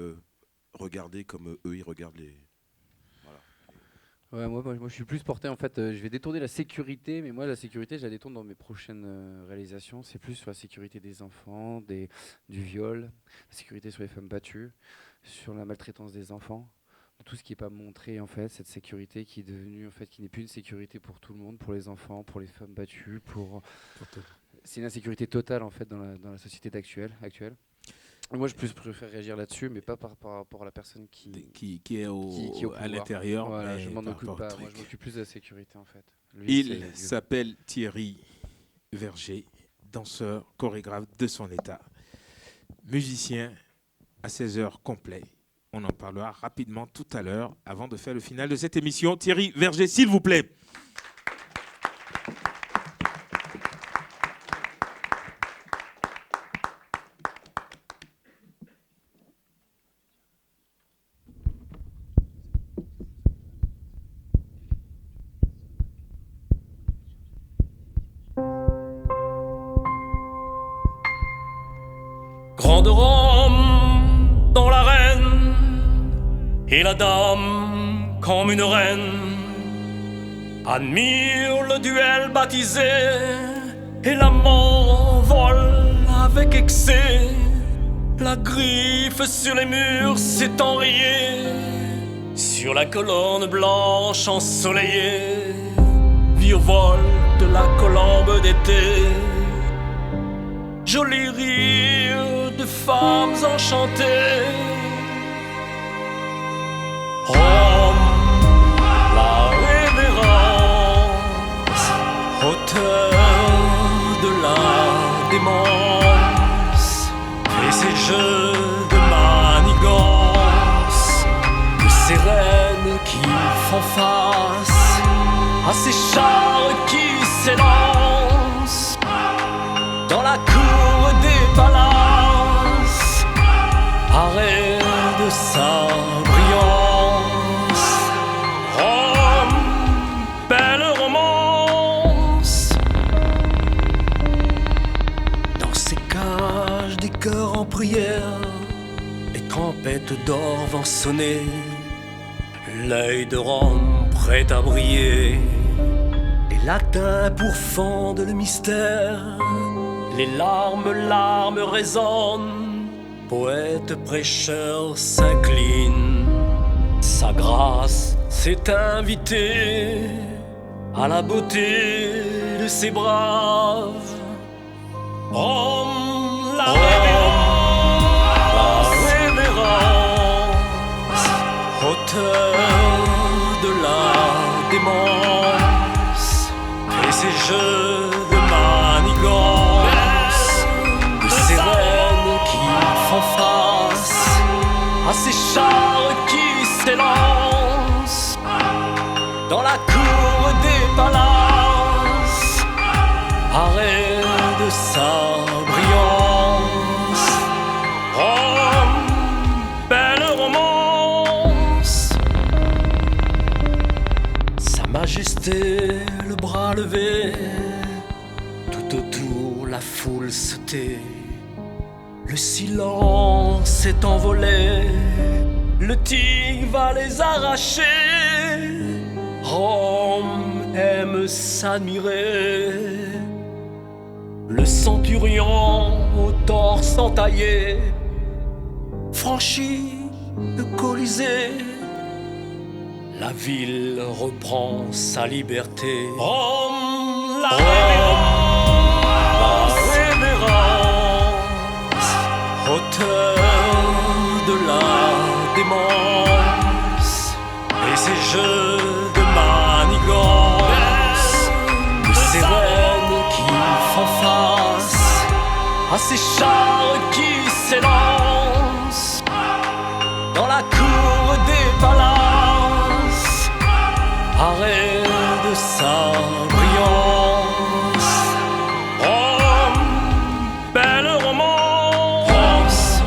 Speaker 7: regarder comme eux, ils regardent les...
Speaker 4: Ouais, moi, je suis plus porté en fait. Je vais détourner la sécurité, mais moi, la sécurité, je la détourne dans mes prochaines réalisations. C'est plus sur la sécurité des enfants, du viol, la sécurité sur les femmes battues, sur la maltraitance des enfants. tout ce qui n'est pas montré en fait, cette sécurité qui est devenue en fait, qui n'est plus une sécurité pour tout le monde, pour les enfants, pour les femmes battues, c'est une insécurité totale en fait dans la société actuelle. Moi, je préfère réagir là-dessus, mais pas par rapport à la personne qui
Speaker 2: est au à l'intérieur.
Speaker 4: Voilà,
Speaker 2: mais
Speaker 4: je m'en
Speaker 2: par
Speaker 4: occupe
Speaker 2: rapport au
Speaker 4: pas. Moi,
Speaker 2: truc.
Speaker 4: je m'occupe plus de la sécurité en fait. Lui,
Speaker 2: Il s'appelle Thierry Verger, danseur, chorégraphe de son état, musicien à 16h complet. On en parlera rapidement tout à l'heure avant de faire le final de cette émission. Thierry Verger, s'il vous plaît.
Speaker 6: Grande Rome dans l'arène, et la dame comme une reine admire le duel baptisé, et la mort vole avec excès. La griffe sur les murs s'est enrayée, sur la colonne blanche ensoleillée, virevolte la colombe d'été. Joli rire de femmes enchantées. Rome, la révérence, auteur de la démence, et ses jeux de manigance, de ces reines qui font face à ces chars qui s'élancent dans la cour des palaces, arrêt de sa brillance. Rome, belle romance. Dans ces cages des cœurs en prière, les trompettes d'or vont sonner, l'œil de Rome prêt à briller. Les latins pourfendent le mystère, les larmes résonnent, poète prêcheur s'incline. Sa grâce s'est invitée à la beauté de ses braves. Rome, la révérence, auteur de la démence, et ses jeux de manigance, de ces reines qui font face à ces chars qui s'élancent dans la cour des palaces, arrêt de sa brillance. Rome, belle romance. Sa majesté, le bras levé, tout autour la foule se tait. Le silence est envolé, le tigre va les arracher. Rome aime s'admirer. Le centurion au torse entaillé franchit le Colisée. La ville reprend sa liberté. Rome, la révérence, auteur de la démence, et ses jeux de manigance, de ces reines qui font face à ces chars qui s'élancent dans la cour des palaces, arrêt de sa brillance. Rome, belle romance.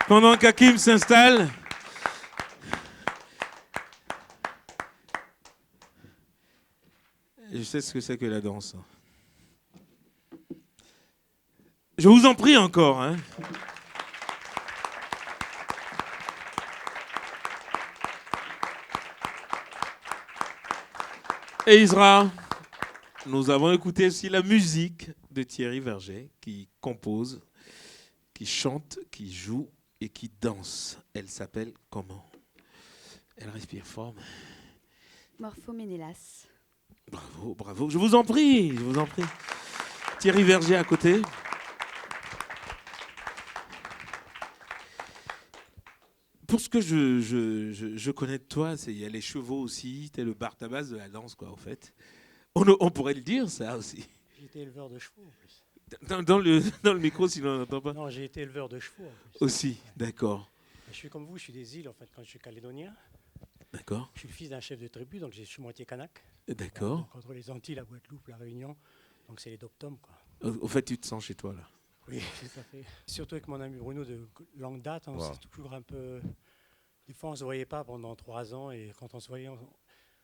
Speaker 2: Pendant qu'Hakim s'installe, je sais ce que c'est que la danse. Je vous en prie encore. Hein. Et Isra, nous avons écouté aussi la musique de Thierry Verger, qui compose, qui chante, qui joue et qui danse. Elle s'appelle comment? Elle respire fort.
Speaker 9: Morpho-Ménélas.
Speaker 2: Bravo, bravo. Je vous en prie, je vous en prie. Thierry Verger à côté. Pour ce que je connais de toi, il y a les chevaux aussi, tu es le Bartabas de la danse, quoi, en fait. On pourrait le dire, ça aussi.
Speaker 10: J'ai été éleveur de chevaux, en plus.
Speaker 2: Dans le micro, sinon on n'entend pas.
Speaker 10: Non, j'ai été éleveur de chevaux, en plus.
Speaker 2: Aussi, d'accord.
Speaker 10: Je suis comme vous, je suis des îles, en fait, quand je suis calédonien.
Speaker 2: D'accord.
Speaker 10: Je suis le fils d'un chef de tribu, donc je suis moitié kanak.
Speaker 2: D'accord.
Speaker 10: Donc, entre les Antilles, la Guadeloupe, la Réunion, donc c'est les Doctums, quoi.
Speaker 2: Au fait, tu te sens chez toi, là.
Speaker 10: Oui, tout à fait. Surtout avec mon ami Bruno de longue date, on s'est toujours un peu... Des fois, on ne se voyait pas pendant 3 ans, et quand on se voyait,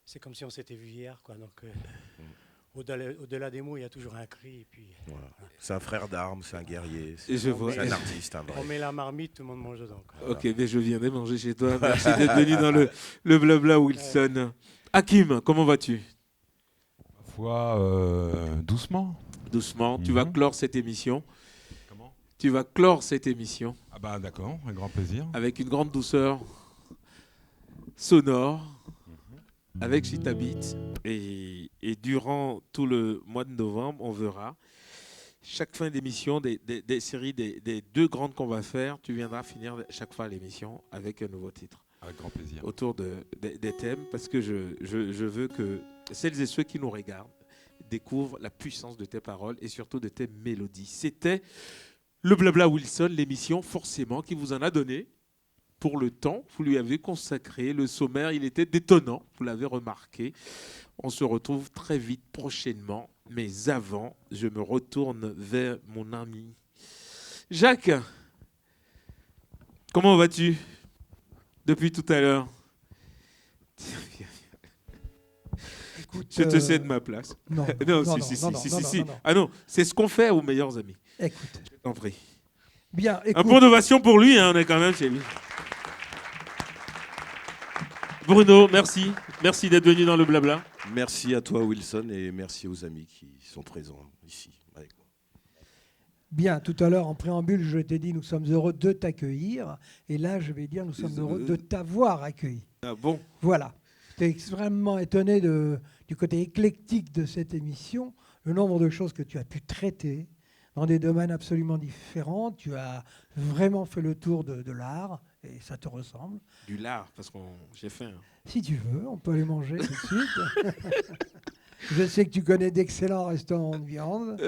Speaker 10: c'est comme si on s'était vu hier, quoi. Donc, au-delà des mots, il y a toujours un cri. Et puis,
Speaker 7: voilà. C'est un frère d'armes, c'est un guerrier,
Speaker 2: Je vois.
Speaker 7: c'est un artiste. Un vrai.
Speaker 10: on met la marmite, tout le monde mange dedans, quoi.
Speaker 2: Ok, mais je viendrai manger chez toi. Merci d'être venu dans le blabla Wilson. Hakim, comment vas-tu?
Speaker 11: Ma foi, doucement.
Speaker 2: Doucement. Tu vas clore cette émission. Comment? Tu vas clore cette émission.
Speaker 11: Ah bah d'accord, un grand plaisir.
Speaker 2: Avec une grande douceur sonore, avec Chita Beat. Et durant tout le mois de novembre, on verra chaque fin d'émission des séries, des 2 grandes qu'on va faire. Tu viendras finir chaque fois l'émission avec un nouveau titre.
Speaker 11: Avec grand plaisir.
Speaker 2: Autour des thèmes, parce que je veux que celles et ceux qui nous regardent découvrent la puissance de tes paroles et surtout de tes mélodies. C'était le Blabla Wilson, l'émission forcément qui vous en a donné pour le temps. Vous lui avez consacré le sommaire, il était détonnant, vous l'avez remarqué. On se retrouve très vite prochainement, mais avant, je me retourne vers mon ami Jacques. Comment vas-tu depuis tout à l'heure?
Speaker 1: Écoute,
Speaker 2: je te cède ma place.
Speaker 1: Non,
Speaker 2: si. Ah non, c'est ce qu'on fait aux meilleurs amis.
Speaker 1: Écoute.
Speaker 2: Je t'en prie.
Speaker 1: Bien, écoute.
Speaker 2: Un point d'ovation pour lui, hein, on est quand même chez lui. Bruno, merci. Merci d'être venu dans le blabla.
Speaker 7: Merci à toi, Wilson, et merci aux amis qui sont présents ici avec moi.
Speaker 1: Bien, tout à l'heure, en préambule, je t'ai dit, nous sommes heureux de t'accueillir. Et là, je vais dire, nous sommes heureux de t'avoir accueilli.
Speaker 2: Ah bon?
Speaker 1: Voilà. J'étais extrêmement étonné du côté éclectique de cette émission, le nombre de choses que tu as pu traiter dans des domaines absolument différents. Tu as vraiment fait le tour de l'art, et ça te ressemble.
Speaker 2: Du lard, parce que j'ai faim.
Speaker 1: Si tu veux, on peut aller manger tout de suite. Je sais que tu connais d'excellents restaurants de viande.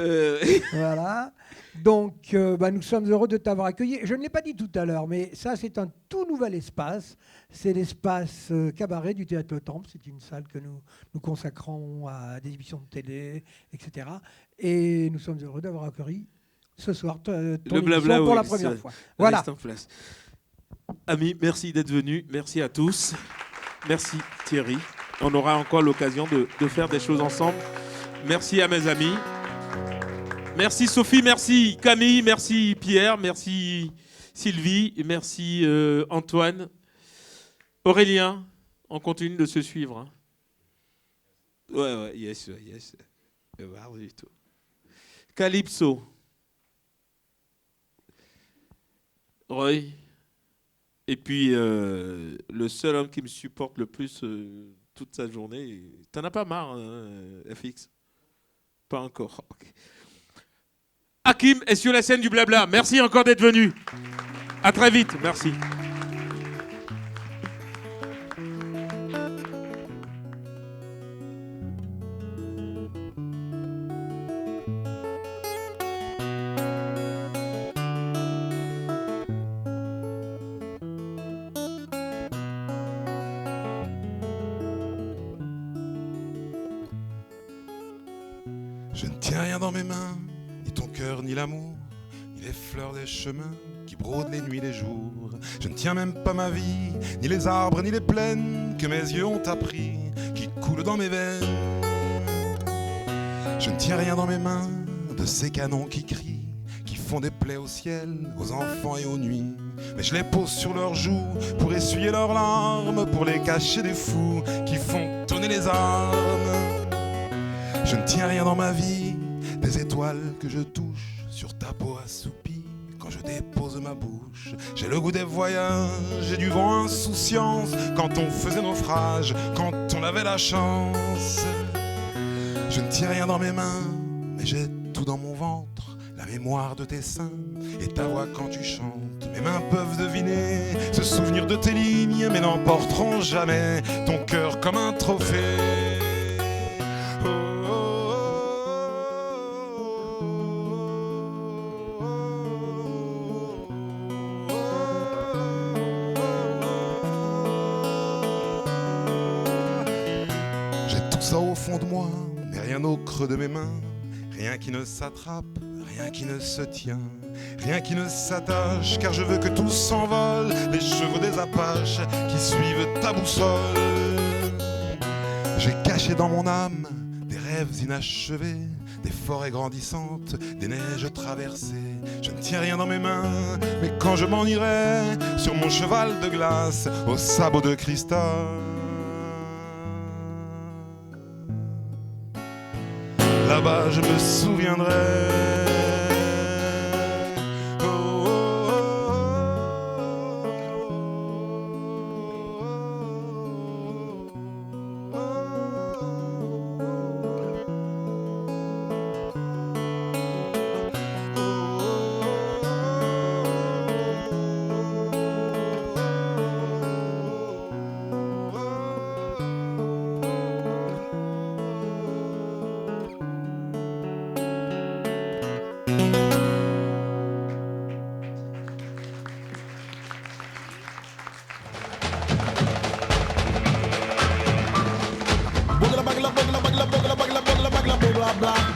Speaker 1: Voilà. Donc, nous sommes heureux de t'avoir accueilli. Je ne l'ai pas dit tout à l'heure, mais ça, c'est un tout nouvel espace. C'est l'espace cabaret du Théâtre Le Temple. C'est une salle que nous consacrons à des émissions de télé, etc. Et nous sommes heureux d'avoir accueilli ce soir ton
Speaker 2: le blabla
Speaker 1: pour la première fois. Voilà.
Speaker 2: Reste en place. Amis, merci d'être venus. Merci à tous. Merci Thierry. On aura encore l'occasion de faire des choses ensemble. Merci à mes amis. Merci Sophie, merci Camille, merci Pierre, merci Sylvie, merci Antoine. Aurélien, on continue de se suivre. Hein. Ouais, yes. Du tout. Calypso. Roy. Et puis, le seul homme qui me supporte le plus toute sa journée, t'en as pas marre, hein, FX? Pas encore. Okay. Hakim est sur la scène du blabla. Merci encore d'être venu. À très vite. Merci.
Speaker 11: Je ne tiens rien dans mes mains, ni ton cœur, ni l'amour, ni les fleurs des chemins.
Speaker 9: qui brode les nuits, les jours. Je ne tiens même pas ma vie, ni les arbres, ni les plaines que mes yeux ont appris, qui coulent dans mes veines. Je ne tiens rien dans mes mains de ces canons qui crient, qui font des plaies au ciel, aux enfants et aux nuits. Mais je les pose sur leurs joues pour essuyer leurs larmes, pour les cacher des fous qui font tonner les armes. Je ne tiens rien dans ma vie des étoiles que je touche sur ta peau assoupie quand je dépose ma bouche. J'ai le goût des voyages et du vent insouciance quand on faisait naufrage, quand on avait la chance. Je ne tiens rien dans mes mains, mais j'ai tout dans mon ventre, la mémoire de tes seins et ta voix quand tu chantes. Mes mains peuvent deviner, se souvenir de tes lignes, mais n'emporteront jamais ton cœur comme un trophée. Au fond de moi, mais rien au creux de mes mains, rien qui ne s'attrape, rien qui ne se tient, rien qui ne s'attache, car je veux que tout s'envole, les chevaux des Apaches qui suivent ta boussole. J'ai caché dans mon âme des rêves inachevés, des forêts grandissantes, des neiges traversées. Je ne tiens rien dans mes mains, mais quand je m'en irai sur mon cheval de glace, aux sabots de cristal, là-bas je me souviendrai.
Speaker 12: Blah, blah, blah.